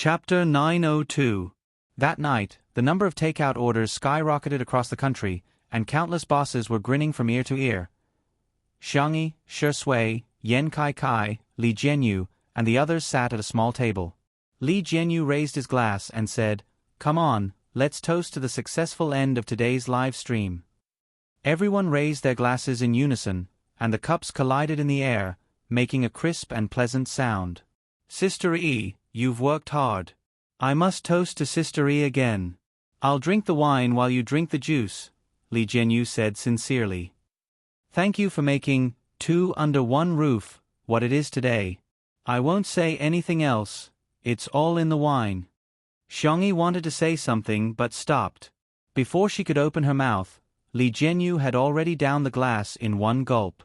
Chapter 902. That night, the number of takeout orders skyrocketed across the country, and countless bosses were grinning from ear to ear. Xiangyi, Shi Sui, Yan Kai, Li Jianyu, and the others sat at a small table. Li Jianyu raised his glass and said, "Come on, let's toast to the successful end of today's live stream." Everyone raised their glasses in unison, and the cups collided in the air, making a crisp and pleasant sound. "Sister E, you've worked hard. I must toast to Sister E again. I'll drink the wine while you drink the juice," Li Jianyu said sincerely. "Thank you for making two under one roof what it is today. I won't say anything else, it's all in the wine." Xiangyi wanted to say something but stopped. Before she could open her mouth, Li Jianyu had already downed the glass in one gulp.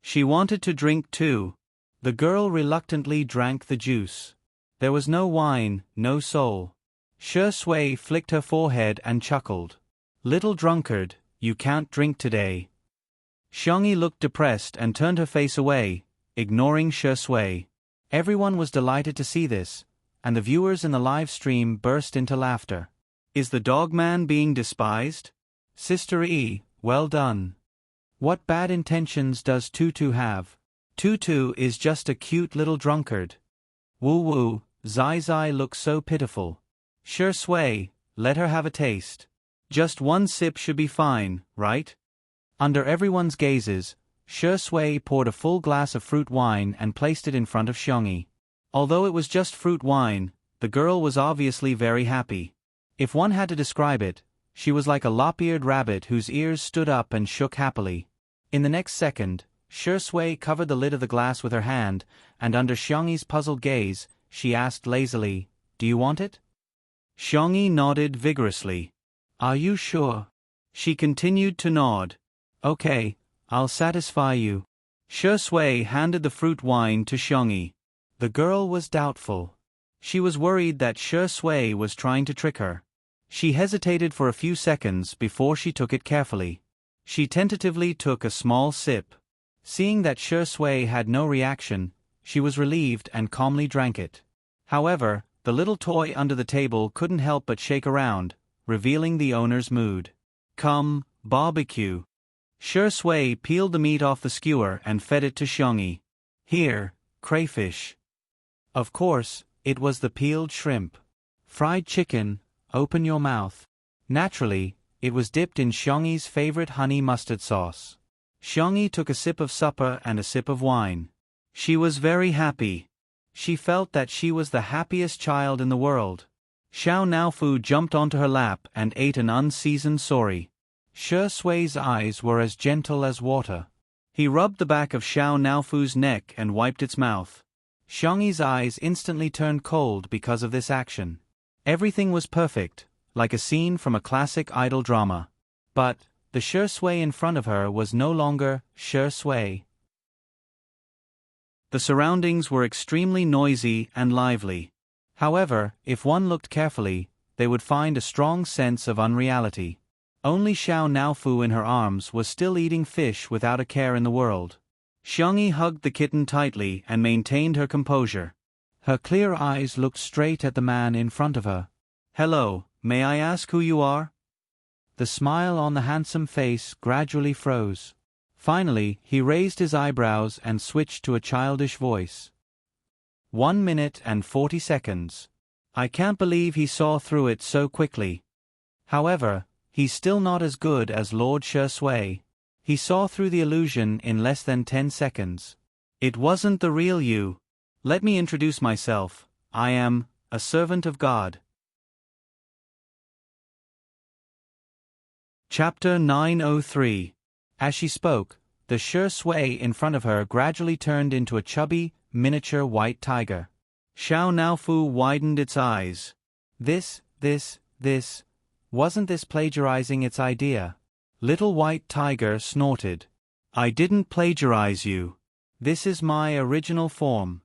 She wanted to drink too. The girl reluctantly drank the juice. There was no wine, no soul. Shi Sui flicked her forehead and chuckled. "Little drunkard, you can't drink today." Xiangyi looked depressed and turned her face away, ignoring Shi Sui. Everyone was delighted to see this, and the viewers in the live stream burst into laughter. "Is the dog man being despised? Sister E, well done. What bad intentions does Tutu have? Tutu is just a cute little drunkard. Woo woo, Zai Zai looks so pitiful. Shi Sui, let her have a taste. Just one sip should be fine, right?" Under everyone's gazes, Shi Sui poured a full glass of fruit wine and placed it in front of Xiangyi. Although it was just fruit wine, the girl was obviously very happy. If one had to describe it, she was like a lop-eared rabbit whose ears stood up and shook happily. In the next second, Shi Sui covered the lid of the glass with her hand, and under Xiangyi's puzzled gaze, she asked lazily, "Do you want it?" Xiangyi nodded vigorously. "Are you sure?" She continued to nod. "Okay, I'll satisfy you." Shi Sui handed the fruit wine to Xiangyi. The girl was doubtful. She was worried that Shi Sui was trying to trick her. She hesitated for a few seconds before she took it carefully. She tentatively took a small sip. Seeing that Shi Sui had no reaction, she was relieved and calmly drank it. However, the little toy under the table couldn't help but shake around, revealing the owner's mood. "Come, barbecue." Shi Sui peeled the meat off the skewer and fed it to Xiangyi. "Here, crayfish." Of course, it was the peeled shrimp. "Fried chicken, open your mouth." Naturally, it was dipped in Xiangyi's favorite honey mustard sauce. Xiangyi took a sip of supper and a sip of wine. She was very happy. She felt that she was the happiest child in the world. Xiao Naofu jumped onto her lap and ate an unseasoned sori. Shi Sui's eyes were as gentle as water. He rubbed the back of Xiao Naofu's neck and wiped its mouth. Xiangyi's eyes instantly turned cold because of this action. Everything was perfect, like a scene from a classic idol drama. But the Shi Sui in front of her was no longer Shi Sui. The surroundings were extremely noisy and lively. However, if one looked carefully, they would find a strong sense of unreality. Only Xiao Naofu in her arms was still eating fish without a care in the world. Xiangyi hugged the kitten tightly and maintained her composure. Her clear eyes looked straight at the man in front of her. "Hello, may I ask who you are?" The smile on the handsome face gradually froze. Finally, he raised his eyebrows and switched to a childish voice. 1 minute and 40 seconds. I can't believe he saw through it so quickly. However, he's still not as good as Lord Shi Sui. He saw through the illusion in less than 10 seconds. It wasn't the real you. Let me introduce myself. I am a servant of God. Chapter 903. As she spoke, the Shi Sui in front of her gradually turned into a chubby, miniature white tiger. Xiao Naofu widened its eyes. This, wasn't this plagiarizing its idea? Little White Tiger snorted. "I didn't plagiarize you. This is my original form."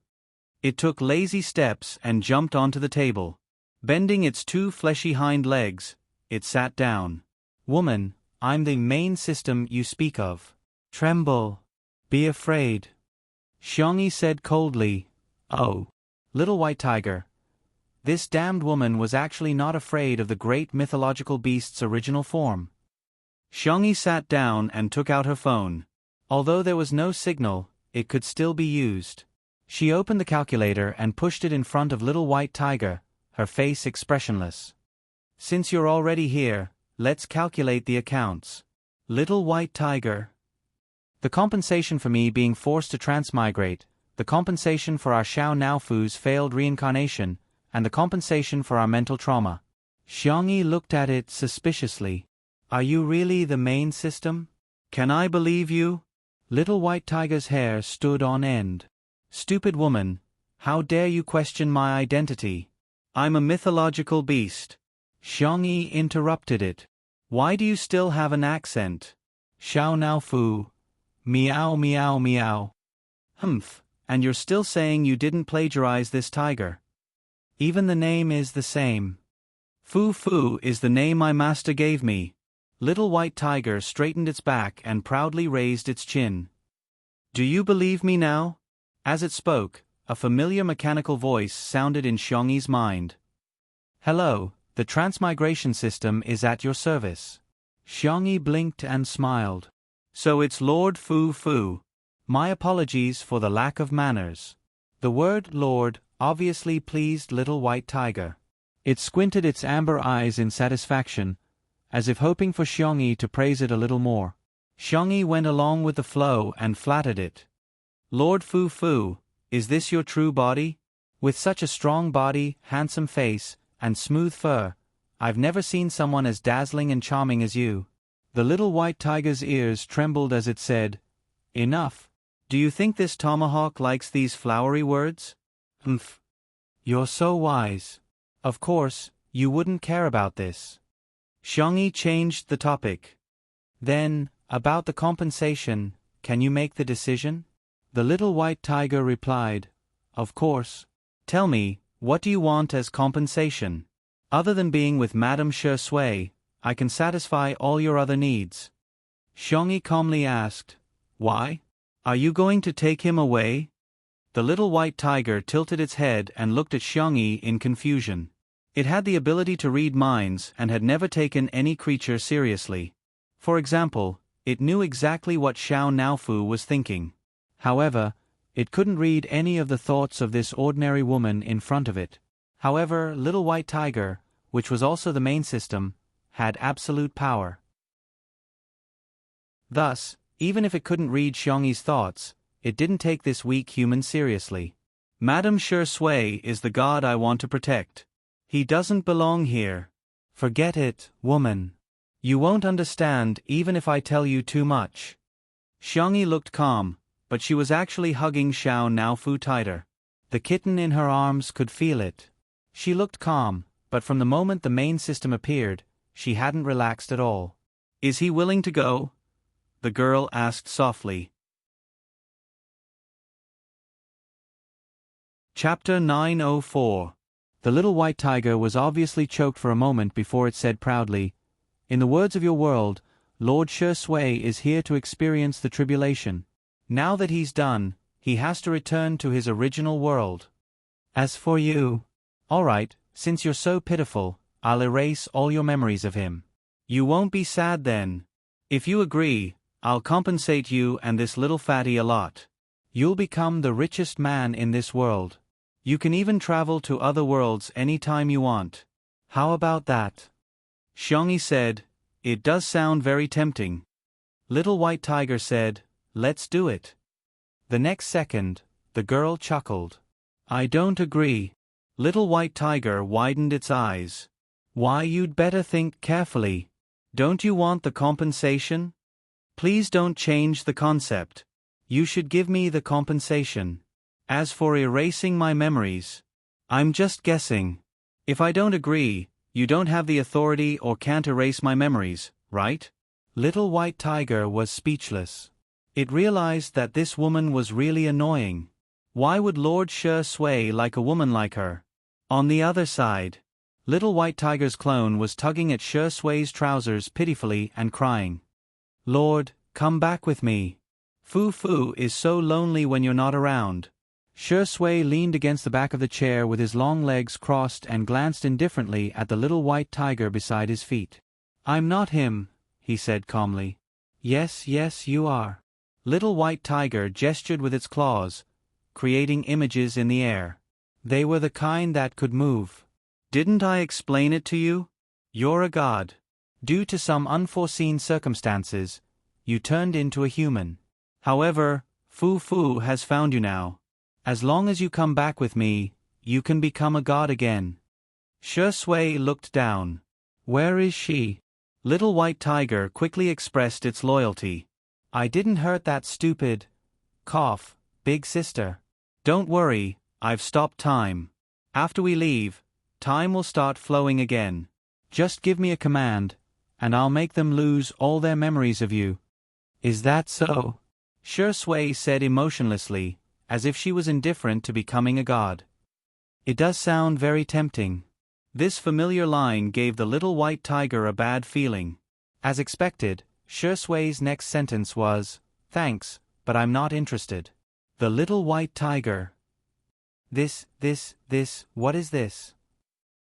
It took lazy steps and jumped onto the table. Bending its 2 fleshy hind legs, it sat down. "Woman, I'm the main system you speak of. Tremble. Be afraid." Xiangyi said coldly, "Oh." Little White Tiger, This damned woman was actually not afraid of the great mythological beast's original form. Xiangyi sat down and took out her phone. Although there was no signal, it could still be used. She opened the calculator and pushed it in front of Little White Tiger, her face expressionless. Since you're already here, let's calculate the accounts. Little White Tiger. The compensation for me being forced to transmigrate, the compensation for our Xiao Naofu's failed reincarnation, and the compensation for our mental trauma. Xiangyi looked at it suspiciously. Are you really the main system? Can I believe you? Little White Tiger's hair stood on end. Stupid woman, how dare you question my identity? I'm a mythological beast. Xiangyi interrupted it. Why do you still have an accent? Xiao Naofu. Meow meow meow. Humph, and you're still saying you didn't plagiarize this tiger. Even the name is the same. Fu Fu is the name my master gave me. Little White Tiger straightened its back and proudly raised its chin. Do you believe me now? As it spoke, a familiar mechanical voice sounded in Xiangyi's mind. Hello, the transmigration system is at your service. Xiangyi blinked and smiled. So it's Lord Fu Fu. My apologies for the lack of manners. The word Lord obviously pleased Little White Tiger. It squinted its amber eyes in satisfaction, as if hoping for Xiangyi to praise it a little more. Xiangyi went along with the flow and flattered it. Lord Fu Fu, is this your true body? With such a strong body, handsome face, and smooth fur, I've never seen someone as dazzling and charming as you. The Little White Tiger's ears trembled as it said, Enough. Do you think this tomahawk likes these flowery words? Humph. You're so wise. Of course, you wouldn't care about this. Xiangyi changed the topic. Then, about the compensation, can you make the decision? The Little White Tiger replied, Of course. Tell me, what do you want as compensation? Other than being with Madame Shi Sui, I can satisfy all your other needs. Xiangyi calmly asked, Why? Are you going to take him away? The Little White Tiger tilted its head and looked at Xiangyi in confusion. It had the ability to read minds and had never taken any creature seriously. For example, it knew exactly what Xiao Naofu was thinking. However, it couldn't read any of the thoughts of this ordinary woman in front of it. However, Little White Tiger, which was also the main system, had absolute power. Thus, even if it couldn't read Xiangyi's thoughts, it didn't take this weak human seriously. Madame Shi Sui is the god I want to protect. He doesn't belong here. Forget it, woman. You won't understand even if I tell you too much. Xiangyi looked calm, but she was actually hugging Xiao Naofu tighter. The kitten in her arms could feel it. She looked calm, but from the moment the main system appeared, she hadn't relaxed at all. Is he willing to go? The girl asked softly. Chapter 904. The Little White Tiger was obviously choked for a moment before it said proudly, In the words of your world, Lord Shi Sui is here to experience the tribulation. Now that he's done, he has to return to his original world. As for you, all right, since you're so pitiful, I'll erase all your memories of him. You won't be sad then. If you agree, I'll compensate you and this little fatty a lot. You'll become the richest man in this world. You can even travel to other worlds any time you want. How about that? Xiangyi said, It does sound very tempting. Little White Tiger said, Let's do it. The next second, the girl chuckled. I don't agree. Little White Tiger widened its eyes. Why, you'd better think carefully. Don't you want the compensation? Please don't change the concept. You should give me the compensation. As for erasing my memories, I'm just guessing. If I don't agree, you don't have the authority or can't erase my memories, right? Little White Tiger was speechless. It realized that this woman was really annoying. Why would Lord Shi Sui like a woman like her? On the other side, Little White Tiger's clone was tugging at Shi Sui's trousers pitifully and crying. Lord, come back with me. Fu Fu is so lonely when you're not around. Shui leaned against the back of the chair with his long legs crossed and glanced indifferently at the little white tiger beside his feet. "I'm not him," he said calmly. "Yes, yes, you are." Little white tiger gestured with its claws, creating images in the air. They were the kind that could move. "Didn't I explain it to you? You're a god. Due to some unforeseen circumstances, you turned into a human. However, Fu Fu has found you now. As long as you come back with me, you can become a god again." Shui looked down. "Where is she?" Little white tiger quickly expressed its loyalty. "I didn't hurt that stupid cough, big sister. Don't worry, I've stopped time. After we leave, time will start flowing again. Just give me a command, and I'll make them lose all their memories of you." "Is that so?" Shui said emotionlessly, as if she was indifferent to becoming a god. "It does sound very tempting." This familiar line gave the little white tiger a bad feeling. As expected, Shui's next sentence was, "Thanks, but I'm not interested." The little white tiger. This, what is this?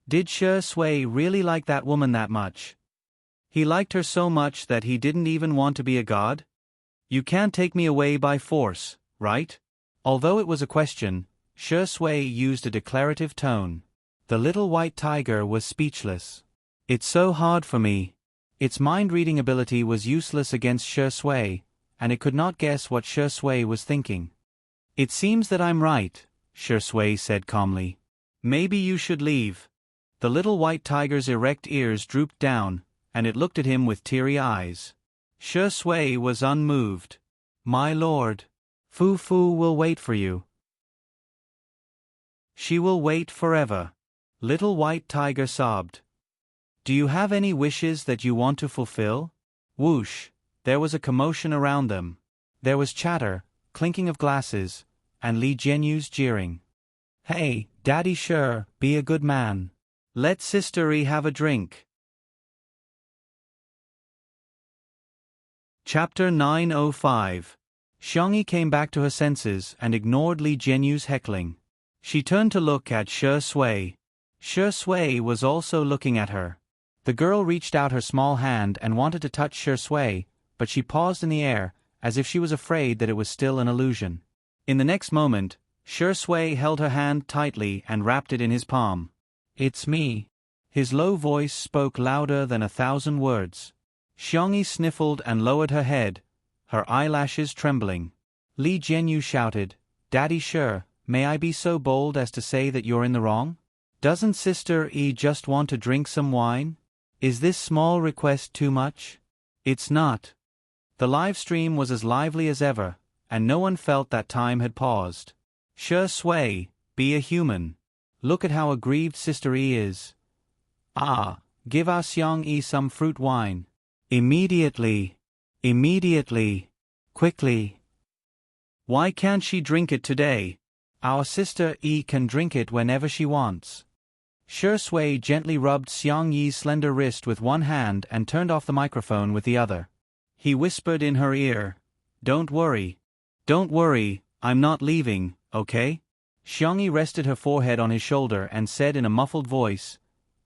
Did Shui really like that woman that much? He liked her so much that he didn't even want to be a god? "You can't take me away by force, right?" Although it was a question, Shui used a declarative tone. The little white tiger was speechless. "It's so hard for me." Its mind-reading ability was useless against Shui, and it could not guess what Shui was thinking. "It seems that I'm right," Shui said calmly. "Maybe you should leave." The little white tiger's erect ears drooped down, and it looked at him with teary eyes. Shui was unmoved. "My lord, Fu Fu will wait for you." "She will wait forever." Little white tiger sobbed. "Do you have any wishes that you want to fulfill?" Whoosh! There was a commotion around them. There was chatter, clinking of glasses, and Li Jianyu's jeering. "Hey, Daddy Sure, be a good man. Let Sister E have a drink." Chapter 905. Xiangyi came back to her senses and ignored Li Jianyu's heckling. She turned to look at Shui. Shui was also looking at her. The girl reached out her small hand and wanted to touch Shui, but she paused in the air, as if she was afraid that it was still an illusion. In the next moment, Shui held her hand tightly and wrapped it in his palm. "It's me." His low voice spoke louder than 1,000 words. Xiangyi sniffled and lowered her head, her eyelashes trembling. Li Jianyu shouted, "Daddy Sure, may I be so bold as to say that you're in the wrong? Doesn't Sister E just want to drink some wine? Is this small request too much?" "It's not." The live stream was as lively as ever, and no one felt that time had paused. "Shui, be a human. Look at how aggrieved Sister E is. Ah, give our Xiangyi some fruit wine. Immediately. Immediately. Quickly. Why can't she drink it today? Our Sister E can drink it whenever she wants." Shui gently rubbed Xiangyi's slender wrist with one hand and turned off the microphone with the other. He whispered in her ear, "Don't worry. Don't worry, I'm not leaving, okay?" Xiangyi rested her forehead on his shoulder and said in a muffled voice,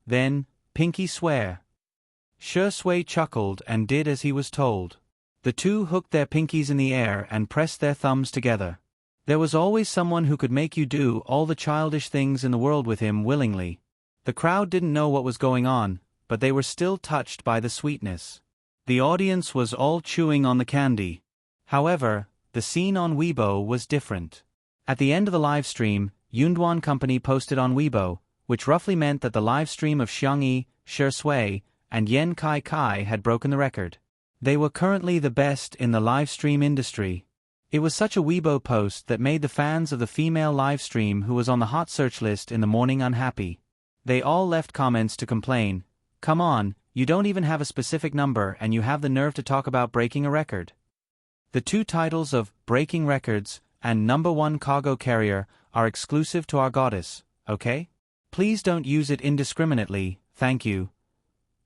"Then, pinky swear." Shui chuckled and did as he was told. The two hooked their pinkies in the air and pressed their thumbs together. There was always someone who could make you do all the childish things in the world with him willingly. The crowd didn't know what was going on, but they were still touched by the sweetness. The audience was all chewing on the candy. However, the scene on Weibo was different. At the end of the live stream, Yunduan Company posted on Weibo, which roughly meant that the live stream of Xiangyi, Shui, and Yan Kai had broken the record. They were currently the best in the live stream industry. It was such a Weibo post that made the fans of the female live stream who was on the hot search list in the morning unhappy. They all left comments to complain, "Come on, you don't even have a specific number and you have the nerve to talk about breaking a record." The two titles of Breaking Records and #1 Cargo Carrier are exclusive to our goddess, okay? Please don't use it indiscriminately, thank you.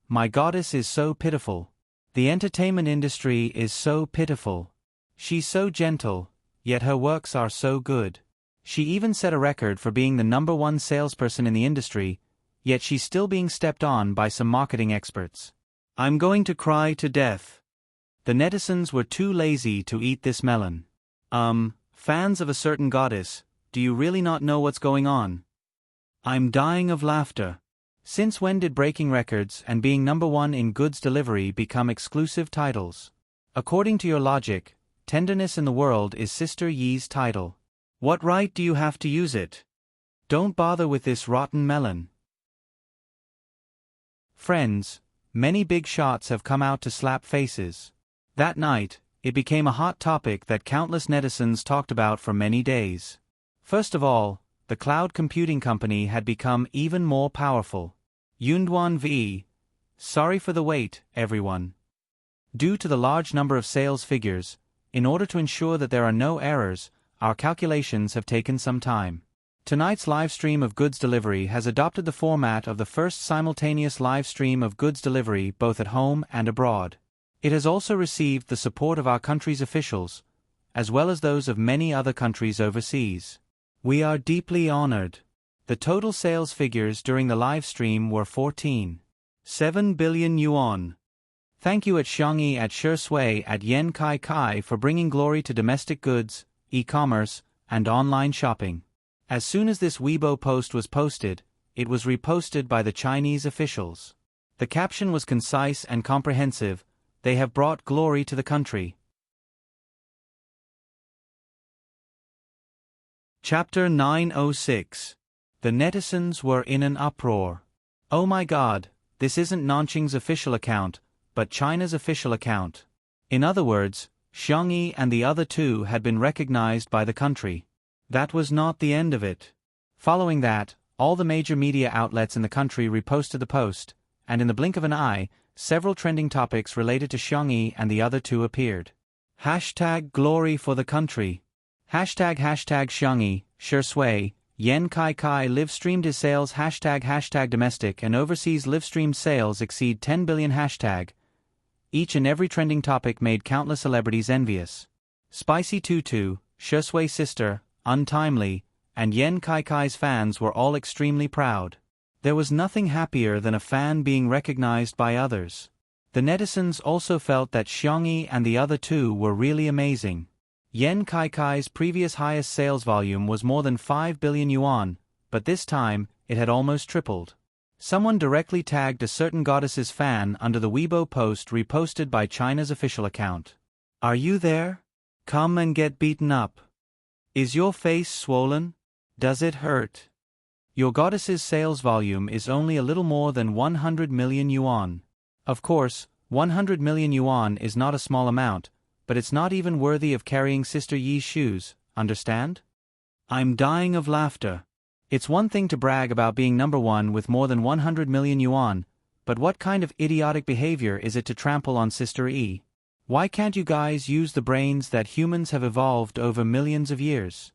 My goddess is so pitiful. The entertainment industry is so pitiful. She's so gentle, yet her works are so good. She even set a record for being the #1 salesperson in the industry, yet she's still being stepped on by some marketing experts. I'm going to cry to death. The netizens were too lazy to eat this melon. Fans of a certain goddess, do you really not know what's going on? I'm dying of laughter. Since when did breaking records and being #1 in goods delivery become exclusive titles? According to your logic, tenderness in the world is Sister Yi's title. What right do you have to use it? Don't bother with this rotten melon. Friends, many big shots have come out to slap faces. That night, it became a hot topic that countless netizens talked about for many days. First of all, the cloud computing company had become even more powerful. Yunduan V. Sorry for the wait, everyone. Due to the large number of sales figures, in order to ensure that there are no errors, our calculations have taken some time. Tonight's live stream of goods delivery has adopted the format of the first simultaneous live stream of goods delivery both at home and abroad. It has also received the support of our country's officials, as well as those of many other countries overseas. We are deeply honored. The total sales figures during the live stream were 14.7 billion yuan. Thank you at Xiangyi, at Shui, at Yan Kai Kai for bringing glory to domestic goods, e-commerce, and online shopping. As soon as this Weibo post was posted, it was reposted by the Chinese officials. The caption was concise and comprehensive. They have brought glory to the country. Chapter 906. The netizens were in an uproar. Oh my god, this isn't Nanqing's official account, but China's official account. In other words, Xiangyi and the other two had been recognized by the country. That was not the end of it. Following that, all the major media outlets in the country reposted the post, and in the blink of an eye, several trending topics related to Xiangyi and the other two appeared. #Glory for the country. #Xiangyi, Shui, Yan Kai Kai live streamed his sales. #Domestic and overseas live streamed sales exceed 10 billion. Each and every trending topic made countless celebrities envious. Spicy Tutu, Shui's sister, Untimely, and Yan Kai Kai's fans were all extremely proud. There was nothing happier than a fan being recognized by others. The netizens also felt that Xiangyi and the other two were really amazing. Yan Kai Kai's previous highest sales volume was more than 5 billion yuan, but this time, it had almost tripled. Someone directly tagged a certain goddess's fan under the Weibo post reposted by China's official account. Are you there? Come and get beaten up. Is your face swollen? Does it hurt? Your goddess's sales volume is only a little more than 100 million yuan. Of course, 100 million yuan is not a small amount, but it's not even worthy of carrying Sister Yi's shoes, understand? I'm dying of laughter. It's one thing to brag about being #1 with more than 100 million yuan, but what kind of idiotic behavior is it to trample on Sister Yi? Why can't you guys use the brains that humans have evolved over millions of years?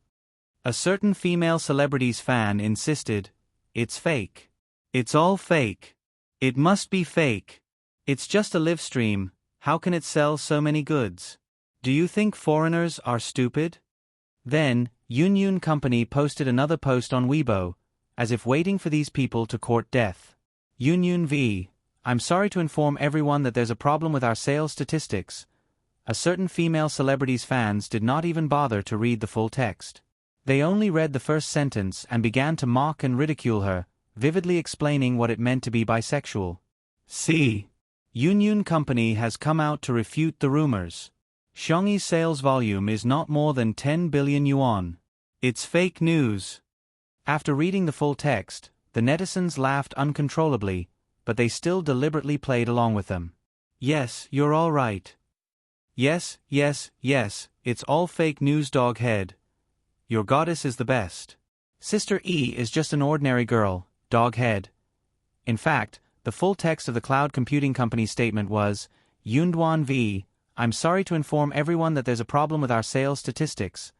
A certain female celebrity's fan insisted, it's fake. It's all fake. It must be fake. It's just a live stream, how can it sell so many goods? Do you think foreigners are stupid? Then, Yunyun Company posted another post on Weibo, as if waiting for these people to court death. Yunyun V. I'm sorry to inform everyone that there's a problem with our sales statistics. A certain female celebrity's fans did not even bother to read the full text. They only read the first sentence and began to mock and ridicule her, vividly explaining what it meant to be bisexual. C. Yunyun Company has come out to refute the rumors. Xiangyi's sales volume is not more than 10 billion yuan. It's fake news. After reading the full text, the netizens laughed uncontrollably, but they still deliberately played along with them. Yes, you're all right. Yes, it's all fake news, doghead. Your goddess is the best. Sister E is just an ordinary girl, doghead. In fact, the full text of the cloud computing company's statement was, Yunduan V. I'm sorry to inform everyone that there's a problem with our sales statistics.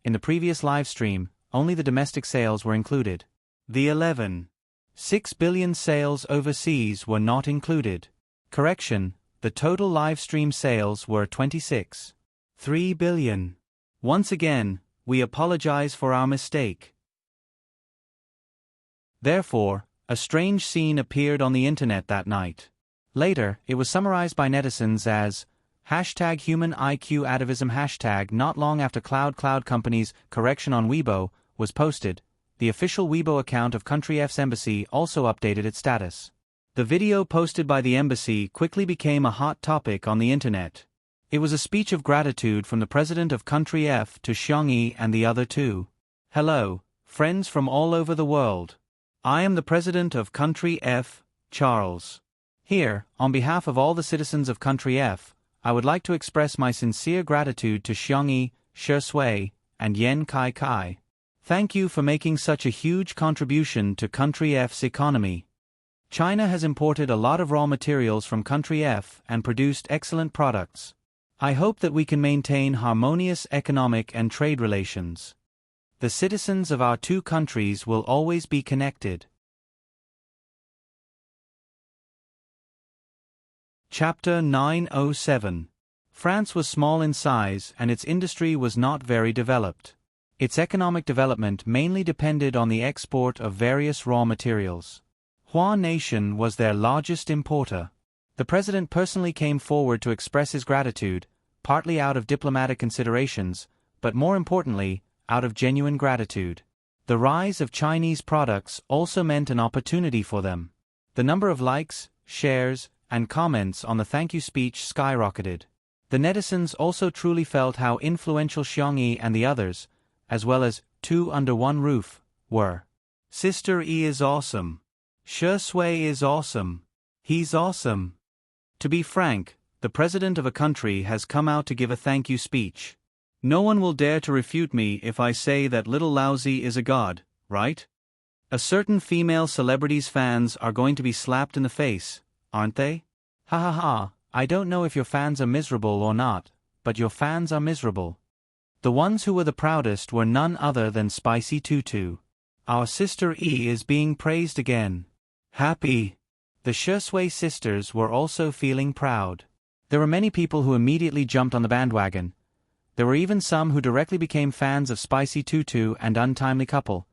In the previous live stream, only the domestic sales were included. The 11.6 billion sales overseas were not included. Correction, the total live stream sales were 26.3 billion. Once again, we apologize for our mistake. Therefore, a strange scene appeared on the internet that night. Later, it was summarized by netizens as #HumanIQ atavism. Not long after Cloud Company's correction on Weibo was posted, the official Weibo account of Country F's embassy also updated its status. The video posted by the embassy quickly became a hot topic on the internet. It was a speech of gratitude from the president of Country F to Xiangyi and the other two. Hello, friends from all over the world. I am the president of Country F, Charles. Here, on behalf of all the citizens of Country F, I would like to express my sincere gratitude to Xiangyi, Shi Sui, and Yan Kai. Thank you for making such a huge contribution to Country F's economy. China has imported a lot of raw materials from Country F and produced excellent products. I hope that we can maintain harmonious economic and trade relations. The citizens of our two countries will always be connected. Chapter 907. France was small in size and its industry was not very developed. Its economic development mainly depended on the export of various raw materials. Hua Nation was their largest importer. The president personally came forward to express his gratitude, partly out of diplomatic considerations, but more importantly, out of genuine gratitude. The rise of Chinese products also meant an opportunity for them. The number of likes, shares, and comments on the thank you speech skyrocketed. The netizens also truly felt how influential Xiangyi and the others, as well as Two Under One Roof, were. Sister E is awesome. Shi Sui is awesome. He's awesome. To be frank, the president of a country has come out to give a thank you speech. No one will dare to refute me if I say that little Lousy is a god, right? A certain female celebrity's fans are going to be slapped in the face, aren't they? Ha ha ha, I don't know if your fans are miserable or not, but your fans are miserable. The ones who were the proudest were none other than Spicy Tutu. Our sister E is being praised again. Happy. The Shi Sui sisters were also feeling proud. There were many people who immediately jumped on the bandwagon. There were even some who directly became fans of Spicy Tutu and Untimely Couple.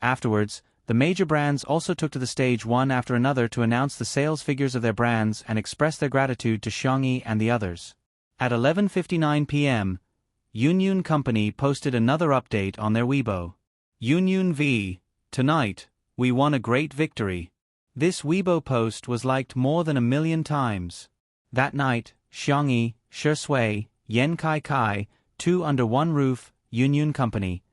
Afterwards, the major brands also took to the stage one after another to announce the sales figures of their brands and express their gratitude to Xiangyi and the others. At 11:59 p.m., Yun Company posted another update on their Weibo. Yun V. Tonight, we won a great victory. This Weibo post was liked more than 1 million times. That night, Xiangyi, Shi Sui, Yan Kai, Two Under One Roof, Yun Company,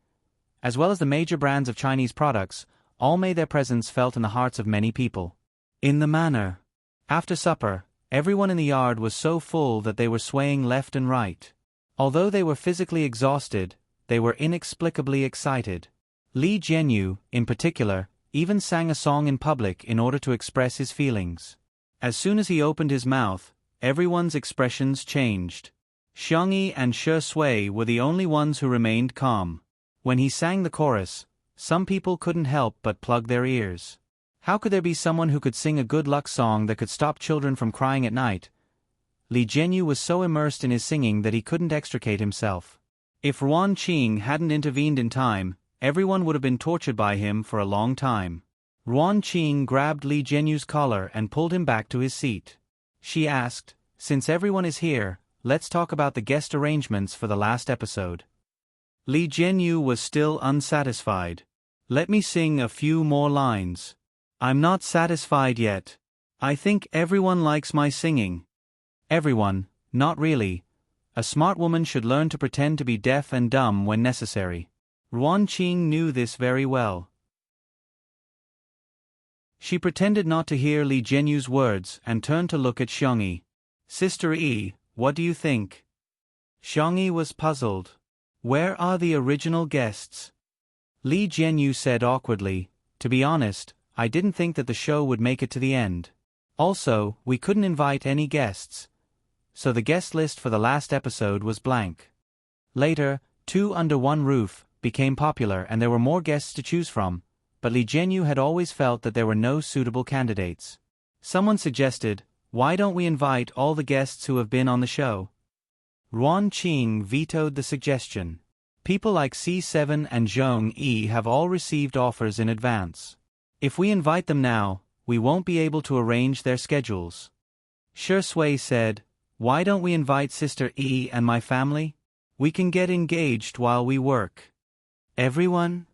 as well as the major brands of Chinese products, all made their presence felt in the hearts of many people. In the manner. After supper, everyone in the yard was so full that they were swaying left and right. Although they were physically exhausted, they were inexplicably excited. Li Jianyu, in particular, even sang a song in public in order to express his feelings. As soon as he opened his mouth, everyone's expressions changed. Xiangyi and Shi Sui were the only ones who remained calm. When he sang the chorus, some people couldn't help but plug their ears. How could there be someone who could sing a good luck song that could stop children from crying at night? Li Jianyu was so immersed in his singing that he couldn't extricate himself. If Ruan Qing hadn't intervened in time, everyone would have been tortured by him for a long time. Ruan Qing grabbed Li Jianyu's collar and pulled him back to his seat. She asked, "Since everyone is here, let's talk about the guest arrangements for the last episode." Li Jianyu was still unsatisfied. "Let me sing a few more lines. I'm not satisfied yet. I think everyone likes my singing." Everyone, not really. A smart woman should learn to pretend to be deaf and dumb when necessary. Ruan Qing knew this very well. She pretended not to hear Li Jianyu's words and turned to look at Xiangyi. "Sister E, what do you think?" Xiangyi was puzzled. "Where are the original guests?" Li Jianyu said awkwardly, "To be honest, I didn't think that the show would make it to the end. Also, we couldn't invite any guests. So the guest list for the last episode was blank." Later, Two Under One Roof became popular and there were more guests to choose from, but Li Jianyu had always felt that there were no suitable candidates. Someone suggested, "Why don't we invite all the guests who have been on the show?" Ruan Qing vetoed the suggestion. People like C7 and Zhong Yi have all received offers in advance. If we invite them now, we won't be able to arrange their schedules. Shi Sui said, "Why don't we invite Sister Yi and my family? We can get engaged while we work." Everyone?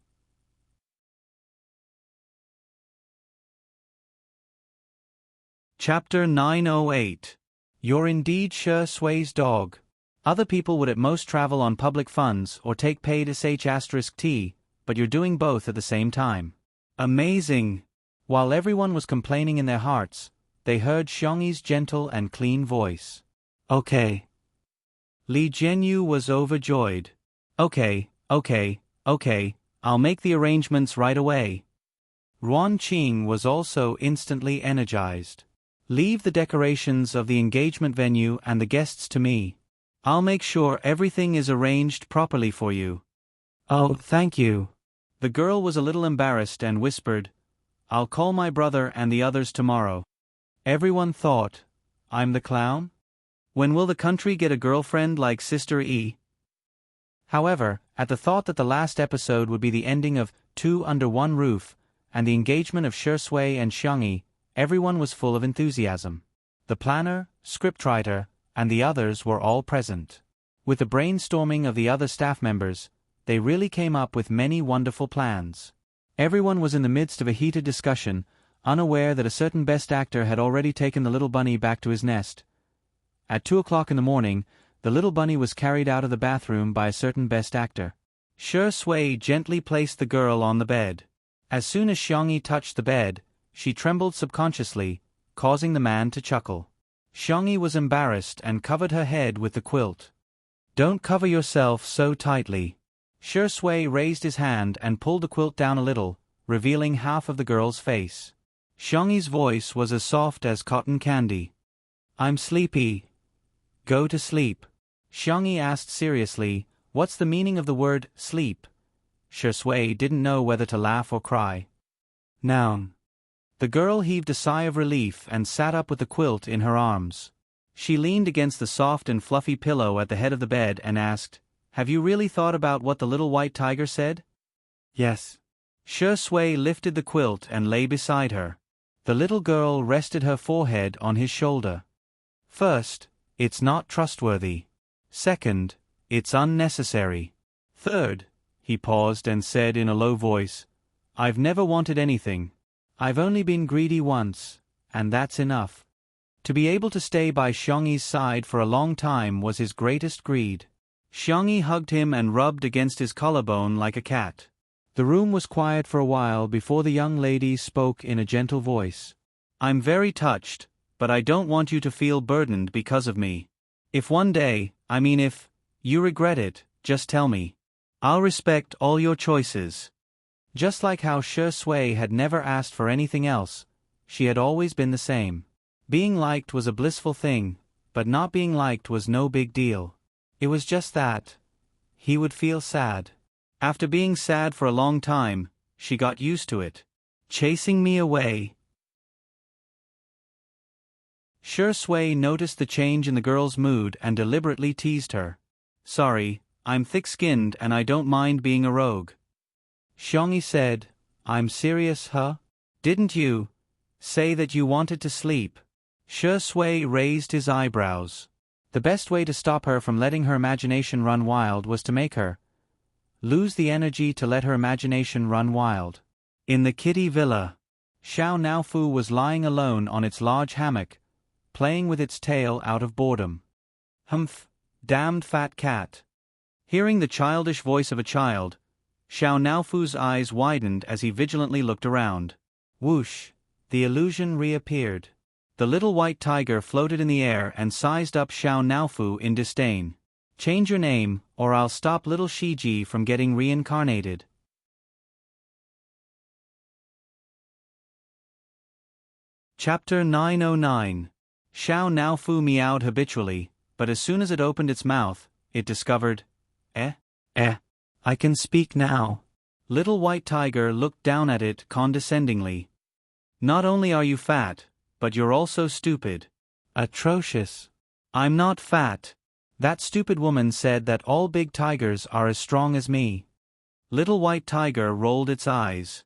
Chapter 908. You're indeed Shi Sui's dog. Other people would at most travel on public funds or take paid sh*t, but you're doing both at the same time. Amazing! While everyone was complaining in their hearts, they heard Xiangyi's gentle and clean voice. Okay. Li Jianyu was overjoyed. Okay, I'll make the arrangements right away. Ruan Qing was also instantly energized. Leave the decorations of the engagement venue and the guests to me. I'll make sure everything is arranged properly for you. Oh, thank you. The girl was a little embarrassed and whispered, "I'll call my brother and the others tomorrow." Everyone thought, I'm the clown? When will the country get a girlfriend like Sister Yi? However, at the thought that the last episode would be the ending of Two Under One Roof and the engagement of Shi Sui and Xiangyi, everyone was full of enthusiasm. The planner, scriptwriter, and the others were all present. With the brainstorming of the other staff members, they really came up with many wonderful plans. Everyone was in the midst of a heated discussion, unaware that a certain best actor had already taken the little bunny back to his nest. At 2 o'clock in the morning, the little bunny was carried out of the bathroom by a certain best actor. Shi Sui gently placed the girl on the bed. As soon as Xiangyi touched the bed, she trembled subconsciously, causing the man to chuckle. Xiangyi was embarrassed and covered her head with the quilt. Don't cover yourself so tightly. Shi Sui raised his hand and pulled the quilt down a little, revealing half of the girl's face. Xiangyi's voice was as soft as cotton candy. I'm sleepy. Go to sleep. Xiangyi asked seriously, what's the meaning of the word sleep? Shi Sui didn't know whether to laugh or cry. Noun. The girl heaved a sigh of relief and sat up with the quilt in her arms. She leaned against the soft and fluffy pillow at the head of the bed and asked, Have you really thought about what the little white tiger said? Yes. Shi Sui lifted the quilt and lay beside her. The little girl rested her forehead on his shoulder. First, it's not trustworthy. Second, it's unnecessary. Third, he paused and said in a low voice, I've never wanted anything. I've only been greedy once, and that's enough. To be able to stay by Xiangyi's side for a long time was his greatest greed. Xiangyi hugged him and rubbed against his collarbone like a cat. The room was quiet for a while before the young lady spoke in a gentle voice. I'm very touched, but I don't want you to feel burdened because of me. If one day, if you regret it, just tell me. I'll respect all your choices. Just like how Shi Sui had never asked for anything else, she had always been the same. Being liked was a blissful thing, but not being liked was no big deal. It was just that he would feel sad. After being sad for a long time, she got used to it. Chasing me away. Shi Sui noticed the change in the girl's mood and deliberately teased her. Sorry, I'm thick-skinned and I don't mind being a rogue. Xiangyi said, I'm serious, huh? Didn't you say that you wanted to sleep? Shi Sui raised his eyebrows. The best way to stop her from letting her imagination run wild was to make her lose the energy to let her imagination run wild. In the kitty villa, Xiao Naofu was lying alone on its large hammock, playing with its tail out of boredom. Humph, damned fat cat. Hearing the childish voice of a child, Xiao Naofu's eyes widened as he vigilantly looked around. Whoosh, the illusion reappeared. The little white tiger floated in the air and sized up Xiao Naofu in disdain. Change your name, or I'll stop little Shiji from getting reincarnated. Chapter 909. Xiao Naofu meowed habitually, but as soon as it opened its mouth, it discovered, I can speak now. Little White Tiger looked down at it condescendingly. Not only are you fat, but you're also stupid. Atrocious. I'm not fat. That stupid woman said that all big tigers are as strong as me. Little White Tiger rolled its eyes.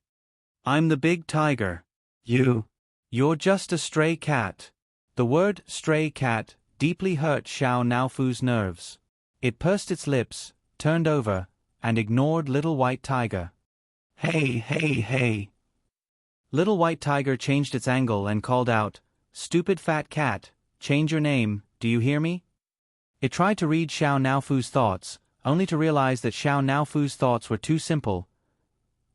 I'm the big tiger. You're just a stray cat. The word stray cat deeply hurt Xiao Naofu's nerves. It pursed its lips, turned over, and ignored Little White Tiger. Hey, hey, hey. Little White Tiger changed its angle and called out, "Stupid fat cat, change your name, do you hear me?" It tried to read Xiao Naofu's thoughts, only to realize that Xiao Naofu's thoughts were too simple.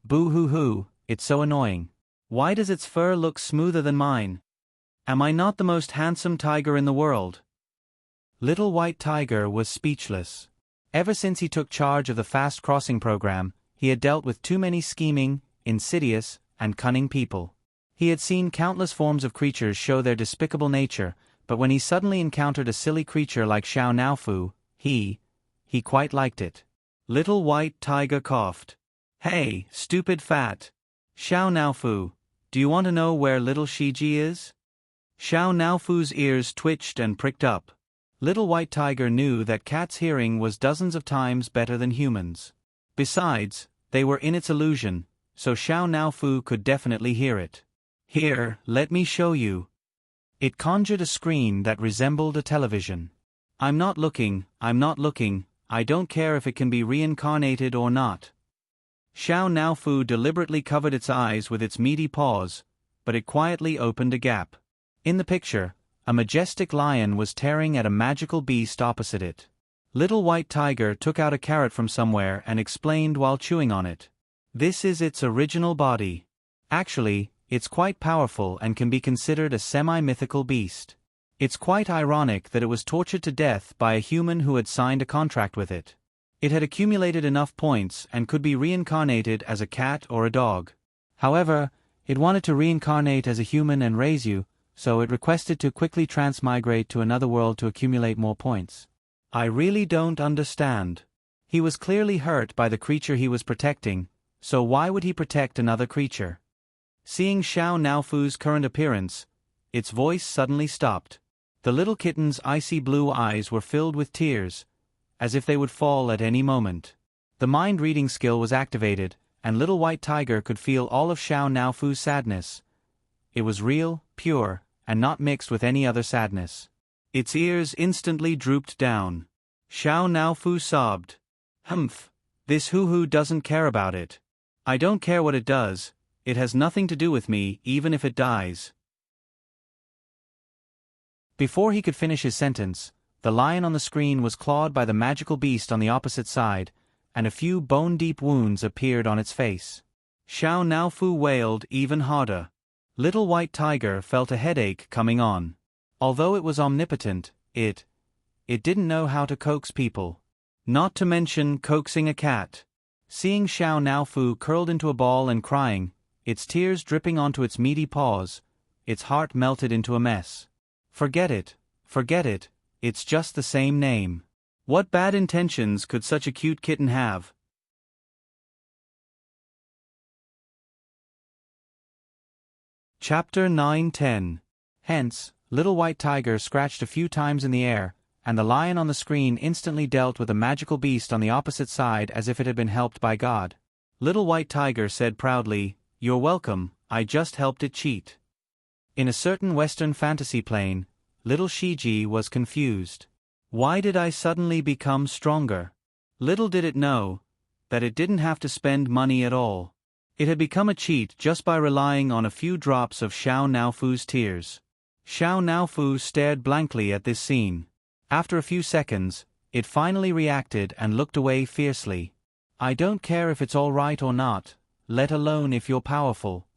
Boo-hoo-hoo, it's so annoying. Why does its fur look smoother than mine? Am I not the most handsome tiger in the world? Little White Tiger was speechless. Ever since he took charge of the Fast Crossing program, he had dealt with too many scheming, insidious, and cunning people. He had seen countless forms of creatures show their despicable nature, but when he suddenly encountered a silly creature like Xiao Naofu, he quite liked it. Little White Tiger coughed. Hey, stupid fat. Xiao Naofu, do you want to know where little Shiji is? Xiao Naofu's ears twitched and pricked up. Little White Tiger knew that cats' hearing was dozens of times better than humans. Besides, they were in its illusion, so Xiao Naofu could definitely hear it. Here, let me show you. It conjured a screen that resembled a television. I'm not looking, I don't care if it can be reincarnated or not. Xiao Naofu deliberately covered its eyes with its meaty paws, but it quietly opened a gap. In the picture, a majestic lion was tearing at a magical beast opposite it. Little White Tiger took out a carrot from somewhere and explained while chewing on it. This is its original body. Actually, it's quite powerful and can be considered a semi-mythical beast. It's quite ironic that it was tortured to death by a human who had signed a contract with it. It had accumulated enough points and could be reincarnated as a cat or a dog. However, it wanted to reincarnate as a human and raise you, so it requested to quickly transmigrate to another world to accumulate more points. I really don't understand. He was clearly hurt by the creature he was protecting, so why would he protect another creature? Seeing Xiao Naofu's current appearance, its voice suddenly stopped. The little kitten's icy blue eyes were filled with tears, as if they would fall at any moment. The mind-reading skill was activated, and Little White Tiger could feel all of Xiao Naofu's sadness. It was real, pure, and not mixed with any other sadness. Its ears instantly drooped down. Xiao Naofu sobbed. Humph, this hoo-hoo doesn't care about it. I don't care what it does, it has nothing to do with me, even if it dies. Before he could finish his sentence, the lion on the screen was clawed by the magical beast on the opposite side, and a few bone-deep wounds appeared on its face. Xiao Naofu wailed even harder. Little White Tiger felt a headache coming on. Although it was omnipotent, it didn't know how to coax people. Not to mention coaxing a cat. Seeing Xiao Naofu curled into a ball and crying, its tears dripping onto its meaty paws, its heart melted into a mess. Forget it, it's just the same name. What bad intentions could such a cute kitten have? Chapter 9-10. Hence, Little White Tiger scratched a few times in the air, and the lion on the screen instantly dealt with a magical beast on the opposite side as if it had been helped by God. Little White Tiger said proudly, "You're welcome, I just helped it cheat." In a certain Western fantasy plane, little Shiji was confused. Why did I suddenly become stronger? Little did it know that it didn't have to spend money at all. It had become a cheat just by relying on a few drops of Xiao Naofu's tears. Xiao Naofu stared blankly at this scene. After a few seconds, it finally reacted and looked away fiercely. I don't care if it's all right or not, let alone if you're powerful.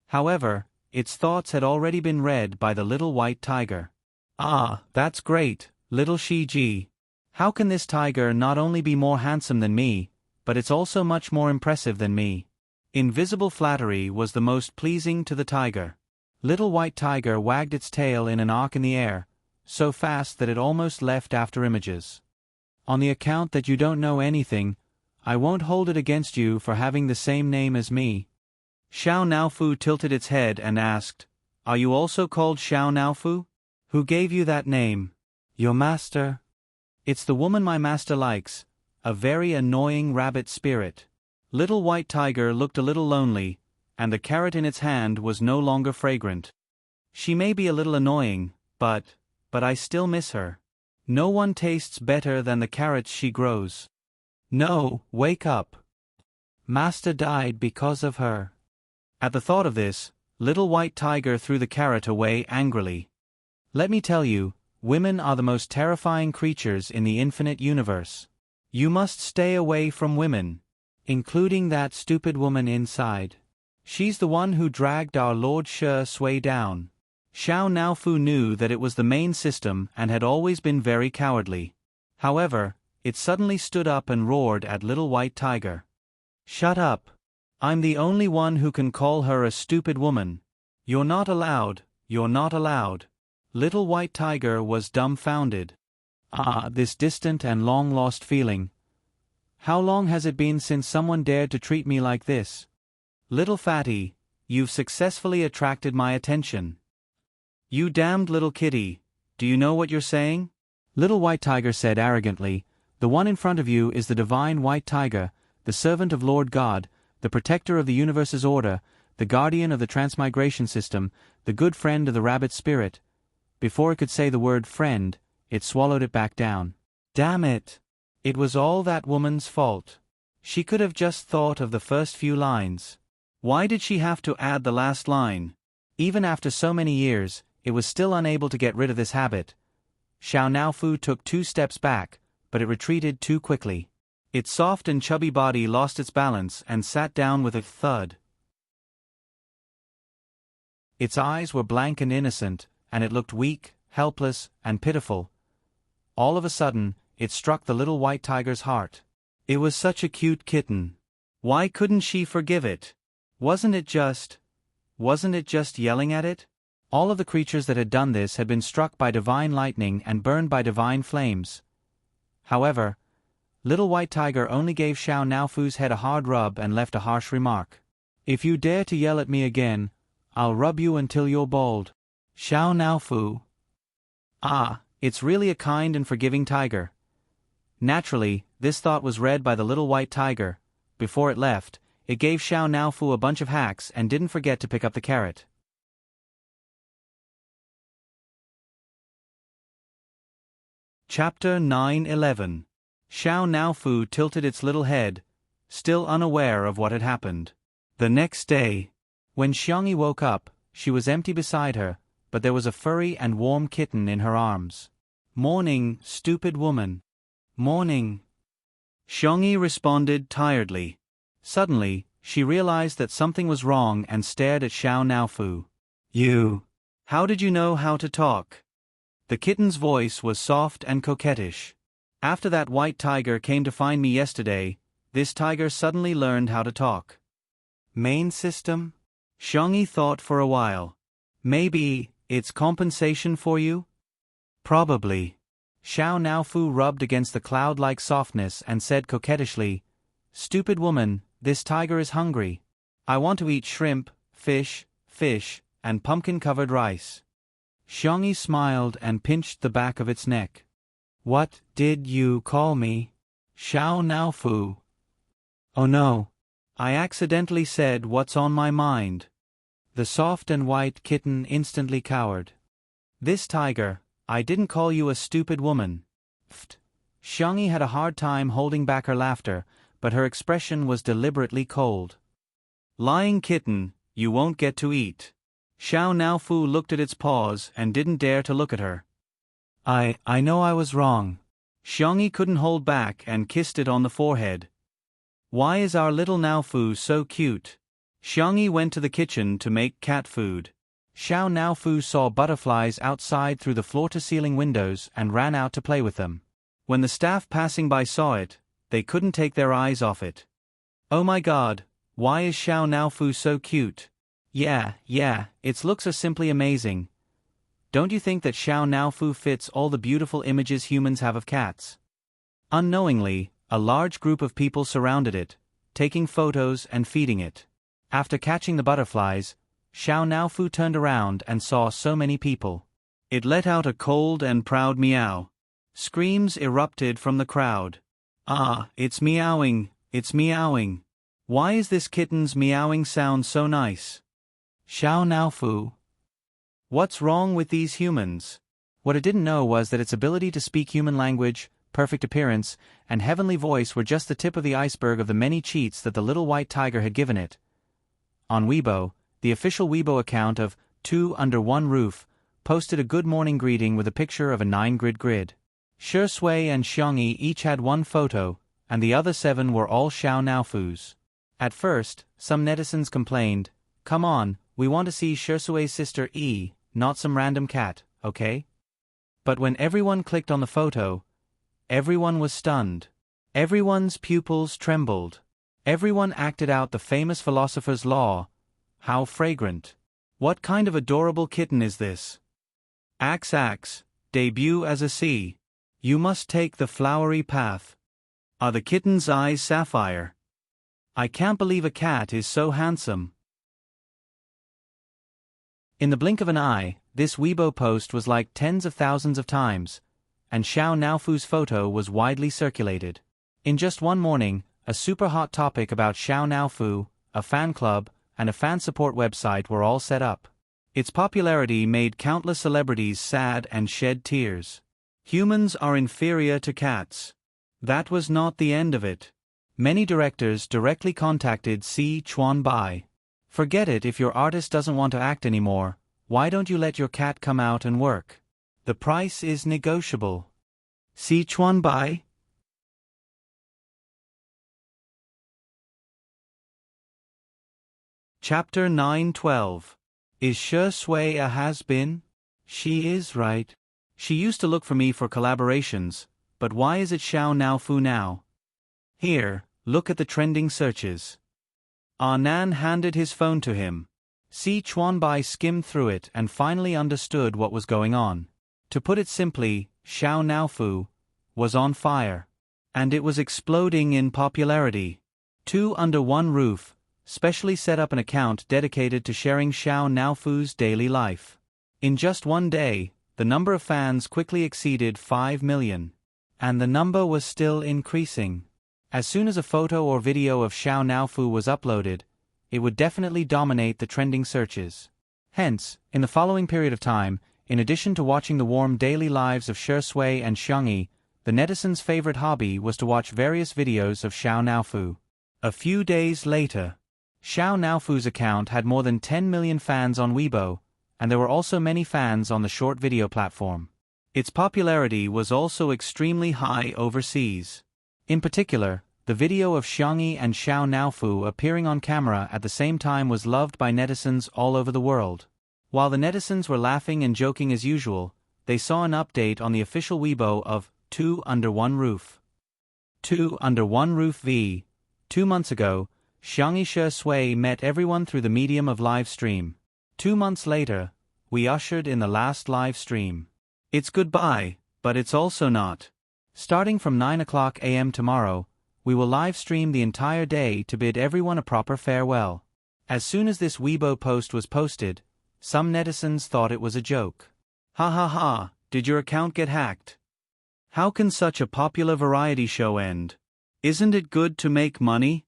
However, its thoughts had already been read by the Little White Tiger. Ah, that's great, little Shiji. How can this tiger not only be more handsome than me, but it's also much more impressive than me? Invisible flattery was the most pleasing to the tiger. Little White Tiger wagged its tail in an arc in the air, so fast that it almost left after images. On the account that you don't know anything, I won't hold it against you for having the same name as me. Xiao Naofu tilted its head and asked, Are you also called Xiao Naofu? Who gave you that name? Your master? It's the woman my master likes, a very annoying rabbit spirit. Little White Tiger looked a little lonely, and the carrot in its hand was no longer fragrant. She may be a little annoying, but I still miss her. No one tastes better than the carrots she grows. No, wake up. Master died because of her. At the thought of this, Little White Tiger threw the carrot away angrily. Let me tell you, women are the most terrifying creatures in the infinite universe. You must stay away from women, including that stupid woman inside. She's the one who dragged our Lord Shui down. Xiao Naofu knew that it was the main system and had always been very cowardly. However, it suddenly stood up and roared at Little White Tiger. Shut up. I'm the only one who can call her a stupid woman. You're not allowed, you're not allowed. Little White Tiger was dumbfounded. Ah, this distant and long-lost feeling. How long has it been since someone dared to treat me like this? Little fatty, you've successfully attracted my attention. You damned little kitty, do you know what you're saying? Little White Tiger said arrogantly, the one in front of you is the divine White Tiger, the servant of Lord God, the protector of the universe's order, the guardian of the transmigration system, the good friend of the rabbit spirit. Before it could say the word friend, it swallowed it back down. Damn it! It was all that woman's fault. She could have just thought of the first few lines. Why did she have to add the last line? Even after so many years, it was still unable to get rid of this habit. Xiao Naofu took 2 steps back, but it retreated too quickly. Its soft and chubby body lost its balance and sat down with a thud. Its eyes were blank and innocent, and it looked weak, helpless, and pitiful. All of a sudden, it struck the Little White Tiger's heart. It was such a cute kitten. Why couldn't she forgive it? Wasn't it just yelling at it? All of the creatures that had done this had been struck by divine lightning and burned by divine flames. However, Little White Tiger only gave Xiao Naofu's head a hard rub and left a harsh remark. If you dare to yell at me again, I'll rub you until you're bald. Xiao Naofu. Ah, it's really a kind and forgiving tiger. Naturally, this thought was read by the Little White Tiger. Before it left, it gave Xiao Naofu a bunch of hacks and didn't forget to pick up the carrot. Chapter 9:11. Xiao Naofu tilted its little head, still unaware of what had happened. The next day, when Xiangyi woke up, she was empty beside her, but there was a furry and warm kitten in her arms. Morning, stupid woman. Morning. Xiangyi responded tiredly. Suddenly, she realized that something was wrong and stared at Xiao Naofu. You. How did you know how to talk? The kitten's voice was soft and coquettish. After that white tiger came to find me yesterday, this tiger suddenly learned how to talk. Main system? Xiangyi thought for a while. Maybe it's compensation for you? Probably. Xiao Naofu rubbed against the cloud-like softness and said coquettishly, Stupid woman, this tiger is hungry. I want to eat shrimp, fish, and pumpkin-covered rice. Xiangyi smiled and pinched the back of its neck. What did you call me? Xiao Naofu. Oh no. I accidentally said what's on my mind. The soft and white kitten instantly cowered. This tiger, I didn't call you a stupid woman. Pfft. Xiangyi had a hard time holding back her laughter, but her expression was deliberately cold. Lying kitten, you won't get to eat. Xiao Naofu looked at its paws and didn't dare to look at her. I know I was wrong. Xiangyi couldn't hold back and kissed it on the forehead. Why is our little Naofu so cute? Xiangyi went to the kitchen to make cat food. Xiao Naofu saw butterflies outside through the floor-to-ceiling windows and ran out to play with them. When the staff passing by saw it, they couldn't take their eyes off it. Oh my god, why is Xiao Naofu so cute? Yeah, its looks are simply amazing. Don't you think that Xiao Naofu fits all the beautiful images humans have of cats? Unknowingly, a large group of people surrounded it, taking photos and feeding it. After catching the butterflies, Xiao Naofu turned around and saw so many people. It let out a cold and proud meow. Screams erupted from the crowd. Ah, it's meowing, it's meowing. Why is this kitten's meowing sound so nice? Xiao Naofu. What's wrong with these humans? What it didn't know was that its ability to speak human language, perfect appearance, and heavenly voice were just the tip of the iceberg of the many cheats that the little white tiger had given it. On Weibo, the official Weibo account of Two Under One Roof posted a good morning greeting with a picture of a 9-grid grid. Shi Sui and Xiangyi each had one photo, and the other 7 were all Xiao Naofu's. At first, some netizens complained, "Come on, we want to see Shi Sui's sister E, not some random cat, okay?" But when everyone clicked on the photo, everyone was stunned. Everyone's pupils trembled. Everyone acted out the famous philosopher's law. How fragrant. What kind of adorable kitten is this? Axe axe, debut as a C. You must take the flowery path. Are the kitten's eyes sapphire? I can't believe a cat is so handsome. In the blink of an eye, this Weibo post was liked tens of thousands of times, and Xiao Naofu's photo was widely circulated. In just one morning, a super hot topic about Xiao Naofu, a fan club, and a fan support website were all set up. Its popularity made countless celebrities sad and shed tears. Humans are inferior to cats. That was not the end of it. Many directors directly contacted Si Chuanbai. Forget it, if your artist doesn't want to act anymore, why don't you let your cat come out and work? The price is negotiable. Si Chuanbai? Chapter 9:12. Is Shi Sui a has-been? She is, right? She used to look for me for collaborations, but why is it Xiao Naofu now? Here, look at the trending searches. Nan handed his phone to him. Si Chuanbai skimmed through it and finally understood what was going on. To put it simply, Xiao Naofu was on fire. And it was exploding in popularity. Two Under One Roof specially set up an account dedicated to sharing Xiao Naofu's daily life. In just one day, the number of fans quickly exceeded 5 million. And the number was still increasing. As soon as a photo or video of Xiao Naofu was uploaded, it would definitely dominate the trending searches. Hence, in the following period of time, in addition to watching the warm daily lives of Shi Sui and Xiangyi, the netizens' favorite hobby was to watch various videos of Xiao Naofu. A few days later, Xiao Naofu's account had more than 10 million fans on Weibo, and there were also many fans on the short video platform. Its popularity was also extremely high overseas. In particular, the video of Xiangyi and Xiao Naofu appearing on camera at the same time was loved by netizens all over the world. While the netizens were laughing and joking as usual, they saw an update on the official Weibo of Two Under One Roof. Two Under One Roof v. 2 months ago, Xiangyi Shi Sui met everyone through the medium of live stream. 2 months later, we ushered in the last live stream. It's goodbye, but it's also not. Starting from 9 a.m. tomorrow, we will live stream the entire day to bid everyone a proper farewell. As soon as this Weibo post was posted, some netizens thought it was a joke. Ha ha ha, did your account get hacked? How can such a popular variety show end? Isn't it good to make money?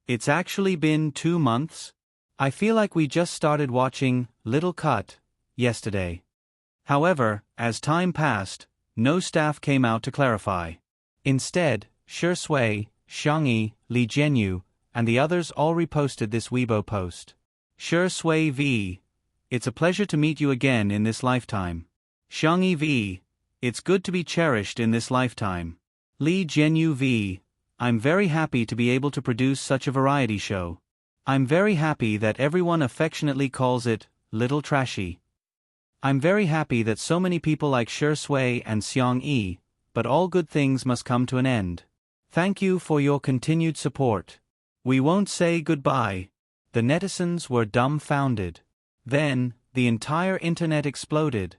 It's actually been 2 months. I feel like we just started watching Little Cut yesterday. However, as time passed, no staff came out to clarify. Instead, Shi Sui, Xiangyi, Li Jianyu, and the others all reposted this Weibo post. Shi Sui v. It's a pleasure to meet you again in this lifetime. Xiangyi v. It's good to be cherished in this lifetime. Li Jianyu v. I'm very happy to be able to produce such a variety show. I'm very happy that everyone affectionately calls it Little Trashy. I'm very happy that so many people like Shi Sui and Xiangyi, but all good things must come to an end. Thank you for your continued support. We won't say goodbye. The netizens were dumbfounded. Then, the entire internet exploded.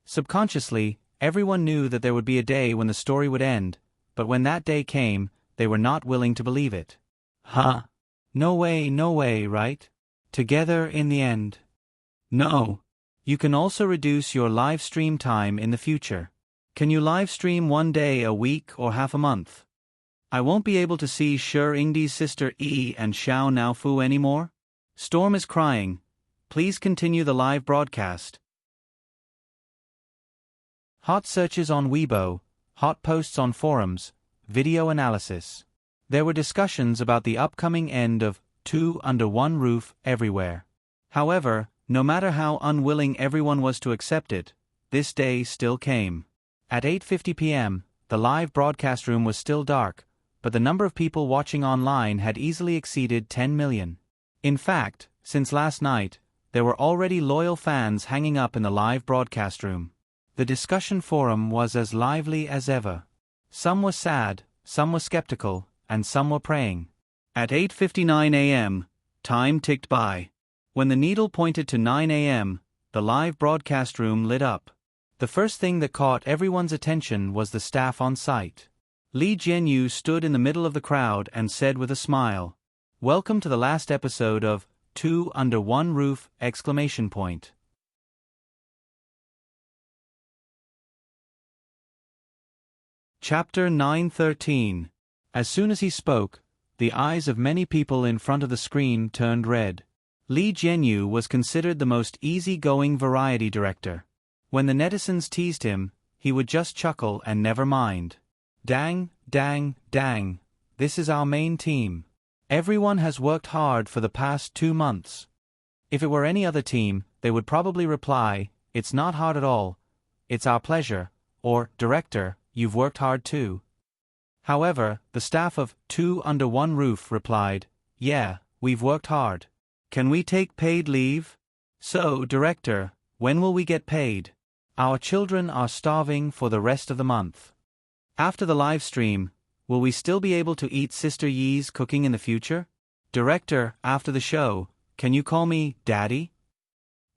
Subconsciously, everyone knew that there would be a day when the story would end, but when that day came, they were not willing to believe it. Huh? No way, right? Together in the end. No. You can also reduce your live stream time in the future. Can you live stream one day a week or half a month? I won't be able to see Shi Ingdi's sister E and Xiao Naofu anymore. Storm is crying. Please continue the live broadcast. Hot searches on Weibo, hot posts on forums, video analysis. There were discussions about the upcoming end of Two Under One Roof everywhere. However, no matter how unwilling everyone was to accept it, this day still came. At 8:50 p.m., the live broadcast room was still dark, but the number of people watching online had easily exceeded 10 million. In fact, since last night, there were already loyal fans hanging up in the live broadcast room. The discussion forum was as lively as ever. Some were sad, some were skeptical, and some were praying. At 8:59 a.m., time ticked by. When the needle pointed to 9 a.m., the live broadcast room lit up. The first thing that caught everyone's attention was the staff on site. Li Jianyu stood in the middle of the crowd and said with a smile, "Welcome to the last episode of Two Under One Roof!" Chapter 913. As soon as he spoke, the eyes of many people in front of the screen turned red. Li Jianyu was considered the most easy-going variety director. When the netizens teased him, he would just chuckle and never mind. Dang, dang, dang, this is our main team. Everyone has worked hard for the past 2 months. If it were any other team, they would probably reply, "It's not hard at all. It's our pleasure," or, "Director, you've worked hard too." However, the staff of Two Under One Roof replied, "Yeah, we've worked hard. Can we take paid leave? So, Director, when will we get paid? Our children are starving for the rest of the month. After the live stream, will we still be able to eat Sister Yi's cooking in the future? Director, after the show, can you call me Daddy?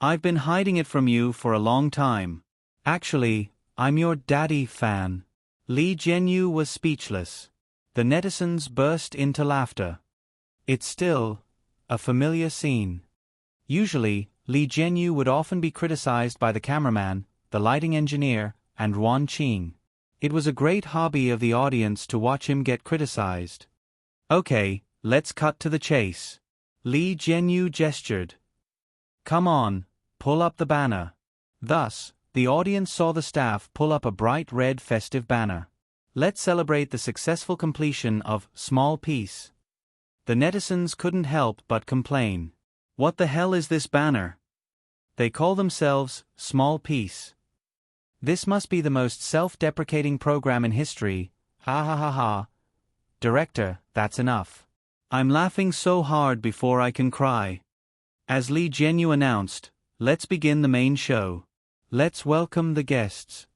I've been hiding it from you for a long time. Actually, I'm your daddy fan." Li Jianyu was speechless. The netizens burst into laughter. It's still a familiar scene. Usually, Li Jianyu would often be criticized by the cameraman, the lighting engineer, and Wan Qing. It was a great hobby of the audience to watch him get criticized. "Okay, let's cut to the chase." Li Jianyu gestured. "Come on, pull up the banner." Thus, the audience saw the staff pull up a bright red festive banner. "Let's celebrate the successful completion of Small Piece." The netizens couldn't help but complain. "What the hell is this banner? They call themselves Small Piece. This must be the most self-deprecating program in history, ha ha ha ha. Director, that's enough. I'm laughing so hard before I can cry." As Li Jianyu announced, "Let's begin the main show. Let's welcome the guests."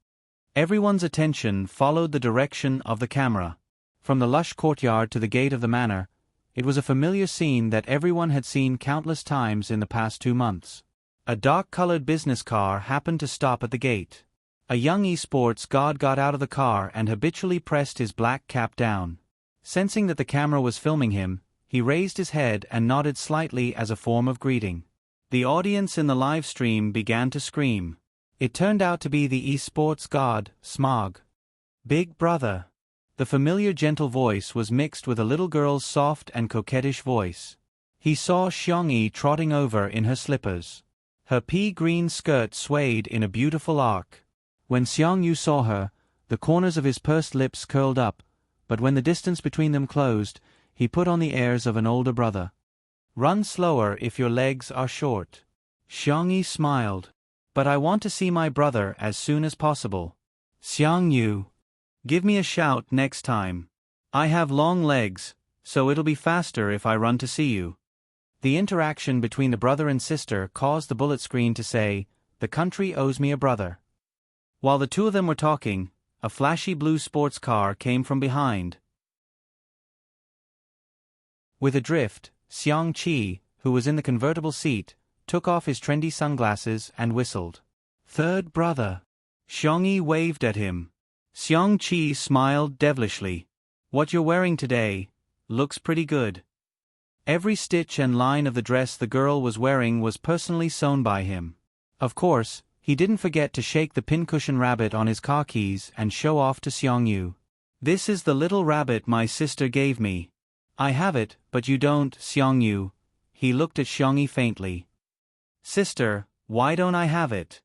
Everyone's attention followed the direction of the camera. From the lush courtyard to the gate of the manor, it was a familiar scene that everyone had seen countless times in the past 2 months. A dark-colored business car happened to stop at the gate. A young esports god got out of the car and habitually pressed his black cap down. Sensing that the camera was filming him, he raised his head and nodded slightly as a form of greeting. The audience in the live stream began to scream. It turned out to be the esports god, Smog. "Big brother." The familiar gentle voice was mixed with a little girl's soft and coquettish voice. He saw Xiangyi trotting over in her slippers. Her pea-green skirt swayed in a beautiful arc. When Xiangyu saw her, the corners of his pursed lips curled up, but when the distance between them closed, he put on the airs of an older brother. "Run slower if your legs are short." Xiangyi smiled. "But I want to see my brother as soon as possible." "Xiangyu, give me a shout next time. I have long legs, so it'll be faster if I run to see you." The interaction between the brother and sister caused the bullet screen to say, "The country owes me a brother." While the two of them were talking, a flashy blue sports car came from behind. With a drift, Xiang Qi, who was in the convertible seat, took off his trendy sunglasses and whistled. "Third brother." Xiangyi waved at him. Xiang Qi smiled devilishly. "What you're wearing today looks pretty good." Every stitch and line of the dress the girl was wearing was personally sewn by him. Of course, He didn't forget to shake the pincushion rabbit on his car keys and show off to Xiongyu. "This is the little rabbit my sister gave me. I have it, but you don't, Xiongyu." He looked at Xiongyi faintly. "Sister, why don't I have it?"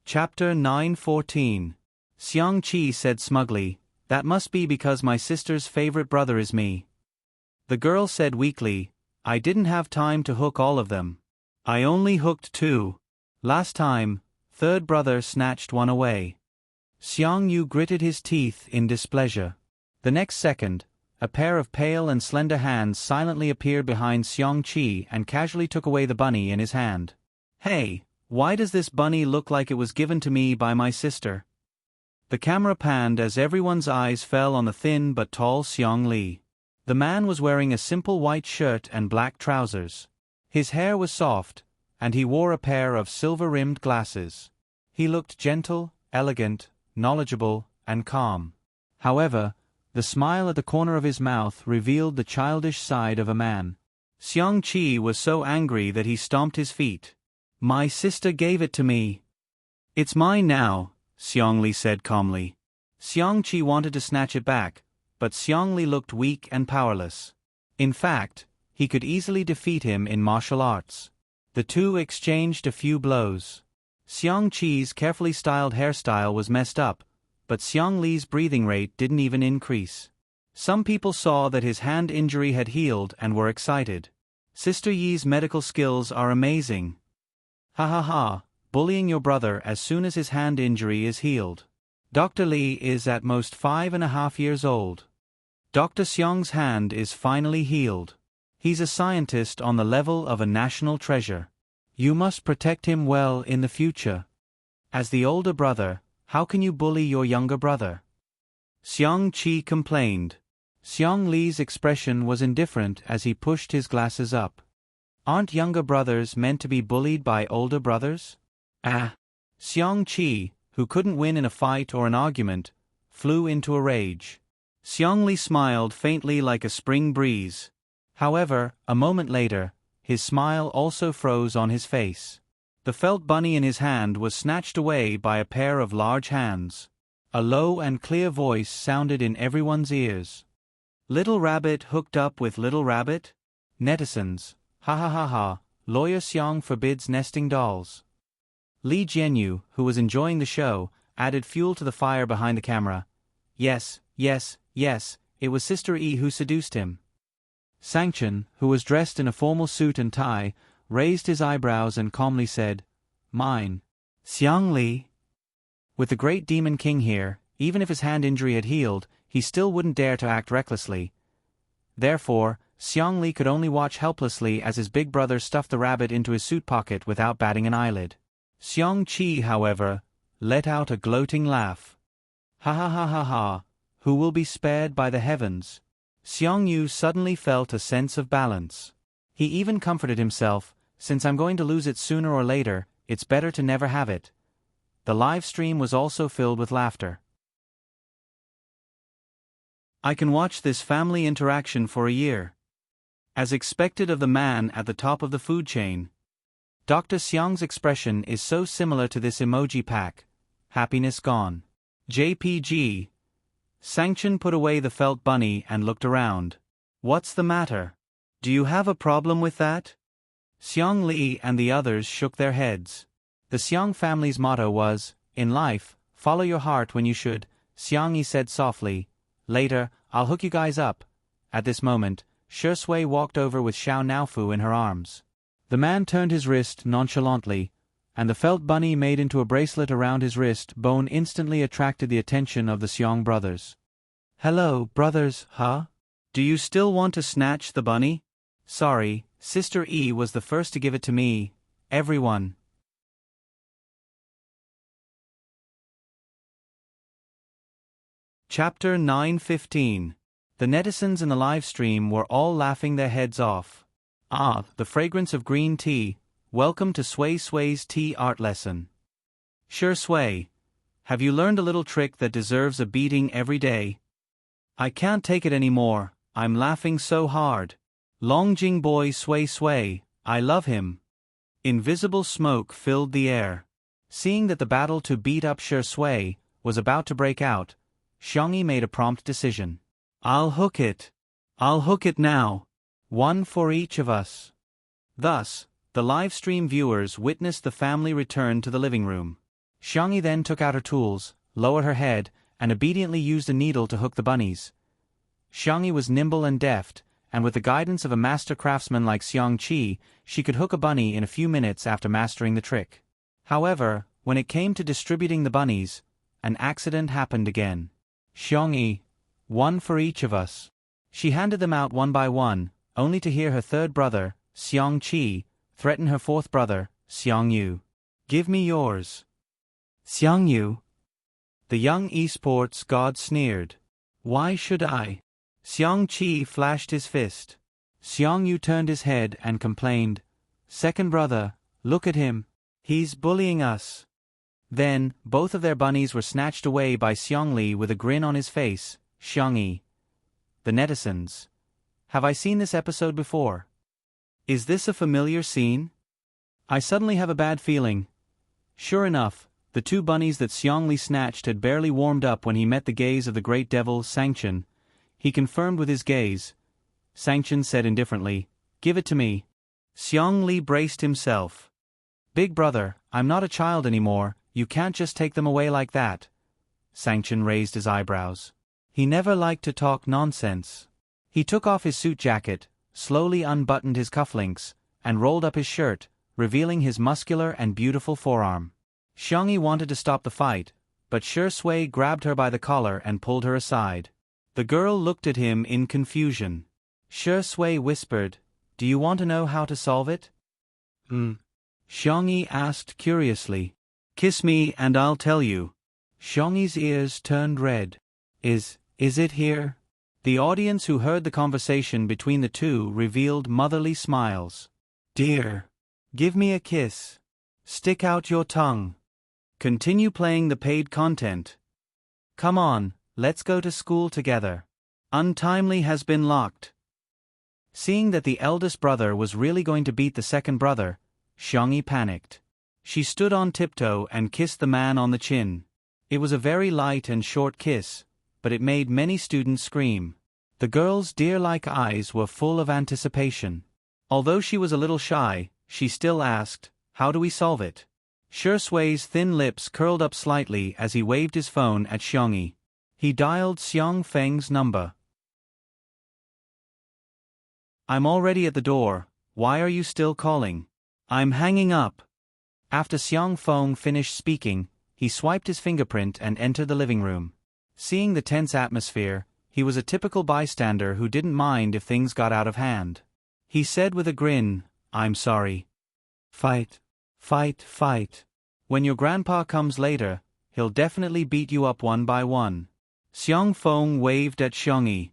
Chapter 9:14. Xiangqi said smugly, "That must be because my sister's favorite brother is me." The girl said weakly, "I didn't have time to hook all of them. I only hooked 2. Last time, third brother snatched one away." Xiongyu gritted his teeth in displeasure. The next second, a pair of pale and slender hands silently appeared behind Xiangqi and casually took away the bunny in his hand. "Hey, why does this bunny look like it was given to me by my sister?" The camera panned as everyone's eyes fell on the thin but tall Xiong Li. The man was wearing a simple white shirt and black trousers. His hair was soft, and he wore a pair of silver-rimmed glasses. He looked gentle, elegant, knowledgeable, and calm. However, the smile at the corner of his mouth revealed the childish side of a man. Xiangqi was so angry that he stomped his feet. "My sister gave it to me. It's mine now," Xiongli said calmly. Xiangqi wanted to snatch it back, but Xiongli looked weak and powerless. In fact, he could easily defeat him in martial arts. The two exchanged a few blows. Xiangqi's carefully styled hairstyle was messed up, but Xiangli's breathing rate didn't even increase. Some people saw that his hand injury had healed and were excited. "Sister Yi's medical skills are amazing. Ha ha ha, bullying your brother as soon as his hand injury is healed. Dr. Li is at most 5.5 years old. Dr. Xiong's hand is finally healed. He's a scientist on the level of a national treasure. You must protect him well in the future. As the older brother, how can you bully your younger brother?" Xiangqi complained. Xiong Li's expression was indifferent as he pushed his glasses up. "Aren't younger brothers meant to be bullied by older brothers?" Xiangqi, who couldn't win in a fight or an argument, flew into a rage. Xiongli smiled faintly like a spring breeze. However, a moment later, his smile also froze on his face. The felt bunny in his hand was snatched away by a pair of large hands. A low and clear voice sounded in everyone's ears. "Little rabbit hooked up with little rabbit?" Netizens, "Ha ha ha ha, Lawyer Xiong forbids nesting dolls." Li Jianyu, who was enjoying the show, added fuel to the fire behind the camera. "Yes, yes, yes, it was Sister Yi who seduced him." Sangchen, who was dressed in a formal suit and tie, raised his eyebrows and calmly said, "Mine." Xiang Li. With the great demon king here, even if his hand injury had healed, he still wouldn't dare to act recklessly. Therefore, Xiang Li could only watch helplessly as his big brother stuffed the rabbit into his suit pocket without batting an eyelid. Xiangqi, however, let out a gloating laugh. "Ha ha ha ha ha, who will be spared by the heavens?" Xiongyu suddenly felt a sense of balance. He even comforted himself, "Since I'm going to lose it sooner or later, it's better to never have it." The live stream was also filled with laughter. I can watch this family interaction for a year. As expected of the man at the top of the food chain. Dr. Xiang's expression is so similar to this emoji pack. Happiness gone. JPG. Sangchen put away the felt bunny and looked around. "What's the matter? Do you have a problem with that?" Xiong Li and the others shook their heads. The Xiong family's motto was, "In life, follow your heart when you should," Xiang Yi said softly. "Later, I'll hook you guys up." At this moment, Shi Sui walked over with Xiao Naofu in her arms. The man turned his wrist nonchalantly, and the felt bunny made into a bracelet around his wrist bone instantly attracted the attention of the Xiong brothers. "Hello, brothers, huh? Do you still want to snatch the bunny?" "Sorry, Sister Yi was the first to give it to me, everyone." Chapter 9:15. The netizens in the live stream were all laughing their heads off. "Ah, the fragrance of green tea. Welcome to Sui Sui's tea art lesson." "Sure Sui. Have you learned a little trick that deserves a beating every day?" "I can't take it anymore, I'm laughing so hard." Longjing boy sway sway, I love him. Invisible smoke filled the air. Seeing that the battle to beat up Shui was about to break out, Xiangyi made a prompt decision. I'll hook it. I'll hook it now. One for each of us. Thus, the live stream viewers witnessed the family return to the living room. Xiangyi then took out her tools, lowered her head, and obediently used a needle to hook the bunnies. Xiangyi was nimble and deft, and with the guidance of a master craftsman like Xiangqi, she could hook a bunny in a few minutes after mastering the trick. However, when it came to distributing the bunnies, an accident happened again. Xiangyi, one for each of us. She handed them out one by one, only to hear her third brother, Xiangqi, threaten her fourth brother, Xiangyu. Give me yours. Xiangyu. The young esports god sneered. Why should I? Xiangqi flashed his fist. Xiangyu turned his head and complained. Second brother, look at him. He's bullying us. Then, both of their bunnies were snatched away by Xiangli with a grin on his face. Xiangyi. The netizens. Have I seen this episode before? Is this a familiar scene? I suddenly have a bad feeling. Sure enough, the two bunnies that Xiangli snatched had barely warmed up when he met the gaze of the great devil, Sangchen. He confirmed with his gaze. Sangchen said indifferently, Give it to me. Xiangli braced himself. Big brother, I'm not a child anymore, you can't just take them away like that. Sangchen raised his eyebrows. He never liked to talk nonsense. He took off his suit jacket, slowly unbuttoned his cufflinks, and rolled up his shirt, revealing his muscular and beautiful forearm. Xiangyi wanted to stop the fight, but Shui grabbed her by the collar and pulled her aside. The girl looked at him in confusion. Shui whispered, Do you want to know how to solve it? Xiangyi asked curiously. Kiss me and I'll tell you. Xiangyi's ears turned red. Is it here? The audience who heard the conversation between the two revealed motherly smiles. Dear. Give me a kiss. Stick out your tongue. Continue playing the paid content. Come on, let's go to school together. Untimely has been locked. Seeing that the eldest brother was really going to beat the second brother, Xiangyi panicked. She stood on tiptoe and kissed the man on the chin. It was a very light and short kiss, but it made many students scream. The girl's deer-like eyes were full of anticipation. Although she was a little shy, she still asked, How do we solve it? Shui's thin lips curled up slightly as he waved his phone at Xiangyi. He dialed Xiang Feng's number. I'm already at the door, why are you still calling? I'm hanging up. After Xiang Feng finished speaking, he swiped his fingerprint and entered the living room. Seeing the tense atmosphere, he was a typical bystander who didn't mind if things got out of hand. He said with a grin, I'm sorry. Fight. Fight, fight. When your grandpa comes later, he'll definitely beat you up one by one. Xiang Feng waved at Xiangyi.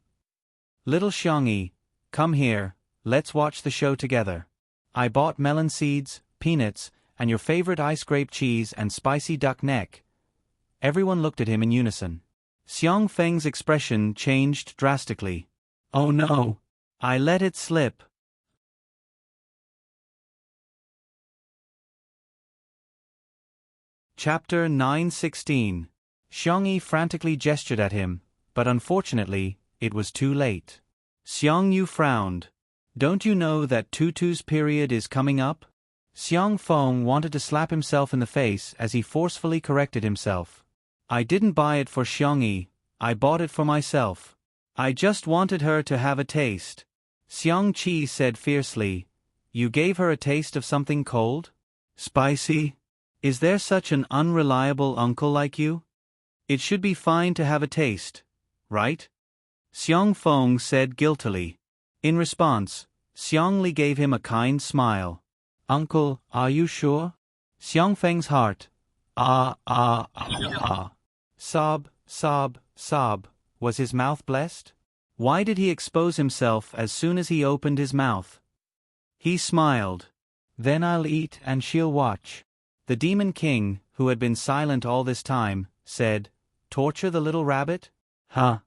Little Xiangyi, come here, let's watch the show together. I bought melon seeds, peanuts, and your favorite ice grape cheese and spicy duck neck. Everyone looked at him in unison. Xiang Feng's expression changed drastically. Oh no! I let it slip. Chapter 916. Xiangyi frantically gestured at him, but unfortunately, it was too late. Xiangyu frowned. Don't you know that Tutu's period is coming up? Xiang Feng wanted to slap himself in the face as he forcefully corrected himself. I didn't buy it for Xiangyi, I bought it for myself. I just wanted her to have a taste. Xiangqi said fiercely. You gave her a taste of something cold? Spicy? Is there such an unreliable uncle like you? It should be fine to have a taste, right? Xiang Feng said guiltily. In response, Xiangli gave him a kind smile. Uncle, are you sure? Xiang Feng's heart. Sob, sob, sob. Was his mouth blessed? Why did he expose himself as soon as he opened his mouth? He smiled. Then I'll eat and she'll watch. The Demon King, who had been silent all this time, said, Torture the little rabbit? Huh.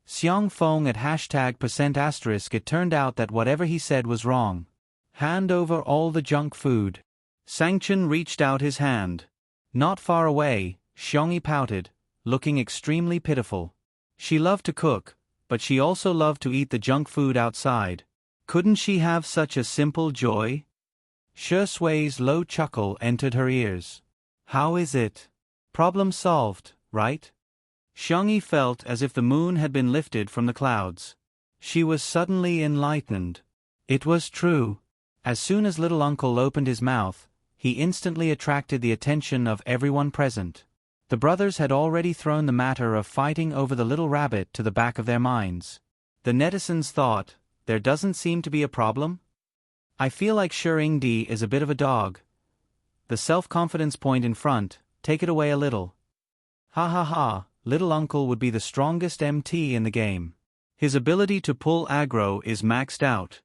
Xiang Feng at #% it turned out that whatever he said was wrong. Hand over all the junk food. Sangchen reached out his hand. Not far away, Xiangyi pouted, looking extremely pitiful. She loved to cook, but she also loved to eat the junk food outside. Couldn't she have such a simple joy? Shi Sui's low chuckle entered her ears. How is it? Problem solved, right? Xiangyi felt as if the moon had been lifted from the clouds. She was suddenly enlightened. It was true. As soon as little uncle opened his mouth, he instantly attracted the attention of everyone present. The brothers had already thrown the matter of fighting over the little rabbit to the back of their minds. The netizens thought, there doesn't seem to be a problem? I feel like Shengdi is a bit of a dog. The self-confidence point in front, take it away a little. Ha ha ha, little uncle would be the strongest MT in the game. His ability to pull aggro is maxed out.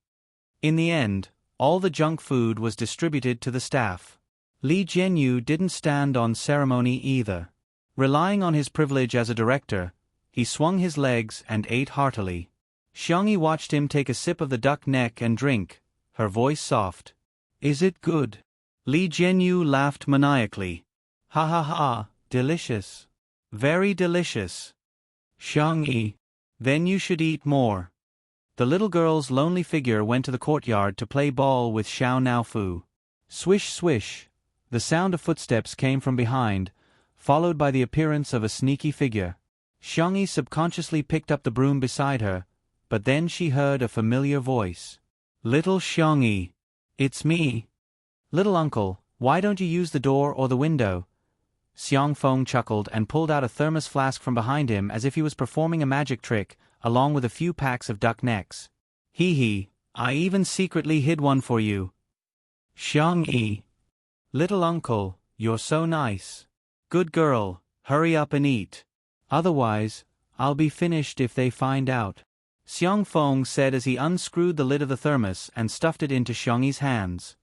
In the end, all the junk food was distributed to the staff. Li Jianyu didn't stand on ceremony either. Relying on his privilege as a director, he swung his legs and ate heartily. Xiangyi watched him take a sip of the duck neck and drink, her voice soft. Is it good? Li Jianyu laughed maniacally. Ha ha ha, delicious. Very delicious. Xiangyi, then you should eat more. The little girl's lonely figure went to the courtyard to play ball with Xiao Naofu. Swish swish. The sound of footsteps came from behind, followed by the appearance of a sneaky figure. Xiangyi subconsciously picked up the broom beside her, but then she heard a familiar voice. Little Xiangyi. It's me. Little uncle, why don't you use the door or the window? Xiang Feng chuckled and pulled out a thermos flask from behind him as if he was performing a magic trick, along with a few packs of duck necks. Hee, I even secretly hid one for you. Xiangyi. Little uncle, you're so nice. Good girl, hurry up and eat. Otherwise, I'll be finished if they find out. Xiang Feng said as he unscrewed the lid of the thermos and stuffed it into Xiangyi's hands.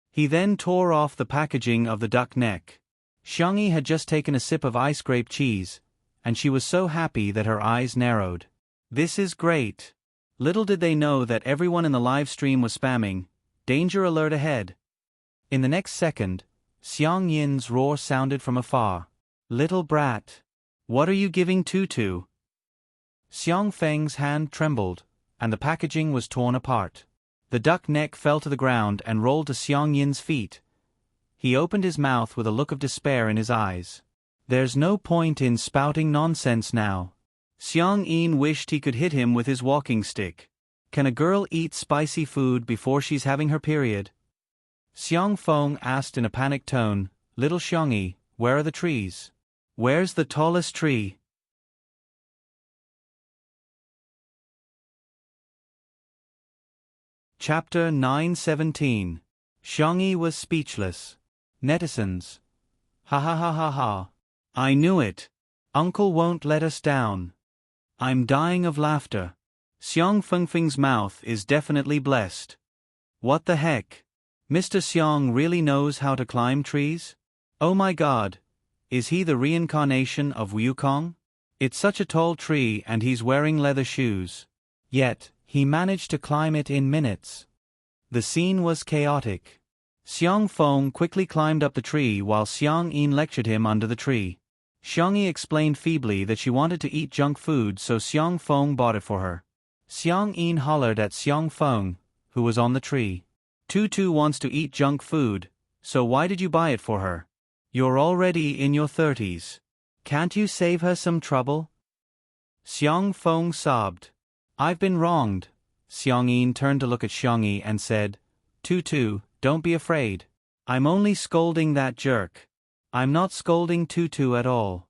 He then tore off the packaging of the duck neck. Xiangyi had just taken a sip of ice grape cheese, and she was so happy that her eyes narrowed. This is great. Little did they know that everyone in the live stream was spamming, danger alert ahead. In the next second, Xiang Yin's roar sounded from afar. Little brat. What are you giving Tutu? Xiang Feng's hand trembled, and the packaging was torn apart. The duck neck fell to the ground and rolled to Xiang Yin's feet. He opened his mouth with a look of despair in his eyes. There's no point in spouting nonsense now. Xiang Yin wished he could hit him with his walking stick. Can a girl eat spicy food before she's having her period? Xiang Feng asked in a panicked tone, Little Xiangyi, where are the trees? Where's the tallest tree? Chapter 917. Xiangyi was speechless. Netizens. Ha ha ha ha ha. I knew it. Uncle won't let us down. I'm dying of laughter. Xiang Fengfeng's mouth is definitely blessed. What the heck? Mr. Xiang really knows how to climb trees? Oh my god. Is he the reincarnation of Wukong? It's such a tall tree and he's wearing leather shoes. Yet, he managed to climb it in minutes. The scene was chaotic. Xiang Feng quickly climbed up the tree while Xiang Yin lectured him under the tree. Xiangyi explained feebly that she wanted to eat junk food, so Xiang Feng bought it for her. Xiang Yin hollered at Xiang Feng, who was on the tree. Tutu wants to eat junk food, so why did you buy it for her? You're already in your 30s. Can't you save her some trouble? Xiang Feng sobbed. I've been wronged. Xiang Yin turned to look at Xiangyi and said, Tutu, don't be afraid. I'm only scolding that jerk. I'm not scolding Tutu at all.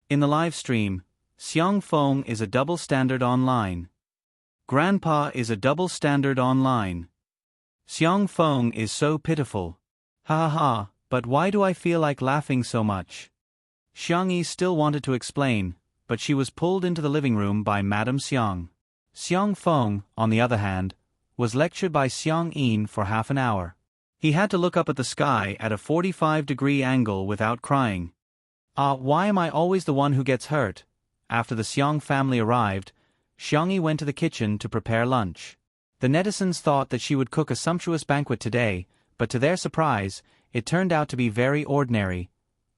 In the live stream, Xiang Feng is a double standard online. Grandpa is a double standard online. Xiang Feng is so pitiful. Ha ha ha, but why do I feel like laughing so much? Xiangyi still wanted to explain, but she was pulled into the living room by Madame Xiang. Xiang Feng, on the other hand, was lectured by Xiang Yin for half an hour. He had to look up at the sky at a 45-degree angle without crying. Why am I always the one who gets hurt? after the Xiong family arrived, Xiangyi went to the kitchen to prepare lunch. The netizens thought that she would cook a sumptuous banquet today, but to their surprise, it turned out to be very ordinary,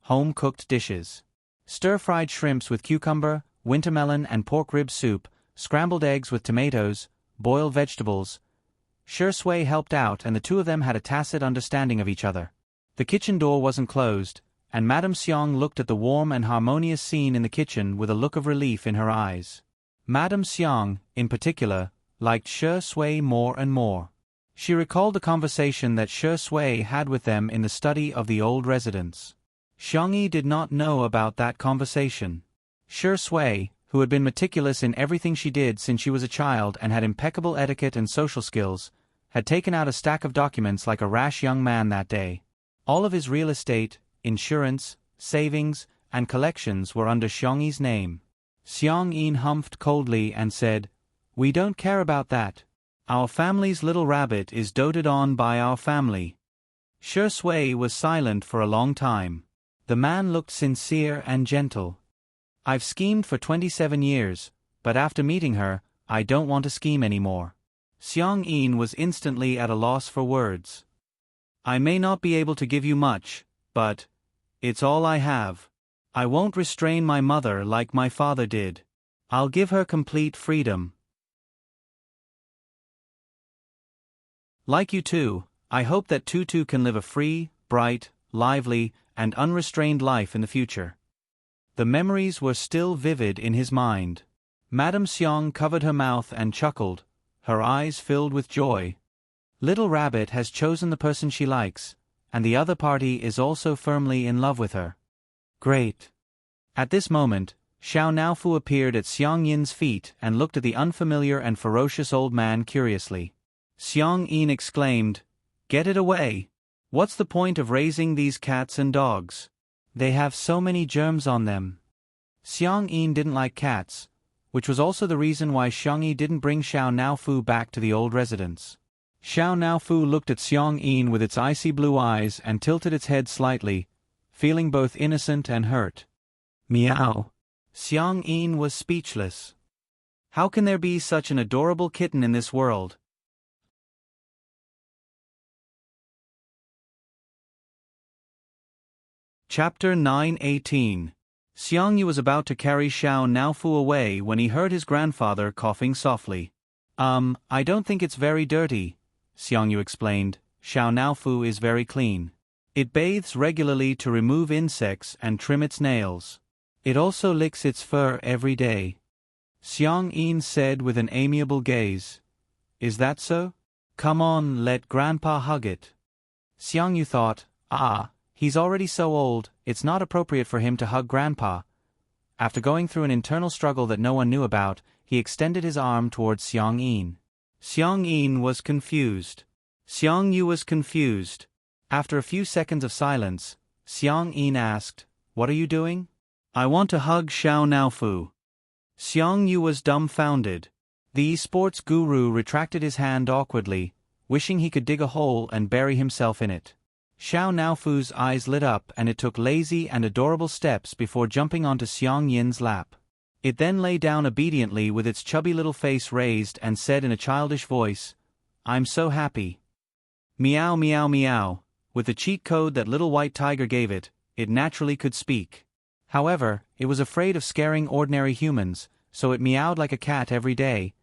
home-cooked dishes. Stir-fried shrimps with cucumber, wintermelon and pork rib soup, scrambled eggs with tomatoes, boiled vegetables. Shui helped out and the two of them had a tacit understanding of each other. The kitchen door wasn't closed, and Madame Xiong looked at the warm and harmonious scene in the kitchen with a look of relief in her eyes. Madame Xiong, in particular, liked Shui more and more. She recalled the conversation that Shui had with them in the study of the old residence. Xiangyi did not know about that conversation. Shui, who had been meticulous in everything she did since she was a child and had impeccable etiquette and social skills, had taken out a stack of documents like a rash young man that day. All of his real estate, insurance, savings, and collections were under Xiangyi's name. Xiang-yin humphed coldly and said, "We don't care about that. Our family's little rabbit is doted on by our family." Shui was silent for a long time. The man looked sincere and gentle. "I've schemed for 27 years, but after meeting her, I don't want to scheme anymore." Xiang-yin was instantly at a loss for words. "I may not be able to give you much, but it's all I have. I won't restrain my mother like my father did. I'll give her complete freedom. Like you too, I hope that Tutu can live a free, bright, lively, and unrestrained life in the future." The memories were still vivid in his mind. Madame Xiong covered her mouth and chuckled, her eyes filled with joy. Little Rabbit has chosen the person she likes, and the other party is also firmly in love with her. Great. At this moment, Xiao Naofu appeared at Xiang Yin's feet and looked at the unfamiliar and ferocious old man curiously. Xiang Yin exclaimed, "Get it away! What's the point of raising these cats and dogs? They have so many germs on them." Xiang Yin didn't like cats, which was also the reason why Xiangyi didn't bring Xiao Naofu back to the old residence. Xiao Naofu looked at Xiang Yin with its icy blue eyes and tilted its head slightly, feeling both innocent and hurt. Meow. Xiang Yin was speechless. How can there be such an adorable kitten in this world? Chapter 9:18. Xiangyu was about to carry Xiao Naofu away when he heard his grandfather coughing softly. I don't think it's very dirty," Xiangyu explained. "Xiao Naofu is very clean. It bathes regularly to remove insects and trim its nails. It also licks its fur every day." Xiang Yin said with an amiable gaze. "Is that so? Come on, let Grandpa hug it." Xiangyu thought, he's already so old, it's not appropriate for him to hug Grandpa. After going through an internal struggle that no one knew about, he extended his arm towards Xiang Yin. Xiang Yin was confused. Xiang Yu was confused. After a few seconds of silence, Xiang Yin asked, "What are you doing?" "I want to hug Xiao Naofu." Xiang Yu was dumbfounded. The esports guru retracted his hand awkwardly, wishing he could dig a hole and bury himself in it. Xiao Naofu's eyes lit up and it took lazy and adorable steps before jumping onto Xiang Yin's lap. It then lay down obediently with its chubby little face raised and said in a childish voice, "I'm so happy." Meow meow meow. With the cheat code that Little White Tiger gave it, it naturally could speak. However, it was afraid of scaring ordinary humans, so it meowed like a cat every day.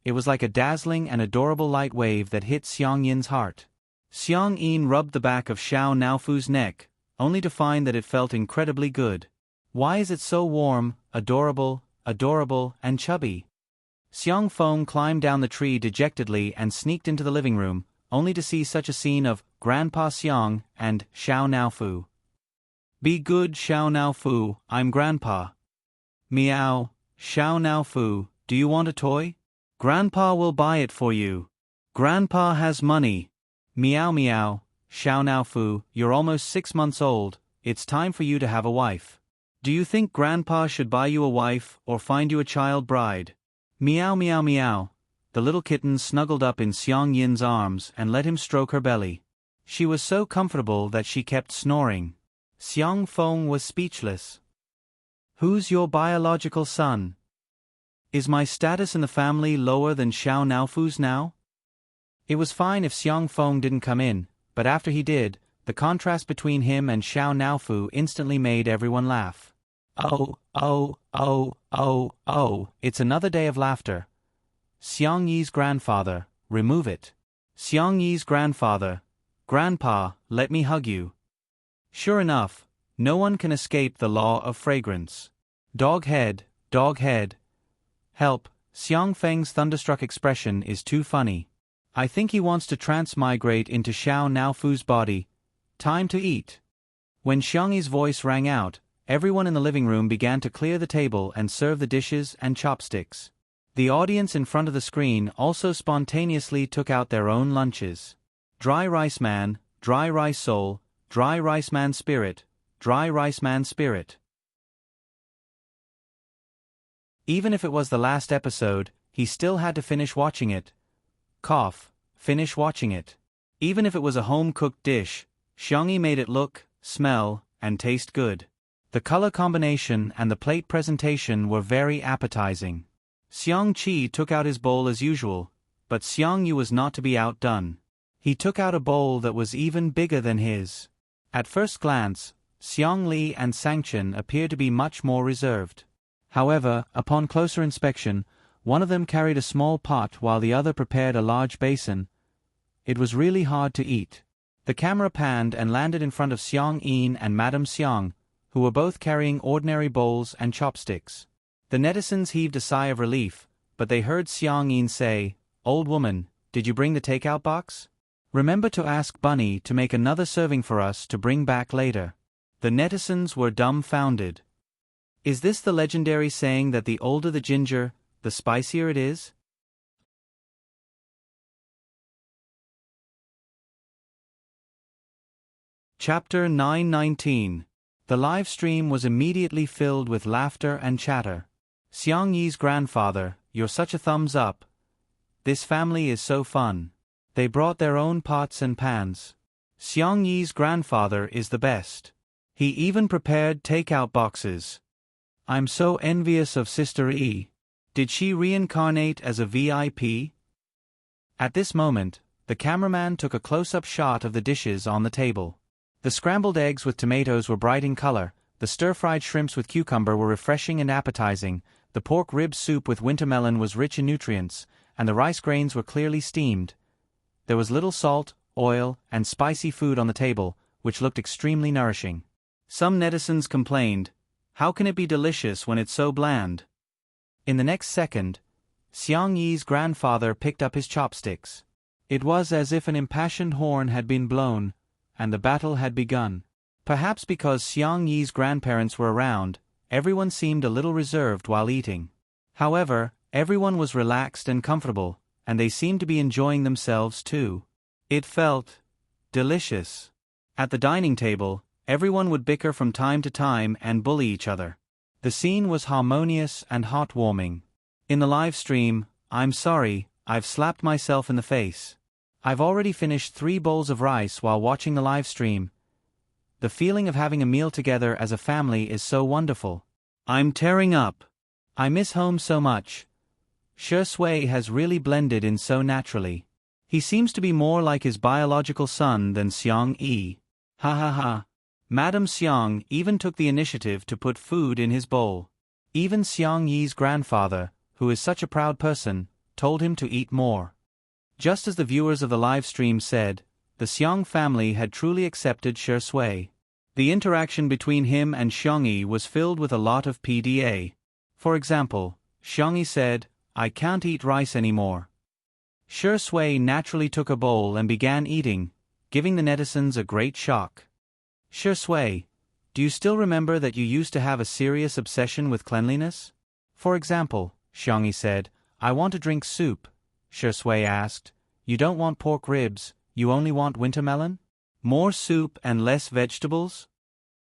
It was like a dazzling and adorable light wave that hit Xiang Yin's heart. Xiang Yin rubbed the back of Xiao Naofu's neck, only to find that it felt incredibly good. Why is it so warm, adorable, and chubby? Xiang Feng climbed down the tree dejectedly and sneaked into the living room, only to see such a scene of Grandpa Xiang and Xiao Naofu. "Be good, Xiao Naofu, I'm Grandpa." "Meow, Xiao Naofu, do you want a toy? Grandpa will buy it for you. Grandpa has money." "Meow meow, Xiao Naofu, you're almost 6 months old, it's time for you to have a wife. Do you think Grandpa should buy you a wife or find you a child bride?" Meow meow meow. The little kitten snuggled up in Xiang Yin's arms and let him stroke her belly. She was so comfortable that she kept snoring. Xiang Feng was speechless. Who's your biological son? Is my status in the family lower than Xiao Naofu's now? It was fine if Xiang Feng didn't come in, but after he did, the contrast between him and Xiao Naofu instantly made everyone laugh. Oh, it's another day of laughter. Xiang Yi's grandfather, remove it. Xiang Yi's grandfather, Grandpa, let me hug you. Sure enough, no one can escape the law of fragrance. Dog head, help, Xiang Feng's thunderstruck expression is too funny. I think he wants to transmigrate into Xiao Naofu's body. Time to eat. When Xiang Yi's voice rang out, everyone in the living room began to clear the table and serve the dishes and chopsticks. The audience in front of the screen also spontaneously took out their own lunches. Dry rice man, dry rice soul, dry rice man spirit, dry rice man spirit. Even if it was the last episode, he still had to finish watching it. Finish watching it. Even if it was a home-cooked dish, Xiang Yi made it look, smell, and taste good. The color combination and the plate presentation were very appetizing. Xiang Qi took out his bowl as usual, but Xiang Yu was not to be outdone. He took out a bowl that was even bigger than his. At first glance, Xiang Li and Sangchen appeared to be much more reserved. However, upon closer inspection, one of them carried a small pot while the other prepared a large basin. It was really hard to eat. The camera panned and landed in front of Xiang Yin and Madame Xiang, who were both carrying ordinary bowls and chopsticks. The netizens heaved a sigh of relief, but they heard Xiang Yin say, "Old woman, did you bring the takeout box? Remember to ask Bunny to make another serving for us to bring back later." The netizens were dumbfounded. Is this the legendary saying that the older the ginger, the spicier it is? Chapter 919. The live stream was immediately filled with laughter and chatter. Xiang Yi's grandfather, you're such a thumbs up. This family is so fun. They brought their own pots and pans. Xiang Yi's grandfather is the best. He even prepared takeout boxes. I'm so envious of Sister E. Did she reincarnate as a VIP? At this moment, the cameraman took a close-up shot of the dishes on the table. The scrambled eggs with tomatoes were bright in color, the stir-fried shrimps with cucumber were refreshing and appetizing, the pork rib soup with wintermelon was rich in nutrients, and the rice grains were clearly steamed. There was little salt, oil, and spicy food on the table, which looked extremely nourishing. Some netizens complained, "How can it be delicious when it's so bland?" In the next second, Xiang Yi's grandfather picked up his chopsticks. It was as if an impassioned horn had been blown, and the battle had begun. Perhaps because Xiang Yi's grandparents were around, everyone seemed a little reserved while eating. However, everyone was relaxed and comfortable, and they seemed to be enjoying themselves too. It felt delicious. At the dining table, everyone would bicker from time to time and bully each other. The scene was harmonious and heartwarming. In the live stream, I'm sorry, I've slapped myself in the face. I've already finished 3 bowls of rice while watching the live stream. The feeling of having a meal together as a family is so wonderful. I'm tearing up. I miss home so much. Shi Sui has really blended in so naturally. He seems to be more like his biological son than Xiang Yi. Ha ha ha. Madame Xiang even took the initiative to put food in his bowl. Even Xiang Yi's grandfather, who is such a proud person, told him to eat more. Just as the viewers of the live stream said, the Xiang family had truly accepted Shi Sui. The interaction between him and Xiang Yi was filled with a lot of PDA. For example, Xiang Yi said, "I can't eat rice anymore." Shi Sui naturally took a bowl and began eating, giving the netizens a great shock. Shi Sui, do you still remember that you used to have a serious obsession with cleanliness? For example, Xiang Yi said, "I want to drink soup." Shi Sui asked, "You don't want pork ribs, you only want wintermelon? More soup and less vegetables?"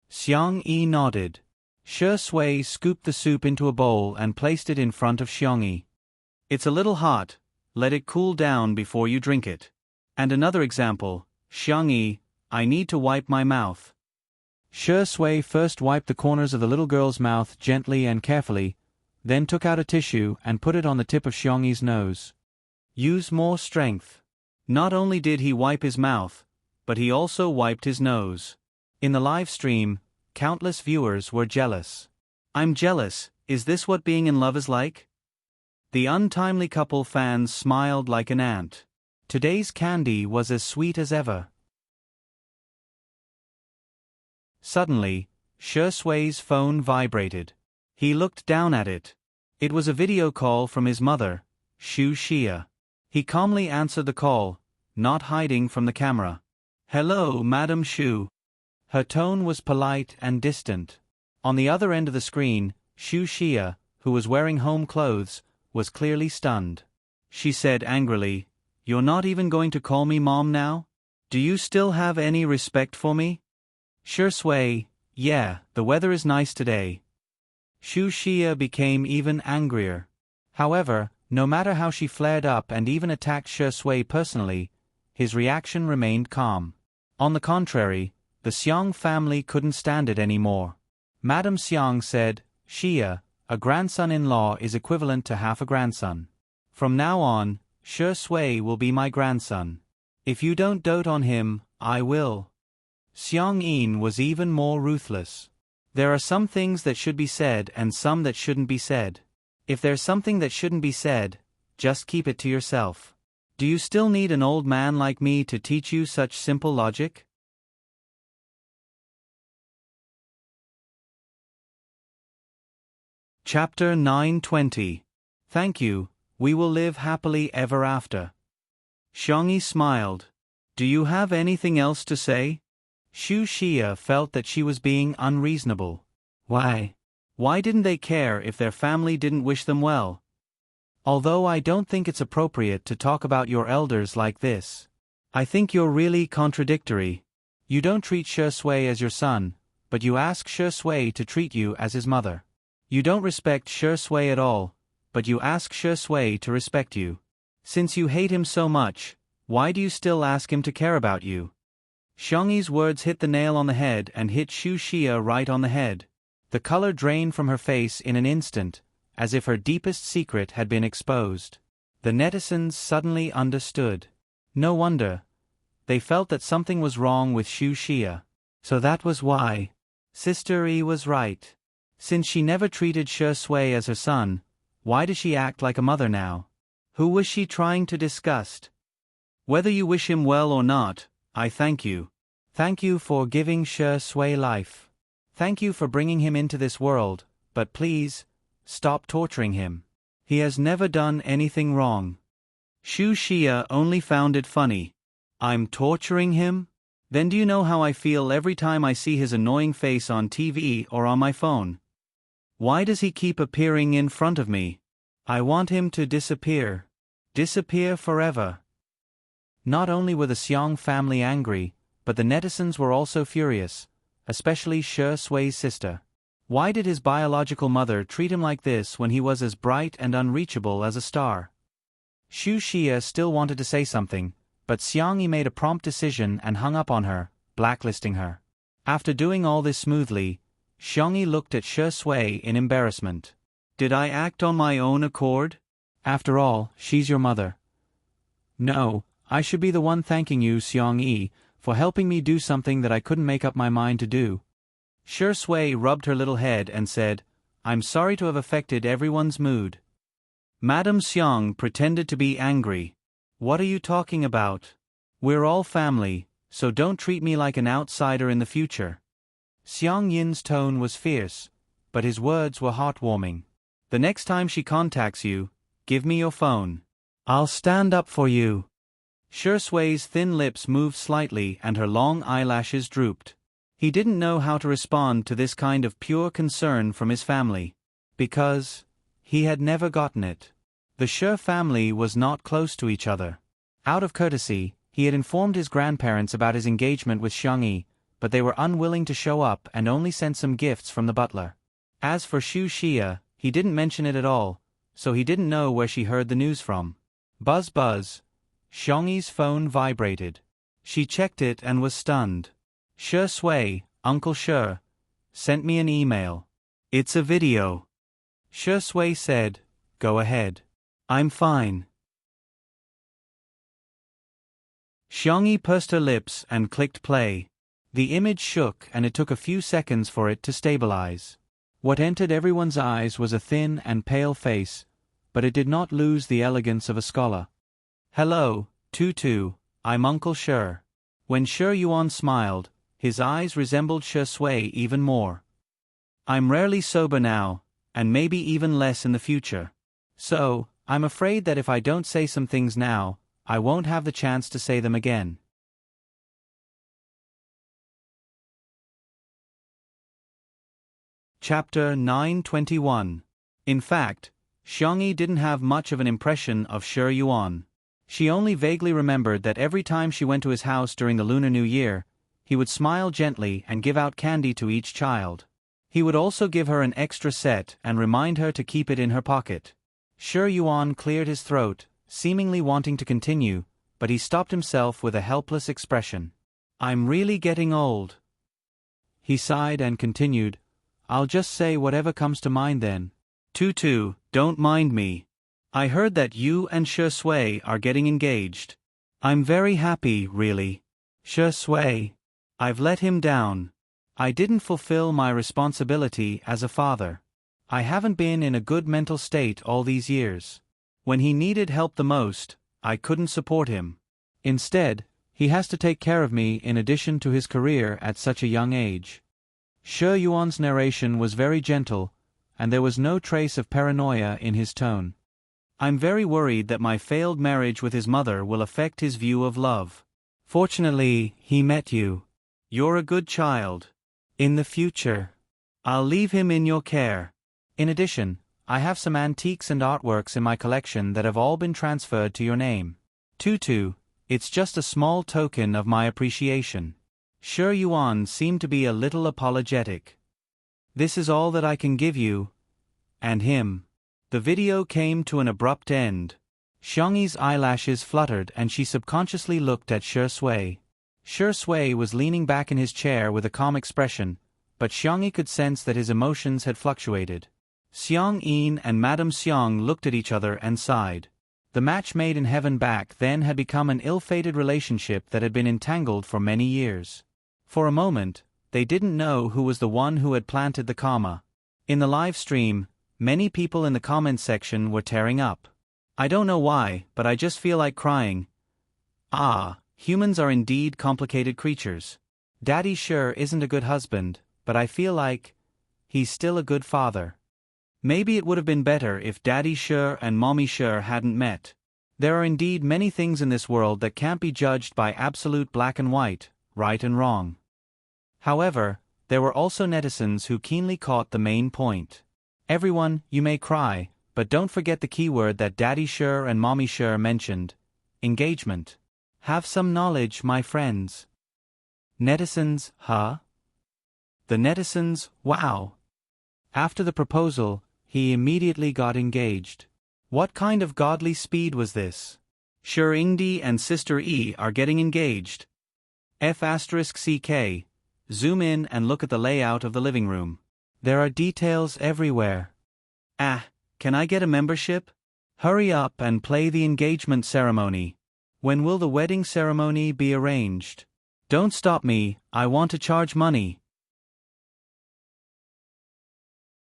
Xiang Yi nodded. Shi Sui scooped the soup into a bowl and placed it in front of Xiang Yi. "It's a little hot, let it cool down before you drink it." And another example, Xiang Yi, "I need to wipe my mouth." Shi Sui first wiped the corners of the little girl's mouth gently and carefully, then took out a tissue and put it on the tip of Xiangyi's nose. Use more strength. Not only did he wipe his mouth, but he also wiped his nose. In the live stream, countless viewers were jealous. I'm jealous, is this what being in love is like? The untimely couple fans smiled like an ant. Today's candy was as sweet as ever. Suddenly, Shi Sui's phone vibrated. He looked down at it. It was a video call from his mother, Xu Xia. He calmly answered the call, not hiding from the camera. Hello, Madam Xu. Her tone was polite and distant. On the other end of the screen, Xu Xia, who was wearing home clothes, was clearly stunned. She said angrily, "You're not even going to call me mom now? Do you still have any respect for me?" Shi Sui, yeah, the weather is nice today. Xu Xia became even angrier. However, no matter how she flared up and even attacked Shi Sui personally, his reaction remained calm. On the contrary, the Xiang family couldn't stand it anymore. Madame Xiang said, "Xia, a grandson-in-law is equivalent to half a grandson. From now on, Shi Sui will be my grandson. If you don't dote on him, I will." Xiang Yin was even more ruthless. There are some things that should be said and some that shouldn't be said. If there's something that shouldn't be said, just keep it to yourself. Do you still need an old man like me to teach you such simple logic? Chapter 920. Thank you, we will live happily ever after. Xiangyi smiled. Do you have anything else to say? Xu Xia felt that she was being unreasonable. Why? Why didn't they care if their family didn't wish them well? Although I don't think it's appropriate to talk about your elders like this. I think you're really contradictory. You don't treat Shi Sui as your son, but you ask Shi Sui to treat you as his mother. You don't respect Shi Sui at all, but you ask Shi Sui to respect you. Since you hate him so much, why do you still ask him to care about you? Xiangyi's words hit the nail on the head and hit Xu Xia right on the head. The color drained from her face in an instant, as if her deepest secret had been exposed. The netizens suddenly understood. No wonder. They felt that something was wrong with Xu Xia. So that was why. Sister Yi was right. Since she never treated Shi Sui as her son, why does she act like a mother now? Who was she trying to disgust? Whether you wish him well or not, I thank you. Thank you for giving Shi Sui life. Thank you for bringing him into this world, but please, stop torturing him. He has never done anything wrong. Xu Xia only found it funny. I'm torturing him? Then do you know how I feel every time I see his annoying face on TV or on my phone? Why does he keep appearing in front of me? I want him to disappear. Disappear forever. Not only were the Xiang family angry, but the netizens were also furious, especially Shi Sui's sister. Why did his biological mother treat him like this when he was as bright and unreachable as a star? Xu Xia still wanted to say something, but Xiangyi made a prompt decision and hung up on her, blacklisting her. After doing all this smoothly, Xiangyi looked at Shi Sui in embarrassment. Did I act on my own accord? After all, she's your mother. No, I should be the one thanking you, Xiangyi, for helping me do something that I couldn't make up my mind to do. Shi Sui rubbed her little head and said, I'm sorry to have affected everyone's mood. Madame Xiang pretended to be angry. What are you talking about? We're all family, so don't treat me like an outsider in the future. Xiang Yin's tone was fierce, but his words were heartwarming. The next time she contacts you, give me your phone. I'll stand up for you. Shi Sui's thin lips moved slightly and her long eyelashes drooped. He didn't know how to respond to this kind of pure concern from his family. Because he had never gotten it. The Shi family was not close to each other. Out of courtesy, he had informed his grandparents about his engagement with Xiangyi, but they were unwilling to show up and only sent some gifts from the butler. As for Xu Xia, he didn't mention it at all, so he didn't know where she heard the news from. Buzz buzz. Xiangyi's phone vibrated. She checked it and was stunned. Shi Sui, Uncle Shi sent me an email. It's a video. Shi Sui said, "Go ahead. I'm fine." Xiangyi pursed her lips and clicked play. The image shook and it took a few seconds for it to stabilize. What entered everyone's eyes was a thin and pale face, but it did not lose the elegance of a scholar. "Hello, Tutu, I'm Uncle Shi." When Shi Yuan smiled, his eyes resembled Shi Sui even more. "I'm rarely sober now, and maybe even less in the future. So, I'm afraid that if I don't say some things now, I won't have the chance to say them again." Chapter 921. In fact, Xiangyi didn't have much of an impression of Shi Yuan. She only vaguely remembered that every time she went to his house during the Lunar New Year, he would smile gently and give out candy to each child. He would also give her an extra set and remind her to keep it in her pocket. Shi Yuan cleared his throat, seemingly wanting to continue, but he stopped himself with a helpless expression. "I'm really getting old." He sighed and continued, "I'll just say whatever comes to mind then. Tutu, don't mind me. I heard that you and Shi Sui are getting engaged. I'm very happy, really. Shi Sui. I've let him down. I didn't fulfill my responsibility as a father. I haven't been in a good mental state all these years. When he needed help the most, I couldn't support him. Instead, he has to take care of me in addition to his career at such a young age." Shi Yuan's narration was very gentle, and there was no trace of paranoia in his tone. "I'm very worried that my failed marriage with his mother will affect his view of love. Fortunately, he met you. You're a good child. In the future, I'll leave him in your care. In addition, I have some antiques and artworks in my collection that have all been transferred to your name. Tutu, it's just a small token of my appreciation." Shi Yuan seemed to be a little apologetic. "This is all that I can give you. And him." The video came to an abrupt end. Xiangyi's eyelashes fluttered and she subconsciously looked at Shi Sui. Shi Sui was leaning back in his chair with a calm expression, but Xiangyi could sense that his emotions had fluctuated. Xiang Yin and Madame Xiang looked at each other and sighed. The match made in heaven back then had become an ill-fated relationship that had been entangled for many years. For a moment, they didn't know who was the one who had planted the karma. In the live stream, many people in the comments section were tearing up. "I don't know why, but I just feel like crying. Ah, humans are indeed complicated creatures. Daddy sure isn't a good husband, but I feel like he's still a good father. Maybe it would have been better if Daddy Sure and Mommy Sure hadn't met. There are indeed many things in this world that can't be judged by absolute black and white, right and wrong." However, there were also netizens who keenly caught the main point. "Everyone, you may cry, but don't forget the keyword that Daddy Sure and Mommy Sure mentioned: engagement. Have some knowledge, my friends." Netizens, huh? The netizens, wow. After the proposal, he immediately got engaged. What kind of godly speed was this? Sure Ingdi and Sister E are getting engaged. F*CK. Zoom in and look at the layout of the living room. There are details everywhere. Ah, can I get a membership? Hurry up and play the engagement ceremony. When will the wedding ceremony be arranged? Don't stop me, I want to charge money.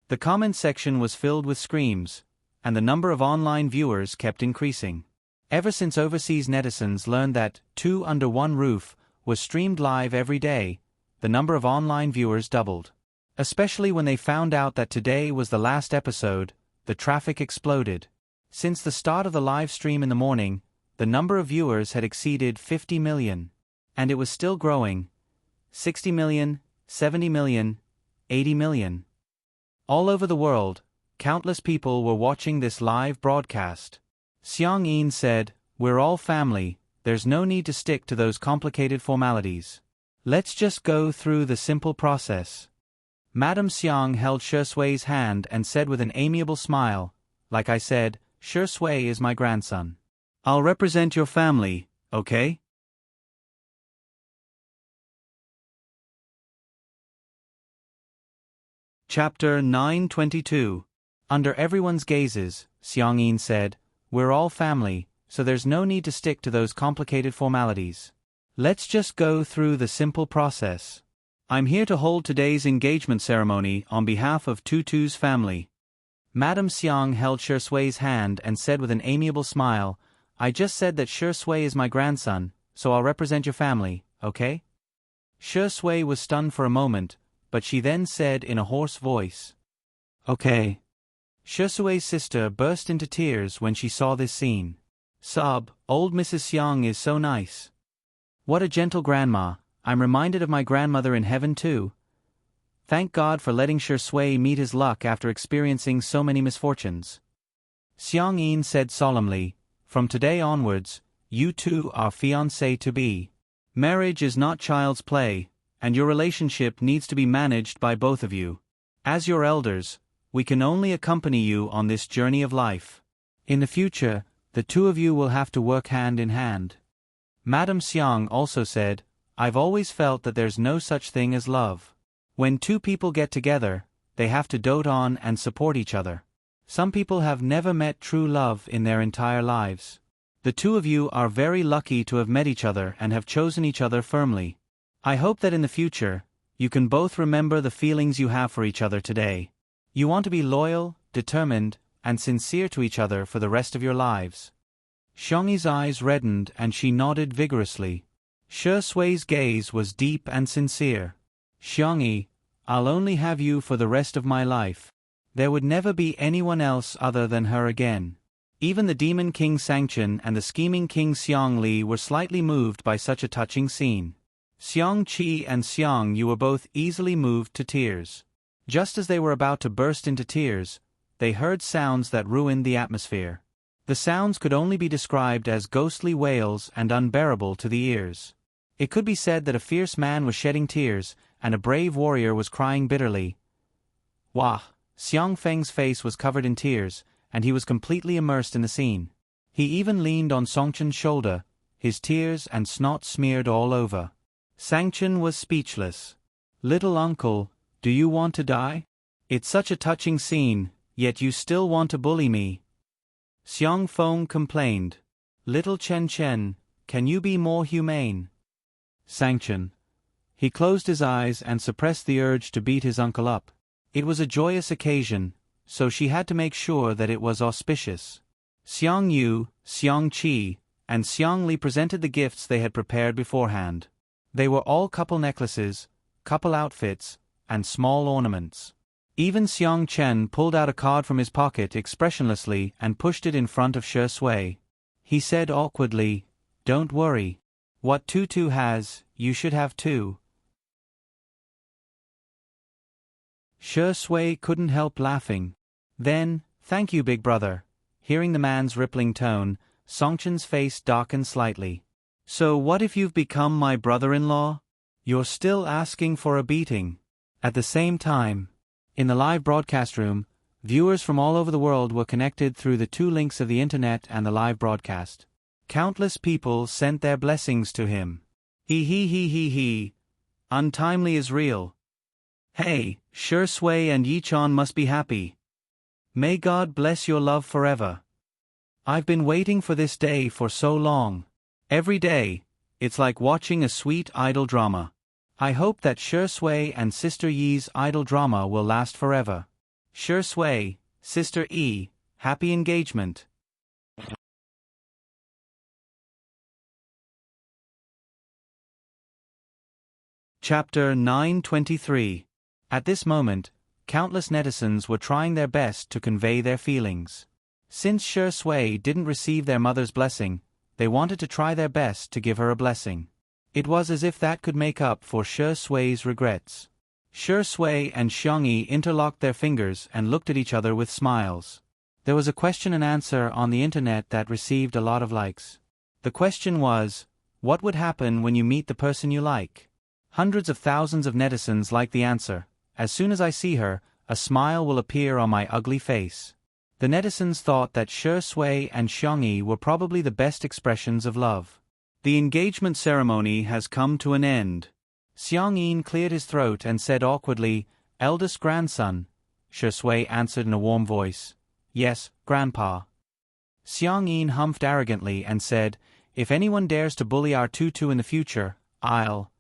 The comment section was filled with screams, and the number of online viewers kept increasing. Ever since overseas netizens learned that Two Under One Roof was streamed live every day, the number of online viewers doubled. Especially when they found out that today was the last episode, the traffic exploded. Since the start of the live stream in the morning, the number of viewers had exceeded 50 million. And it was still growing. 60 million, 70 million, 80 million. All over the world, countless people were watching this live broadcast. Xiang Yin said, "We're all family, there's no need to stick to those complicated formalities. Let's just go through the simple process." Madame Xiang held Shi Sui's hand and said with an amiable smile, "Like I said, Shi Sui is my grandson. I'll represent your family, okay?" Chapter 922. Under everyone's gazes, Xiang said, "We're all family, so there's no need to stick to those complicated formalities. Let's just go through the simple process. I'm here to hold today's engagement ceremony on behalf of Tutu's family." Madame Xiang held Shui's hand and said with an amiable smile, "I just said that Shui is my grandson, so I'll represent your family, okay?" Shui was stunned for a moment, but she then said in a hoarse voice, "Okay." Shui's sister burst into tears when she saw this scene. "Sob, old Mrs. Xiang is so nice. What a gentle grandma. I'm reminded of my grandmother in heaven too. Thank God for letting Shui meet his luck after experiencing so many misfortunes." Xiang said solemnly, "From today onwards, you two are fiancé-to-be. Marriage is not child's play, and your relationship needs to be managed by both of you. As your elders, we can only accompany you on this journey of life. In the future, the two of you will have to work hand in hand." Madame Xiang also said, "I've always felt that there's no such thing as love. When two people get together, they have to dote on and support each other. Some people have never met true love in their entire lives. The two of you are very lucky to have met each other and have chosen each other firmly. I hope that in the future, you can both remember the feelings you have for each other today. You want to be loyal, determined, and sincere to each other for the rest of your lives." Xiangyi's eyes reddened and she nodded vigorously. Shui's gaze was deep and sincere. "Xiangyi, I'll only have you for the rest of my life. There would never be anyone else other than her again." Even the demon King Sangchen and the scheming King Xiang Li were slightly moved by such a touching scene. Xiang Qi and Xiang Yu were both easily moved to tears. Just as they were about to burst into tears, they heard sounds that ruined the atmosphere. The sounds could only be described as ghostly wails and unbearable to the ears. It could be said that a fierce man was shedding tears, and a brave warrior was crying bitterly. Wah! Xiang Feng's face was covered in tears, and he was completely immersed in the scene. He even leaned on Songchen's shoulder, his tears and snot smeared all over. Sangchen was speechless. "Little uncle, do you want to die? It's such a touching scene, yet you still want to bully me." Xiang Feng complained. "Little Chen, can you be more humane?" Sangchen. He closed his eyes and suppressed the urge to beat his uncle up. It was a joyous occasion, so she had to make sure that it was auspicious. Xiang Yu, Xiang Qi, and Xiang Li presented the gifts they had prepared beforehand. They were all couple necklaces, couple outfits, and small ornaments. Even Xiang Chen pulled out a card from his pocket expressionlessly and pushed it in front of Shui. He said awkwardly, "Don't worry. What Tutu has, you should have too." Shui couldn't help laughing. Then, "Thank you, big brother." Hearing the man's rippling tone, Songchen's face darkened slightly. "So what if you've become my brother-in-law? You're still asking for a beating." At the same time, in the live broadcast room, viewers from all over the world were connected through the two links of the internet and the live broadcast. Countless people sent their blessings to him. He. Untimely is real. Hey, Shui and Yichon must be happy. May God bless your love forever. I've been waiting for this day for so long. Every day, it's like watching a sweet idol drama. I hope that Shui and Sister Yi's idol drama will last forever. Shui, Sister Yi, happy engagement. Chapter 923. At this moment, countless netizens were trying their best to convey their feelings. Since Shui didn't receive their mother's blessing, they wanted to try their best to give her a blessing. It was as if that could make up for Shui's regrets. Shui and Xiangyi interlocked their fingers and looked at each other with smiles. There was a question and answer on the internet that received a lot of likes. The question was, what would happen when you meet the person you like? Hundreds of thousands of netizens liked the answer. As soon as I see her, a smile will appear on my ugly face. The netizens thought that Shui and Xiangyi were probably the best expressions of love. The engagement ceremony has come to an end. Xiang Yin cleared his throat and said awkwardly, eldest grandson, Shui answered in a warm voice. Yes, Grandpa. Xiang humphed arrogantly and said, If anyone dares to bully our Tutu in the future, I'll...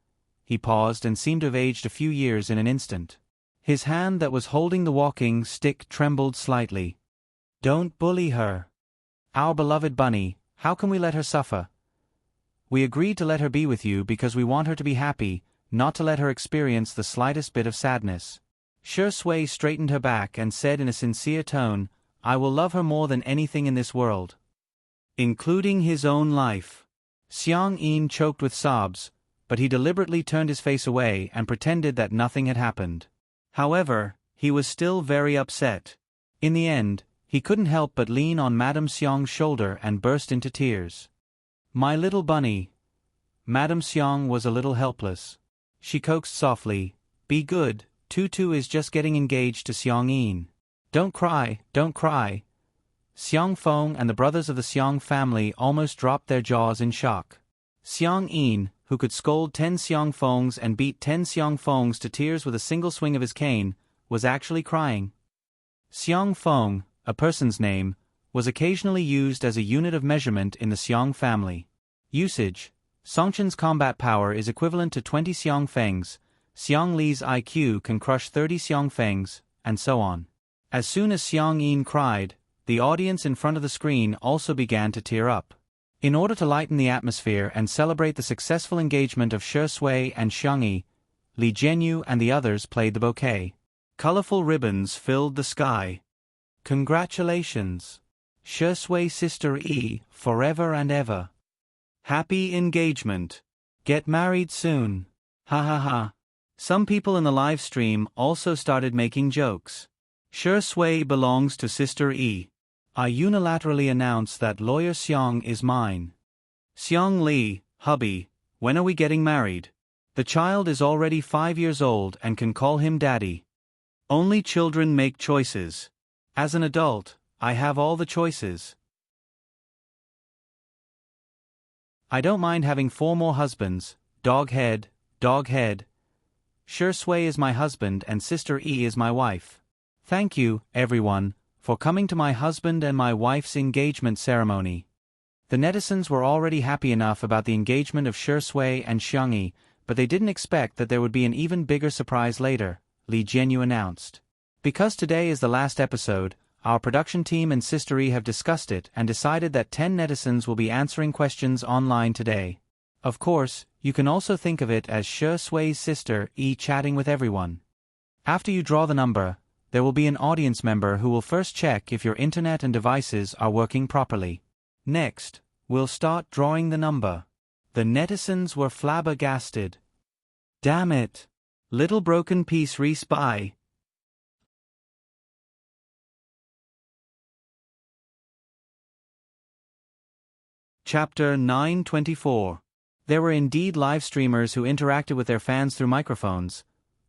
He paused and seemed to have aged a few years in an instant. His hand that was holding the walking stick trembled slightly. Don't bully her. Our beloved bunny, how can we let her suffer? We agreed to let her be with you because we want her to be happy, not to let her experience the slightest bit of sadness. Shui straightened her back and said in a sincere tone, I will love her more than anything in this world. Including his own life. Xiang choked with sobs, but he deliberately turned his face away and pretended that nothing had happened. However, he was still very upset. In the end, he couldn't help but lean on Madame Xiang's shoulder and burst into tears. My little bunny. Madame Xiang was a little helpless. She coaxed softly, Be good, Tutu is just getting engaged to Xiang. Don't cry, don't cry. Xiang Feng and the brothers of the Xiang family almost dropped their jaws in shock. Xiang, who could scold 10 Xiang Fengs and beat 10 Xiang Fengs to tears with a single swing of his cane, was actually crying. Xiang Feng, a person's name, was occasionally used as a unit of measurement in the Xiang family. Usage: Songchen's combat power is equivalent to 20 Xiang Fengs, Xiang Li's IQ can crush 30 Xiang Fengs, and so on. As soon as Xiang cried, the audience in front of the screen also began to tear up. In order to lighten the atmosphere and celebrate the successful engagement of Shui and Xiang, Li Jianyu and the others played the bouquet. Colorful ribbons filled the sky. Congratulations! Shui Sister E, forever and ever. Happy engagement. Get married soon. Ha ha ha. Some people in the live stream also started making jokes. Shui belongs to Sister E. I unilaterally announce that Lawyer Xiang is mine. Xiang Li, hubby, when are we getting married? The child is already 5 years old and can call him daddy. Only children make choices. As an adult, I have all the choices. I don't mind having 4 more husbands, dog head, dog head. Shui is my husband and Sister E is my wife. Thank you, everyone, for coming to my husband and my wife's engagement ceremony. The netizens were already happy enough about the engagement of Shui and Xiang, but they didn't expect that there would be an even bigger surprise later, Li Jianyu announced. Because today is the last episode, our production team and Sister E have discussed it and decided that 10 netizens will be answering questions online today. Of course, you can also think of it as Shui's Sister E chatting with everyone. After you draw the number, there will be an audience member who will first check if your internet and devices are working properly. Next, we'll start drawing the number. The netizens were flabbergasted. Damn it! Little broken piece respy. Chapter 924. There were indeed live streamers who interacted with their fans through microphones,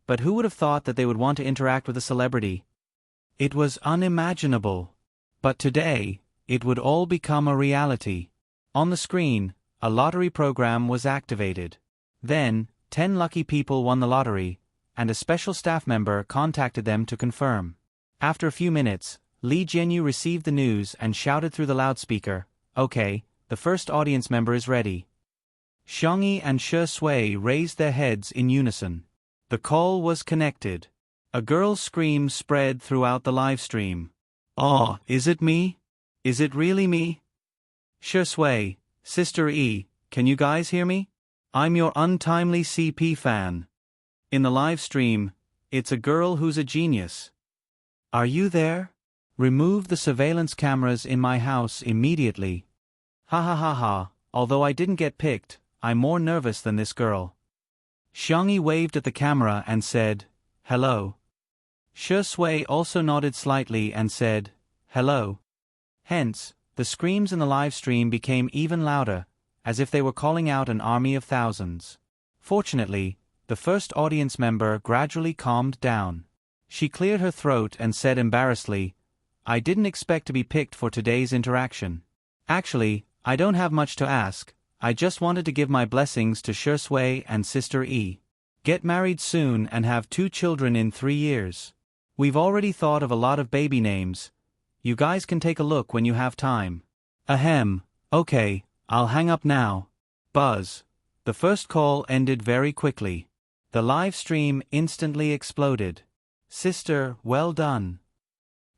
but who would have thought that they would want to interact with a celebrity? It was unimaginable. But today, it would all become a reality. On the screen, a lottery program was activated. Then, 10 lucky people won the lottery, and a special staff member contacted them to confirm. After a few minutes, Li Jianyu received the news and shouted through the loudspeaker, Okay, the first audience member is ready. Xiang and Shui raised their heads in unison. The call was connected. A girl's scream spread throughout the live stream. Oh, is it me? Is it really me? Shui, Sister E, can you guys hear me? I'm your untimely CP fan. In the live stream, it's a girl who's a genius. Are you there? Remove the surveillance cameras in my house immediately. Ha ha ha ha, although I didn't get picked, I'm more nervous than this girl. Xiang waved at the camera and said, Hello. Shui also nodded slightly and said, Hello. Hence, the screams in the live stream became even louder, as if they were calling out an army of thousands. Fortunately, the first audience member gradually calmed down. She cleared her throat and said embarrassedly, I didn't expect to be picked for today's interaction. Actually, I don't have much to ask, I just wanted to give my blessings to Shui and Sister E. Get married soon and have 2 children in 3 years. We've already thought of a lot of baby names. You guys can take a look when you have time. Ahem, okay, I'll hang up now. Buzz. The first call ended very quickly. The live stream instantly exploded. Sister, well done.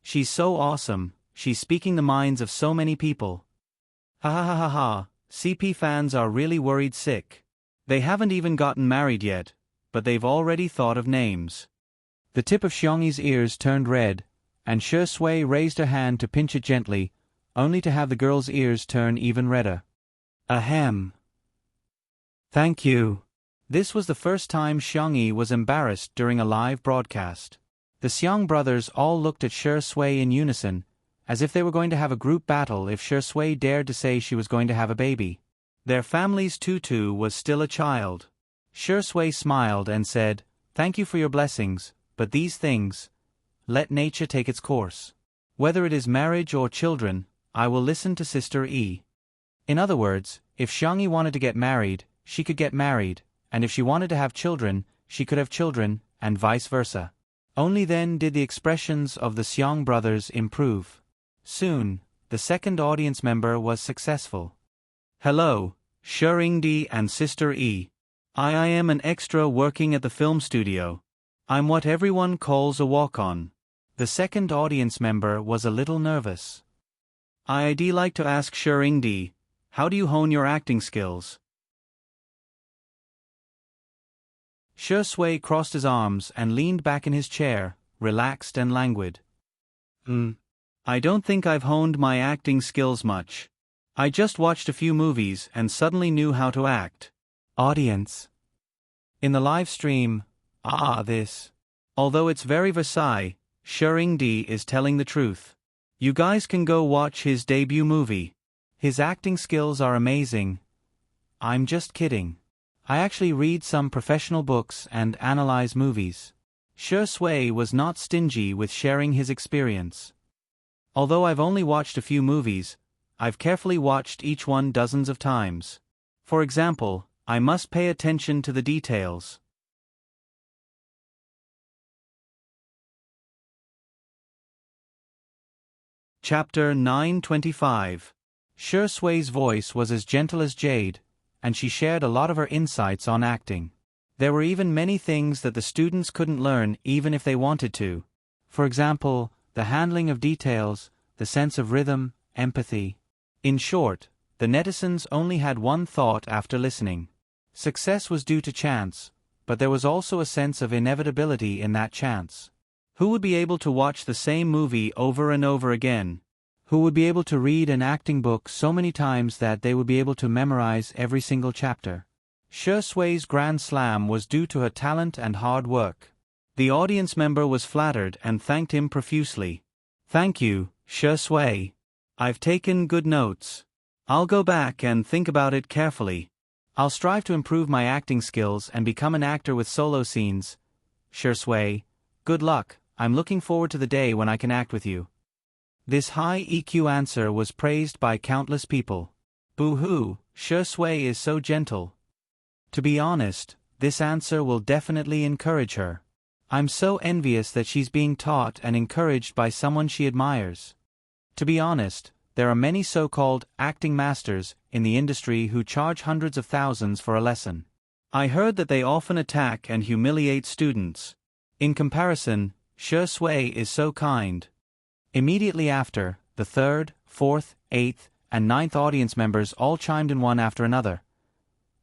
She's so awesome, she's speaking the minds of so many people. Ha ha ha ha ha, CP fans are really worried sick. They haven't even gotten married yet, but they've already thought of names. The tip of Xiangyi's ears turned red, and Shi Sui raised her hand to pinch it gently, only to have the girl's ears turn even redder. Ahem. Thank you. This was the first time Xiangyi was embarrassed during a live broadcast. The Xiang brothers all looked at Shi Sui in unison, as if they were going to have a group battle if Shi Sui dared to say she was going to have a baby. Their family's tutu was still a child. Shi Sui smiled and said, "Thank you for your blessings, but these things, let nature take its course. Whether it is marriage or children, I will listen to Sister E." In other words, if Xiangyi wanted to get married, she could get married, and if she wanted to have children, she could have children, and vice versa. Only then did the expressions of the Xiang brothers improve. Soon, the second audience member was successful. Hello, Shengdi and Sister E. I am an extra working at the film studio. I'm what everyone calls a walk-on. The second audience member was a little nervous. I'd like to ask Shengdi, how do you hone your acting skills? Shi Sui crossed his arms and leaned back in his chair, relaxed and languid. I don't think I've honed my acting skills much. I just watched a few movies and suddenly knew how to act. Audience. In the live stream, this. Although it's very Versailles, Shengdi is telling the truth. You guys can go watch his debut movie. His acting skills are amazing. I'm just kidding. I actually read some professional books and analyze movies. Shi Sui was not stingy with sharing his experience. Although I've only watched a few movies, I've carefully watched each one dozens of times. For example, I must pay attention to the details. Chapter 925. Shi Sui's voice was as gentle as jade, and she shared a lot of her insights on acting. There were even many things that the students couldn't learn even if they wanted to. For example, the handling of details, the sense of rhythm, empathy. In short, the netizens only had one thought after listening. Success was due to chance, but there was also a sense of inevitability in that chance. Who would be able to watch the same movie over and over again? Who would be able to read an acting book so many times that they would be able to memorize every single chapter? Shi Sui's Grand Slam was due to her talent and hard work. The audience member was flattered and thanked him profusely. Thank you, Shi Sui. I've taken good notes. I'll go back and think about it carefully. I'll strive to improve my acting skills and become an actor with solo scenes. Shi Sui, good luck. I'm looking forward to the day when I can act with you. This high EQ answer was praised by countless people. Boo-hoo, Shi Sui is so gentle. To be honest, this answer will definitely encourage her. I'm so envious that she's being taught and encouraged by someone she admires. To be honest, there are many so-called acting masters in the industry who charge hundreds of thousands for a lesson. I heard that they often attack and humiliate students. In comparison, Shi Sui is so kind. Immediately after, the third, fourth, eighth, and ninth audience members all chimed in one after another.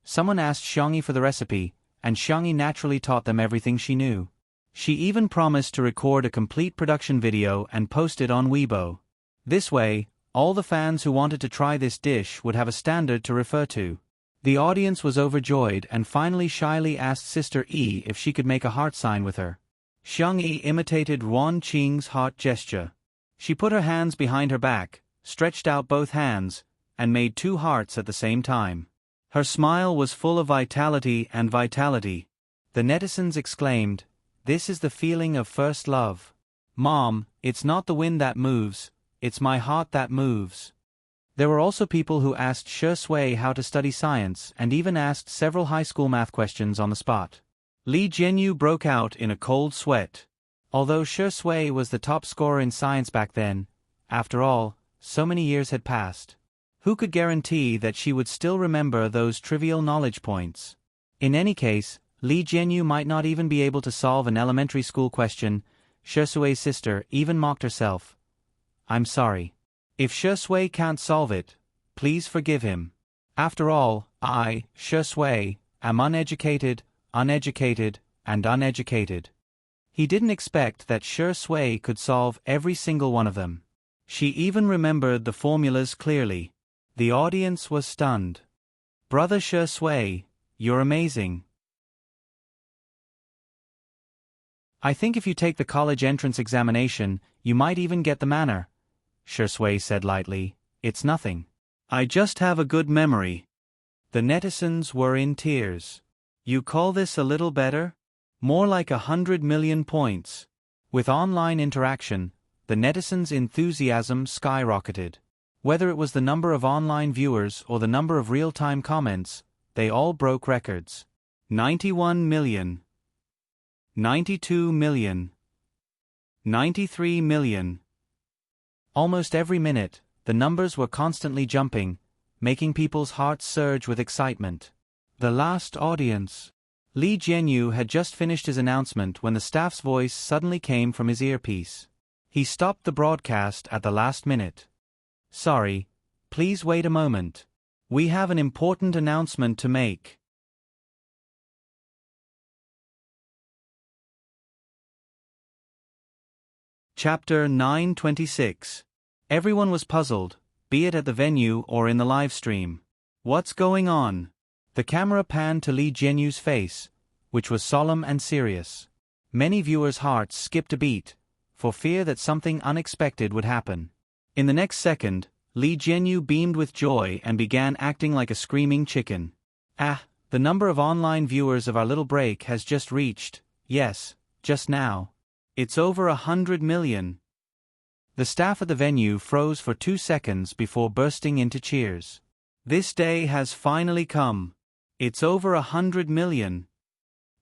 Someone asked Xiangyi for the recipe, and Xiangyi naturally taught them everything she knew. She even promised to record a complete production video and post it on Weibo. This way, all the fans who wanted to try this dish would have a standard to refer to. The audience was overjoyed and finally shyly asked Sister E if she could make a heart sign with her. Xiangyi imitated Ruan Qing's heart gesture. She put her hands behind her back, stretched out both hands, and made 2 hearts at the same time. Her smile was full of vitality and vitality. The netizens exclaimed, "This is the feeling of first love. Mom, it's not the wind that moves, it's my heart that moves." There were also people who asked Shi Sui how to study science and even asked several high school math questions on the spot. Li Jianyu broke out in a cold sweat. Although Shi Sui was the top scorer in science back then, after all, so many years had passed. Who could guarantee that she would still remember those trivial knowledge points? In any case, Li Jianyu might not even be able to solve an elementary school question. Shi Sui's sister even mocked herself. I'm sorry. If Shi Sui can't solve it, please forgive him. After all, I, Shi Sui, am uneducated, and uneducated. He didn't expect that Shi Sui could solve every single one of them. She even remembered the formulas clearly. The audience was stunned. Brother Shi Sui, you're amazing. I think if you take the college entrance examination, you might even get the manner, Shi Sui said lightly. It's nothing. I just have a good memory. The netizens were in tears. You call this a little better? More like 100 million points. With online interaction, the netizens' enthusiasm skyrocketed. Whether it was the number of online viewers or the number of real-time comments, they all broke records. 91 million. 92 million. 93 million. Almost every minute, the numbers were constantly jumping, making people's hearts surge with excitement. The last audience. Li Jianyu had just finished his announcement when the staff's voice suddenly came from his earpiece. He stopped the broadcast at the last minute. Sorry, please wait a moment. We have an important announcement to make. Chapter 926. Everyone was puzzled, be it at the venue or in the live stream. What's going on? The camera panned to Li Jianyu's face, which was solemn and serious. Many viewers' hearts skipped a beat, for fear that something unexpected would happen. In the next second, Li Jianyu beamed with joy and began acting like a screaming chicken. The number of online viewers of our little break has just reached, yes, just now. It's over 100 million. The staff at the venue froze for 2 seconds before bursting into cheers. This day has finally come. It's over 100 million.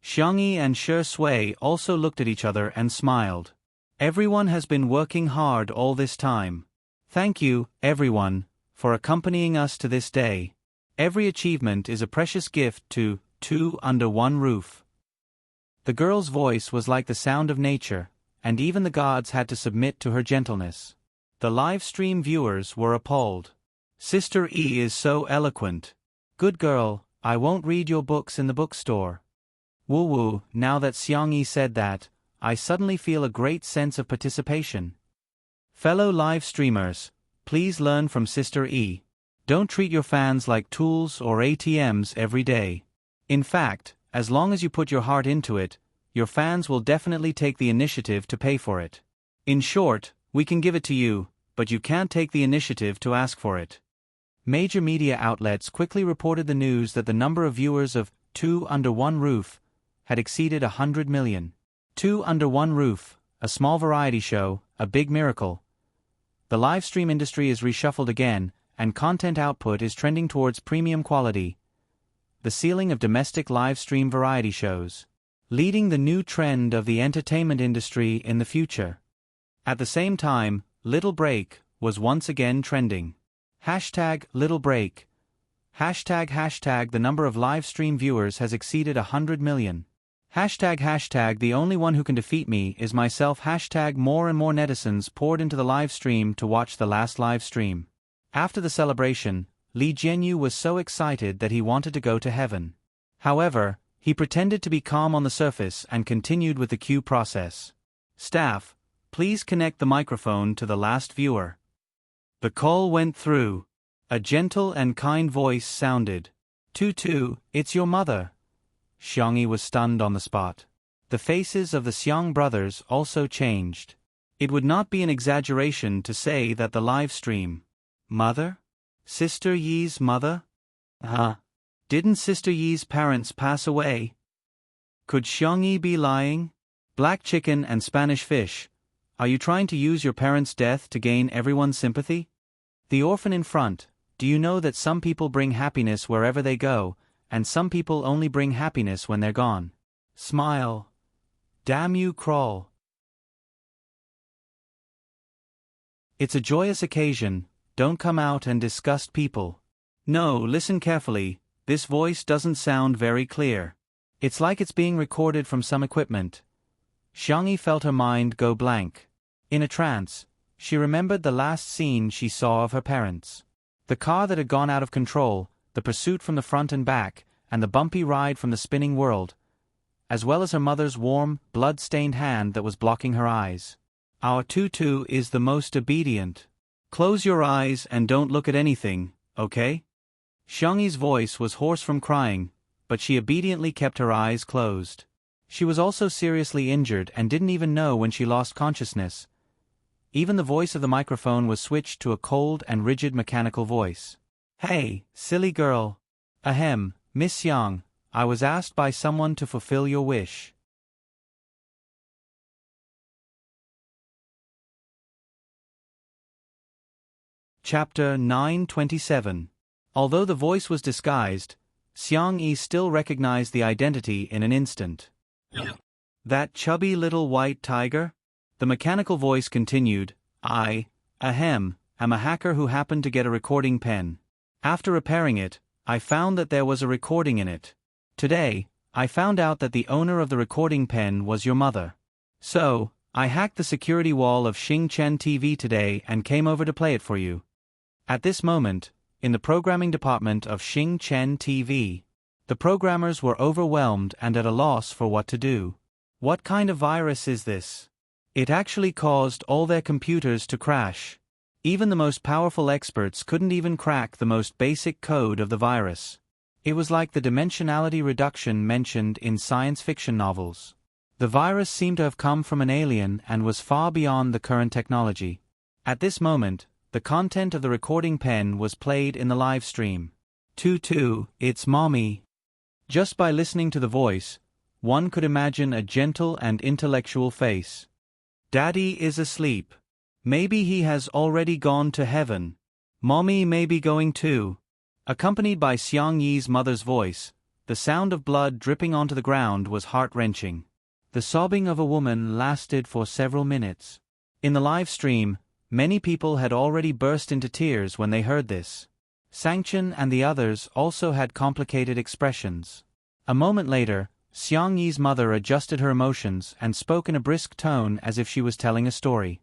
Xiangyi and Shi Sui also looked at each other and smiled. Everyone has been working hard all this time. Thank you, everyone, for accompanying us to this day. Every achievement is a precious gift to two under one roof. The girl's voice was like the sound of nature, and even the gods had to submit to her gentleness. The live stream viewers were appalled. Sister E is so eloquent. Good girl, I won't read your books in the bookstore. Woo woo, now that Xiangyi said that, I suddenly feel a great sense of participation. Fellow live streamers, please learn from Sister E. Don't treat your fans like tools or ATMs every day. In fact, as long as you put your heart into it, your fans will definitely take the initiative to pay for it. In short, we can give it to you, but you can't take the initiative to ask for it. Major media outlets quickly reported the news that the number of viewers of Two Under One Roof had exceeded 100 million. Two Under One Roof, a small variety show, a big miracle. The live stream industry is reshuffled again, and content output is trending towards premium quality. The ceiling of domestic live stream variety shows, leading the new trend of the entertainment industry in the future. At the same time, Little Break was once again trending. #Little Break. #, the number of live stream viewers has exceeded 100 million. The only one who can defeat me is myself. More and more netizens poured into the live stream to watch the last live stream. After the celebration, Li Jianyu was so excited that he wanted to go to heaven. However, he pretended to be calm on the surface and continued with the queue process. Staff, please connect the microphone to the last viewer. The call went through. A gentle and kind voice sounded. Tutu, it's your mother. Xiangyi was stunned on the spot. The faces of the Xiang brothers also changed. It would not be an exaggeration to say that the live stream. Mother? Sister Yi's mother? Didn't Sister Yi's parents pass away? Could Xiangyi be lying? Black chicken and Spanish fish. Are you trying to use your parents' death to gain everyone's sympathy? The orphan in front, do you know that some people bring happiness wherever they go, and some people only bring happiness when they're gone? Smile. Damn you, crawl. It's a joyous occasion, don't come out and disgust people. No, listen carefully, this voice doesn't sound very clear. It's like it's being recorded from some equipment. Xiangyi felt her mind go blank. In a trance, she remembered the last scene she saw of her parents. The car that had gone out of control, the pursuit from the front and back, and the bumpy ride from the spinning world, as well as her mother's warm, blood-stained hand that was blocking her eyes. Our tutu is the most obedient. Close your eyes and don't look at anything, okay? Xiangyi's voice was hoarse from crying, but she obediently kept her eyes closed. She was also seriously injured and didn't even know when she lost consciousness. Even the voice of the microphone was switched to a cold and rigid mechanical voice. Hey, silly girl. Ahem, Miss Xiang, I was asked by someone to fulfill your wish. Chapter 927. Although the voice was disguised, Xiangyi still recognized the identity in an instant. That chubby little white tiger? The mechanical voice continued, I, am a hacker who happened to get a recording pen. After repairing it, I found that there was a recording in it. Today, I found out that the owner of the recording pen was your mother. So, I hacked the security wall of Xingchen TV today and came over to play it for you. At this moment, in the programming department of Xingchen TV, the programmers were overwhelmed and at a loss for what to do. What kind of virus is this? It actually caused all their computers to crash. Even the most powerful experts couldn't even crack the most basic code of the virus. It was like the dimensionality reduction mentioned in science fiction novels. The virus seemed to have come from an alien and was far beyond the current technology. At this moment, the content of the recording pen was played in the live stream. Tutu, it's mommy. Just by listening to the voice, one could imagine a gentle and intellectual face. Daddy is asleep. Maybe he has already gone to heaven. Mommy may be going too. Accompanied by Xiangyi's mother's voice, the sound of blood dripping onto the ground was heart-wrenching. The sobbing of a woman lasted for several minutes. In the live stream, many people had already burst into tears when they heard this. Sangchen and the others also had complicated expressions. A moment later, Xiangyi's mother adjusted her emotions and spoke in a brisk tone as if she was telling a story.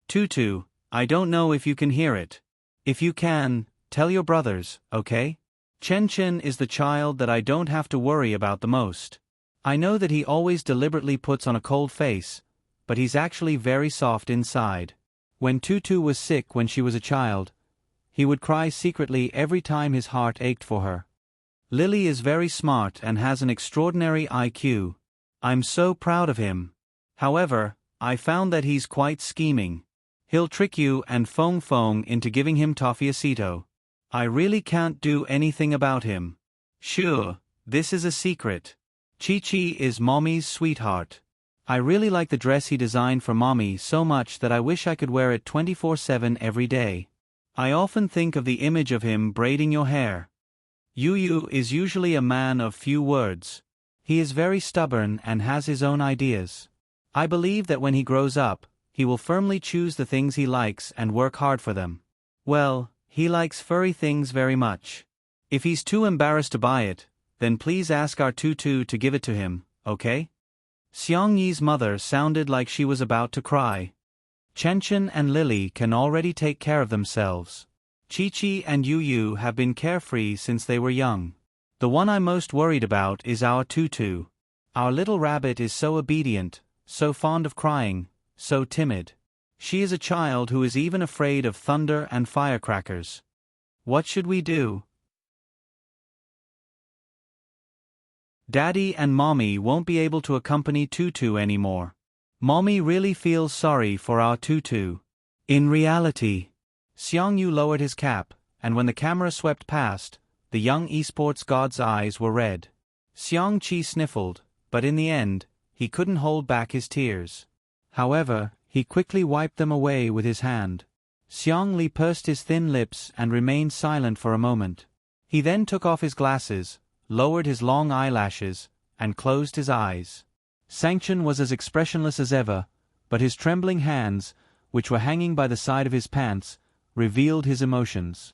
Tutu, I don't know if you can hear it. If you can, tell your brothers, okay? Chen is the child that I don't have to worry about the most. I know that he always deliberately puts on a cold face, but he's actually very soft inside. When Tutu was sick when she was a child, he would cry secretly every time his heart ached for her. Lily is very smart and has an extraordinary IQ. I'm so proud of him. However, I found that he's quite scheming. He'll trick you and Fong into giving him Toffeecito. I really can't do anything about him. Sure, this is a secret. Chi-Chi is Mommy's sweetheart. I really like the dress he designed for Mommy so much that I wish I could wear it 24/7 every day. I often think of the image of him braiding your hair. Yu is usually a man of few words. He is very stubborn and has his own ideas. I believe that when he grows up, he will firmly choose the things he likes and work hard for them. Well, he likes furry things very much. If he's too embarrassed to buy it, then please ask our Tutu to give it to him, okay? Xiangyi's mother sounded like she was about to cry. Chen and Lily can already take care of themselves. Chi-Chi and Yu have been carefree since they were young. The one I'm most worried about is our Tutu. Our little rabbit is so obedient, so fond of crying, so timid. She is a child who is even afraid of thunder and firecrackers. What should we do? Daddy and Mommy won't be able to accompany Tutu anymore. Mommy really feels sorry for our Tutu. In reality, Xiangyu lowered his cap, and when the camera swept past, the young esports god's eyes were red. Xiangqi sniffled, but in the end, he couldn't hold back his tears. However, he quickly wiped them away with his hand. Xiangli pursed his thin lips and remained silent for a moment. He then took off his glasses, lowered his long eyelashes, and closed his eyes. Sanction was as expressionless as ever, but his trembling hands, which were hanging by the side of his pants, revealed his emotions.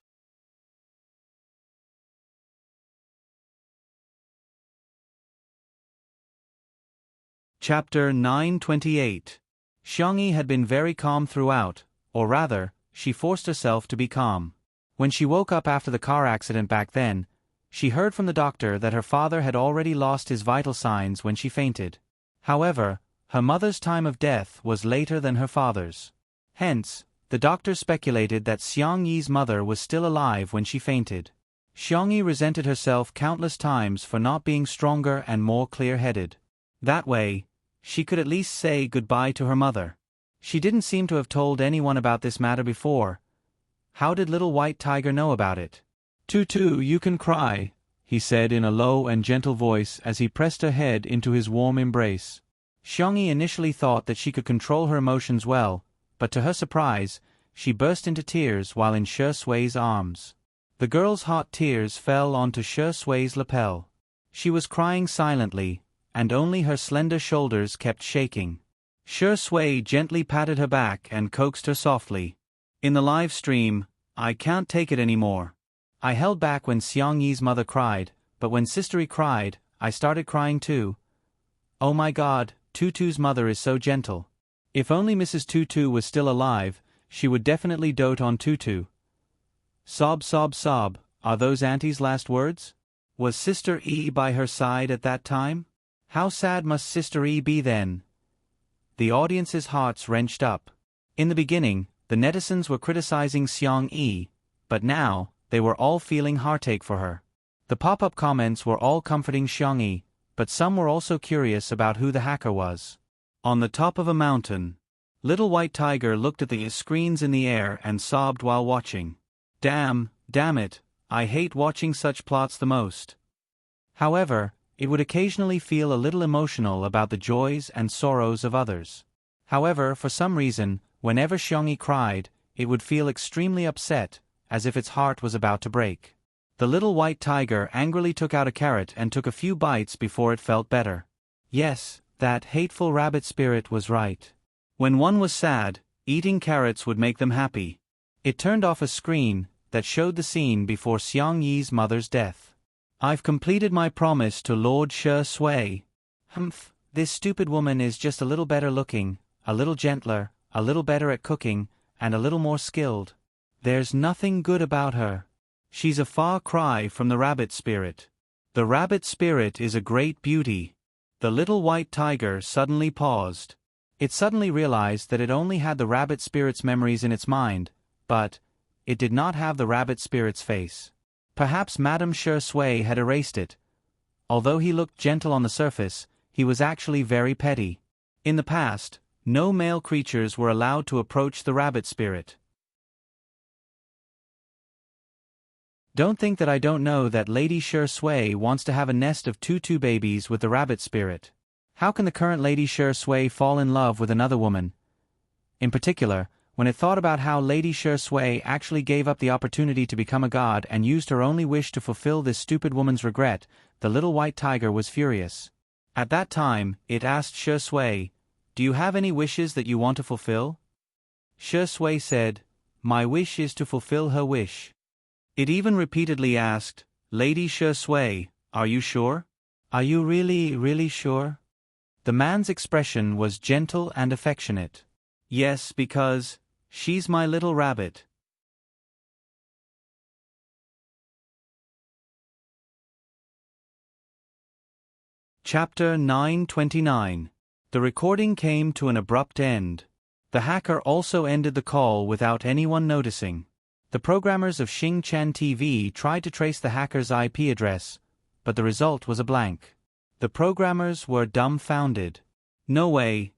Chapter 928. Xiangyi had been very calm throughout, or rather, she forced herself to be calm. When she woke up after the car accident back then, she heard from the doctor that her father had already lost his vital signs when she fainted. However, her mother's time of death was later than her father's. Hence, the doctor speculated that Xiangyi's mother was still alive when she fainted. Xiangyi resented herself countless times for not being stronger and more clear-headed. That way, she could at least say goodbye to her mother. She didn't seem to have told anyone about this matter before. How did little white tiger know about it? "Tutu, you can cry," he said in a low and gentle voice as he pressed her head into his warm embrace. Xiangyi initially thought that she could control her emotions well, but to her surprise, she burst into tears while in Shi Sui's arms. The girl's hot tears fell onto Shi Sui's lapel. She was crying silently, and only her slender shoulders kept shaking. Shi Sui gently patted her back and coaxed her softly. "In the live stream, I can't take it anymore. I held back when Xiangyi's mother cried, but when Sistery cried, I started crying too. Oh my God, Tutu's mother is so gentle. If only Mrs. Tutu was still alive, she would definitely dote on Tutu." Sob, sob, sob, are those Auntie's last words? Was Sister E by her side at that time? How sad must Sister E be then? The audience's hearts wrenched up. In the beginning, the netizens were criticizing Xiangyi, but now, they were all feeling heartache for her. The pop-up comments were all comforting Xiangyi, but some were also curious about who the hacker was. On the top of a mountain, little white tiger looked at the screens in the air and sobbed while watching. Damn it, I hate watching such plots the most. However, it would occasionally feel a little emotional about the joys and sorrows of others. However, for some reason, whenever Xiangyi cried, it would feel extremely upset, as if its heart was about to break. The little white tiger angrily took out a carrot and took a few bites before it felt better. Yes, that hateful rabbit spirit was right. When one was sad, eating carrots would make them happy. It turned off a screen that showed the scene before Xiangyi's mother's death. "I've completed my promise to Lord Shi Sui. Humph, this stupid woman is just a little better looking, a little gentler, a little better at cooking, and a little more skilled. There's nothing good about her. She's a far cry from the rabbit spirit. The rabbit spirit is a great beauty." The little white tiger suddenly paused. It suddenly realized that it only had the rabbit spirit's memories in its mind, but it did not have the rabbit spirit's face. Perhaps Madame Shi Sui had erased it. Although he looked gentle on the surface, he was actually very petty. In the past, no male creatures were allowed to approach the rabbit spirit. Don't think that I don't know that Lady Shi Sui wants to have a nest of Tutu babies with the rabbit spirit. How can the current Lady Shi Sui fall in love with another woman? In particular, when it thought about how Lady Shi Sui actually gave up the opportunity to become a god and used her only wish to fulfill this stupid woman's regret, the little white tiger was furious. At that time, it asked Shi Sui, "Do you have any wishes that you want to fulfill?" Shi Sui said, "My wish is to fulfill her wish." It even repeatedly asked, "Lady Shi Sui, are you sure? Are you really sure?" The man's expression was gentle and affectionate. "Yes, because she's my little rabbit." Chapter 929. The recording came to an abrupt end. The hacker also ended the call without anyone noticing. The programmers of Xing Chen TV tried to trace the hacker's IP address, but the result was a blank. The programmers were dumbfounded. No way,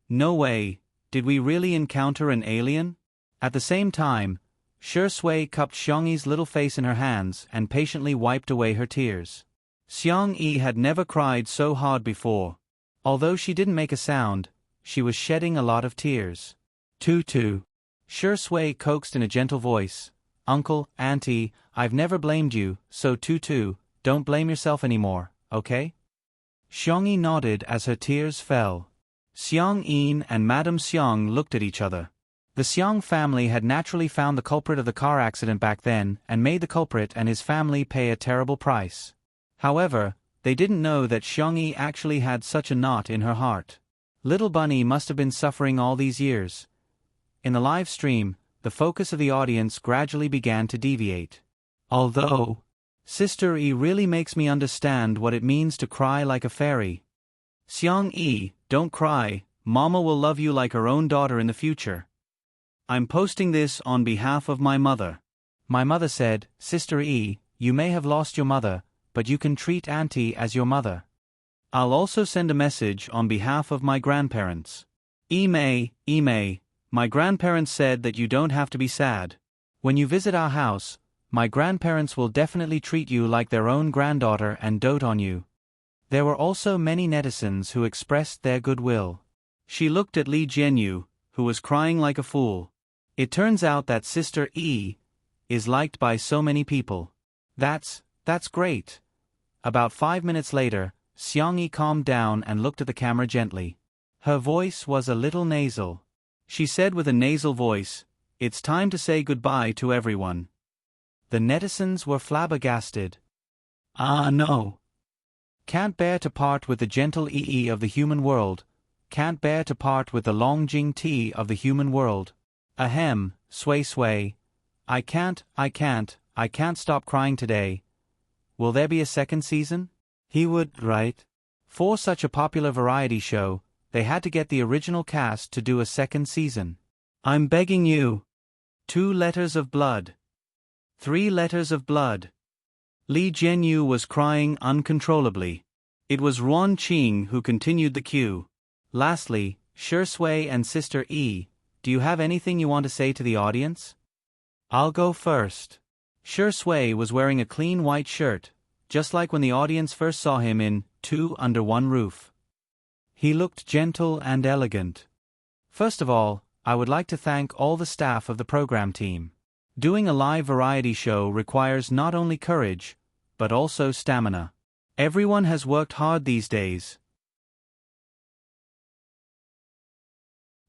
did we really encounter an alien? At the same time, Shi Sui cupped Xiangyi's little face in her hands and patiently wiped away her tears. Xiangyi had never cried so hard before. Although she didn't make a sound, she was shedding a lot of tears. "Tutu," Shi Sui coaxed in a gentle voice. "Uncle, Auntie, I've never blamed you, so Tutu, don't blame yourself anymore, okay?" Xiangyi nodded as her tears fell. Xiang Yin and Madame Xiang looked at each other. The Xiang family had naturally found the culprit of the car accident back then and made the culprit and his family pay a terrible price. However, they didn't know that Xiangyi actually had such a knot in her heart. Little Bunny must have been suffering all these years. In the live stream, the focus of the audience gradually began to deviate. Although, Sister E really makes me understand what it means to cry like a fairy. Xiang E, don't cry, Mama will love you like her own daughter in the future. I'm posting this on behalf of my mother. My mother said, Sister E, you may have lost your mother, but you can treat Auntie as your mother. I'll also send a message on behalf of my grandparents. Ime, my grandparents said that you don't have to be sad. When you visit our house, my grandparents will definitely treat you like their own granddaughter and dote on you. There were also many netizens who expressed their goodwill. She looked at Li Jianyu, who was crying like a fool. It turns out that Sister E is liked by so many people. That's great. About 5 minutes later, Xiangyi calmed down and looked at the camera gently. Her voice was a little nasal. She said with a nasal voice, "It's time to say goodbye to everyone." The netizens were flabbergasted. Ah no. Can't bear to part with the gentle Yi of the human world. Can't bear to part with the long Jing Ti of the human world. Ahem, sway. I can't stop crying today. Will there be a second season? He would, right? For such a popular variety show, they had to get the original cast to do a second season. I'm begging you. 2 letters of blood. 3 letters of blood. Li Jianyu was crying uncontrollably. It was Ruan Qing who continued the cue. Lastly, Shui and Sister E, do you have anything you want to say to the audience? I'll go first. Shui was wearing a clean white shirt, just like when the audience first saw him in Two Under One Roof. He looked gentle and elegant. First of all, I would like to thank all the staff of the program team. Doing a live variety show requires not only courage, but also stamina. Everyone has worked hard these days.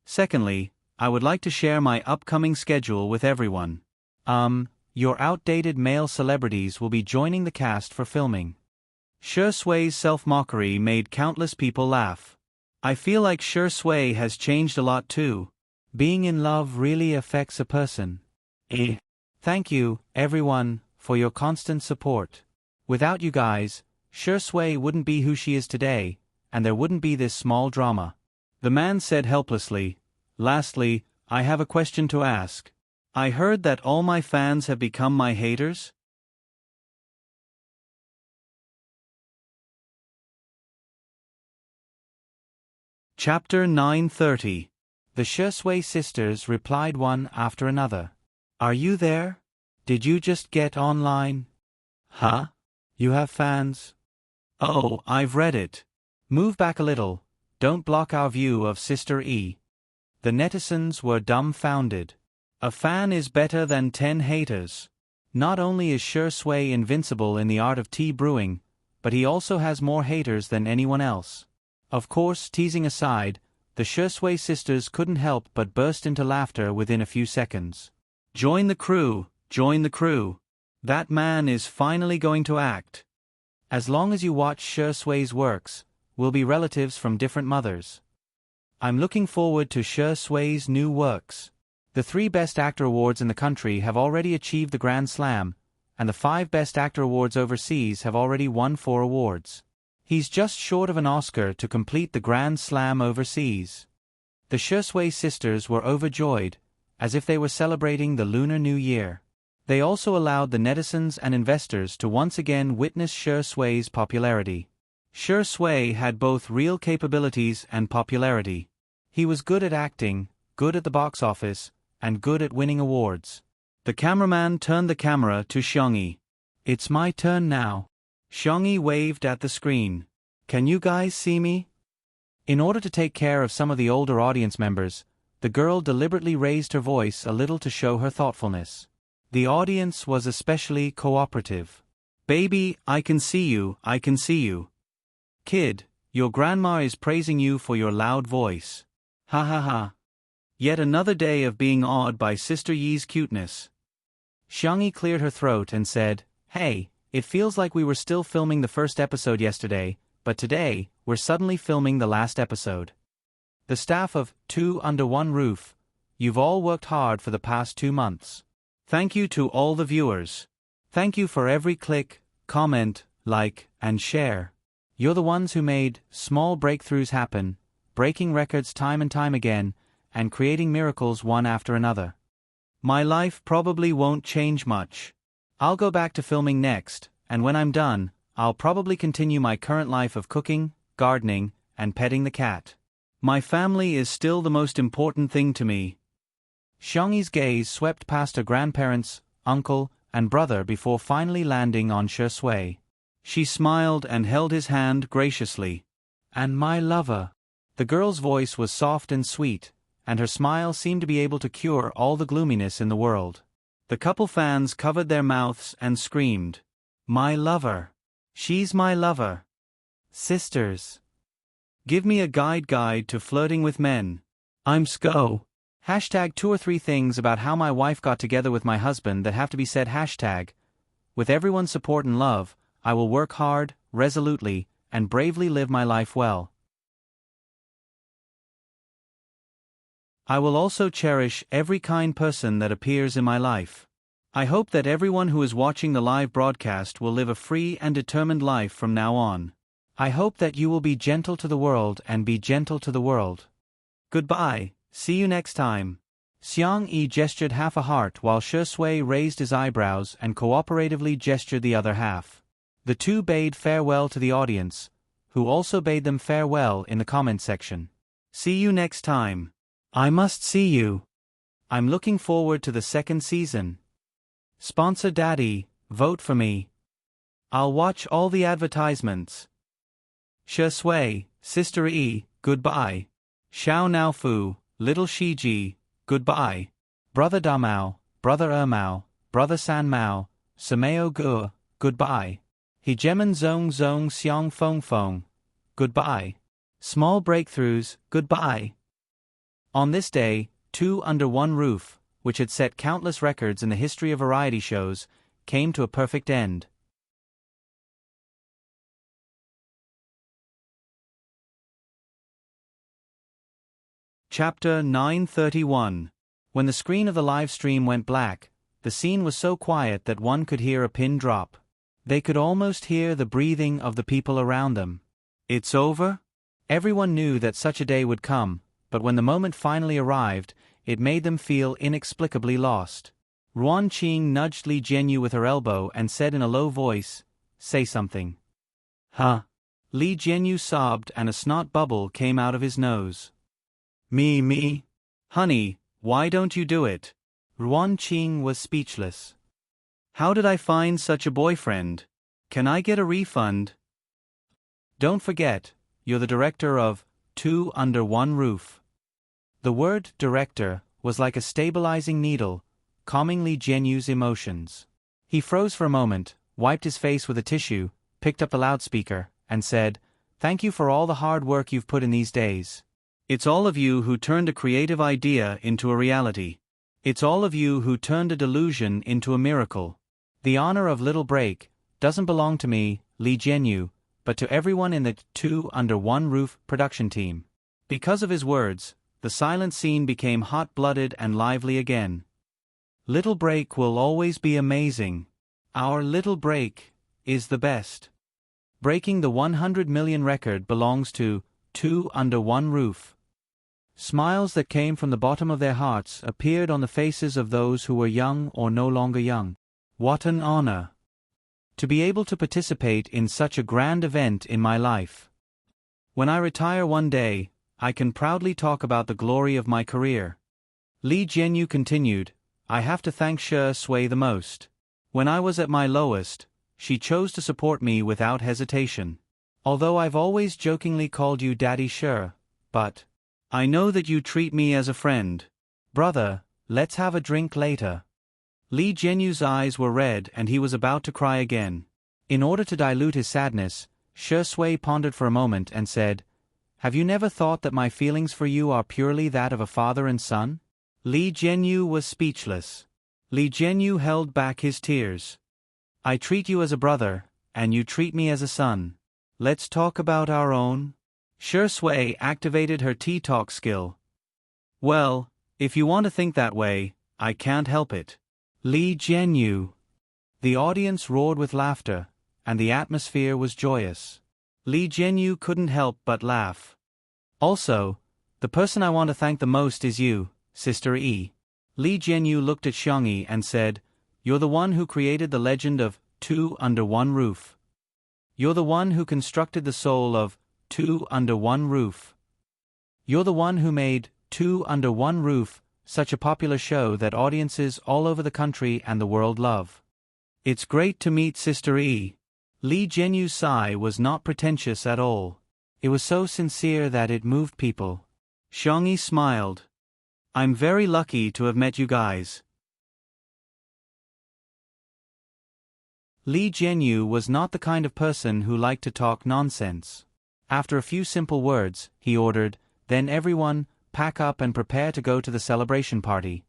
Secondly, I would like to share my upcoming schedule with everyone. Your outdated male celebrities will be joining the cast for filming. Shui's self-mockery made countless people laugh. I feel like Shui has changed a lot too. Being in love really affects a person. Thank you, everyone, for your constant support. Without you guys, Shui wouldn't be who she is today, and there wouldn't be this small drama. The man said helplessly, "Lastly, I have a question to ask. I heard that all my fans have become my haters?" Chapter 930. The Shui sisters replied one after another. Are you there? Did you just get online? Huh? You have fans? Oh, I've read it. Move back a little. Don't block our view of Sister E. The netizens were dumbfounded. A fan is better than 10 haters. Not only is Shui invincible in the art of tea brewing, but he also has more haters than anyone else. Of course, teasing aside, the Shui sisters couldn't help but burst into laughter within a few seconds. Join the crew, join the crew. That man is finally going to act. As long as you watch Shui's works, we'll be relatives from different mothers. I'm looking forward to Shui's new works. The 3 Best Actor awards in the country have already achieved the Grand Slam, and the 5 Best Actor awards overseas have already won 4 awards. He's just short of an Oscar to complete the Grand Slam overseas. The Shui sisters were overjoyed, as if they were celebrating the Lunar New Year. They also allowed the netizens and investors to once again witness Shui's popularity. Shui had both real capabilities and popularity. He was good at acting, good at the box office, and good at winning awards. The cameraman turned the camera to Xiangyi. It's my turn now. Xiangyi waved at the screen. Can you guys see me? In order to take care of some of the older audience members, the girl deliberately raised her voice a little to show her thoughtfulness. The audience was especially cooperative. Baby, I can see you, I can see you. Kid, Your grandma is praising you for your loud voice. Ha ha ha. Yet another day of being awed by Sister Yi's cuteness. Xiangyi cleared her throat and said, "Hey, it feels like we were still filming the first episode yesterday, but today, we're suddenly filming the last episode. The staff of Two Under One Roof, you've all worked hard for the past 2 months. Thank you to all the viewers. Thank you for every click, comment, like, and share. You're the ones who made small breakthroughs happen, breaking records time and time again, and creating miracles one after another. My life probably won't change much. I'll go back to filming next, and when I'm done, I'll probably continue my current life of cooking, gardening, and petting the cat. My family is still the most important thing to me." Xiangyi's gaze swept past her grandparents, uncle, and brother before finally landing on Shui. She smiled and held his hand graciously. "And my lover." The girl's voice was soft and sweet, and her smile seemed to be able to cure all the gloominess in the world. The couple fans covered their mouths and screamed, "My lover! She's my lover! Sisters! Give me a guide to flirting with men. I'm Sko." Hashtag 2 or 3 things about how my wife got together with my husband that have to be said. Hashtag, with everyone's support and love, I will work hard, resolutely, and bravely live my life well. I will also cherish every kind person that appears in my life. I hope that everyone who is watching the live broadcast will live a free and determined life from now on. I hope that you will be gentle to the world and be gentle to the world. Goodbye, see you next time. Xiangyi gestured half a heart while Shui raised his eyebrows and cooperatively gestured the other half. The two bade farewell to the audience, who also bade them farewell in the comment section. See you next time. I must see you. I'm looking forward to the second season. Sponsor Daddy, vote for me. I'll watch all the advertisements. Shui, Sister E, goodbye. Xiao Naofu, Little Shiji, goodbye. Brother Damao, Brother Ermao, Brother San Mao, Sameo Gu, goodbye. Hegemen Zong Zong Xiong Fong Fong, goodbye. Small breakthroughs, goodbye. On this day, Two Under One Roof, which had set countless records in the history of variety shows, came to a perfect end. Chapter 931. When the screen of the live stream went black, the scene was so quiet that one could hear a pin drop. They could almost hear the breathing of the people around them. It's over? Everyone knew that such a day would come, but when the moment finally arrived, it made them feel inexplicably lost. Ruan Qing nudged Li Jianyu with her elbow and said in a low voice, "Say something." "Huh?" Li Jianyu sobbed and a snot bubble came out of his nose. Me? Honey, why don't you do it?" Ruan Qing was speechless. "How did I find such a boyfriend? Can I get a refund?" "Don't forget, you're the director of Two Under One Roof." The word director was like a stabilizing needle, calming Li Jianyu's emotions. He froze for a moment, wiped his face with a tissue, picked up the loudspeaker, and said, "Thank you for all the hard work you've put in these days. It's all of you who turned a creative idea into a reality. It's all of you who turned a delusion into a miracle. The honor of Little Break doesn't belong to me, Li Jianyu, but to everyone in the Two Under One Roof production team." Because of his words, the silent scene became hot-blooded and lively again. Little Break will always be amazing. Our Little Break is the best. Breaking the 100 million record belongs to Two Under One Roof. Smiles that came from the bottom of their hearts appeared on the faces of those who were young or no longer young. What an honor! To be able to participate in such a grand event in my life. When I retire one day, I can proudly talk about the glory of my career. Li Jianyu continued, "I have to thank Shui the most. When I was at my lowest, she chose to support me without hesitation. Although I've always jokingly called you Daddy Shui, but I know that you treat me as a friend. Brother, let's have a drink later." Li Jianyu's eyes were red and he was about to cry again. In order to dilute his sadness, Shi Sui pondered for a moment and said, "Have you never thought that my feelings for you are purely that of a father and son?" Li Jianyu was speechless. Li Jianyu held back his tears. "I treat you as a brother, and you treat me as a son. Let's talk about our own." Shi Sui activated her tea talk skill. "Well, if you want to think that way, I can't help it." Li Jianyu. The audience roared with laughter, and the atmosphere was joyous. Li Jianyu couldn't help but laugh. "Also, the person I want to thank the most is you, Sister Yi." Li Jianyu looked at Xiangyi and said, "You're the one who created the legend of Two Under One Roof. You're the one who constructed the soul of Two Under One Roof. You're the one who made Two Under One Roof such a popular show that audiences all over the country and the world love. It's great to meet Sister Yi." Li Jianyu's sigh was not pretentious at all. It was so sincere that it moved people. Xiangyi smiled. "I'm very lucky to have met you guys." Li Jianyu was not the kind of person who liked to talk nonsense. After a few simple words, he ordered, "Then everyone, pack up and prepare to go to the celebration party."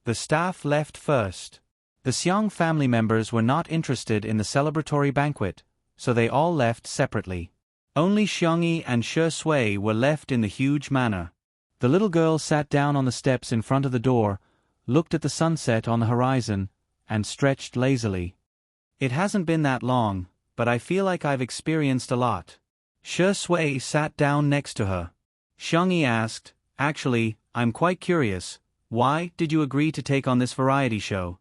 The staff left first. The Xiang family members were not interested in the celebratory banquet, so they all left separately. Only Xiangyi and Shi Sui were left in the huge manor. The little girl sat down on the steps in front of the door, looked at the sunset on the horizon, and stretched lazily. "It hasn't been that long, but I feel like I've experienced a lot." Shi Sui sat down next to her. Xiangyi asked, "Actually, I'm quite curious, why did you agree to take on this variety show?"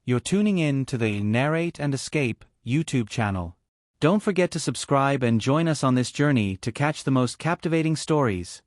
You're tuning in to the Narrate and Escape YouTube channel. Don't forget to subscribe and join us on this journey to catch the most captivating stories.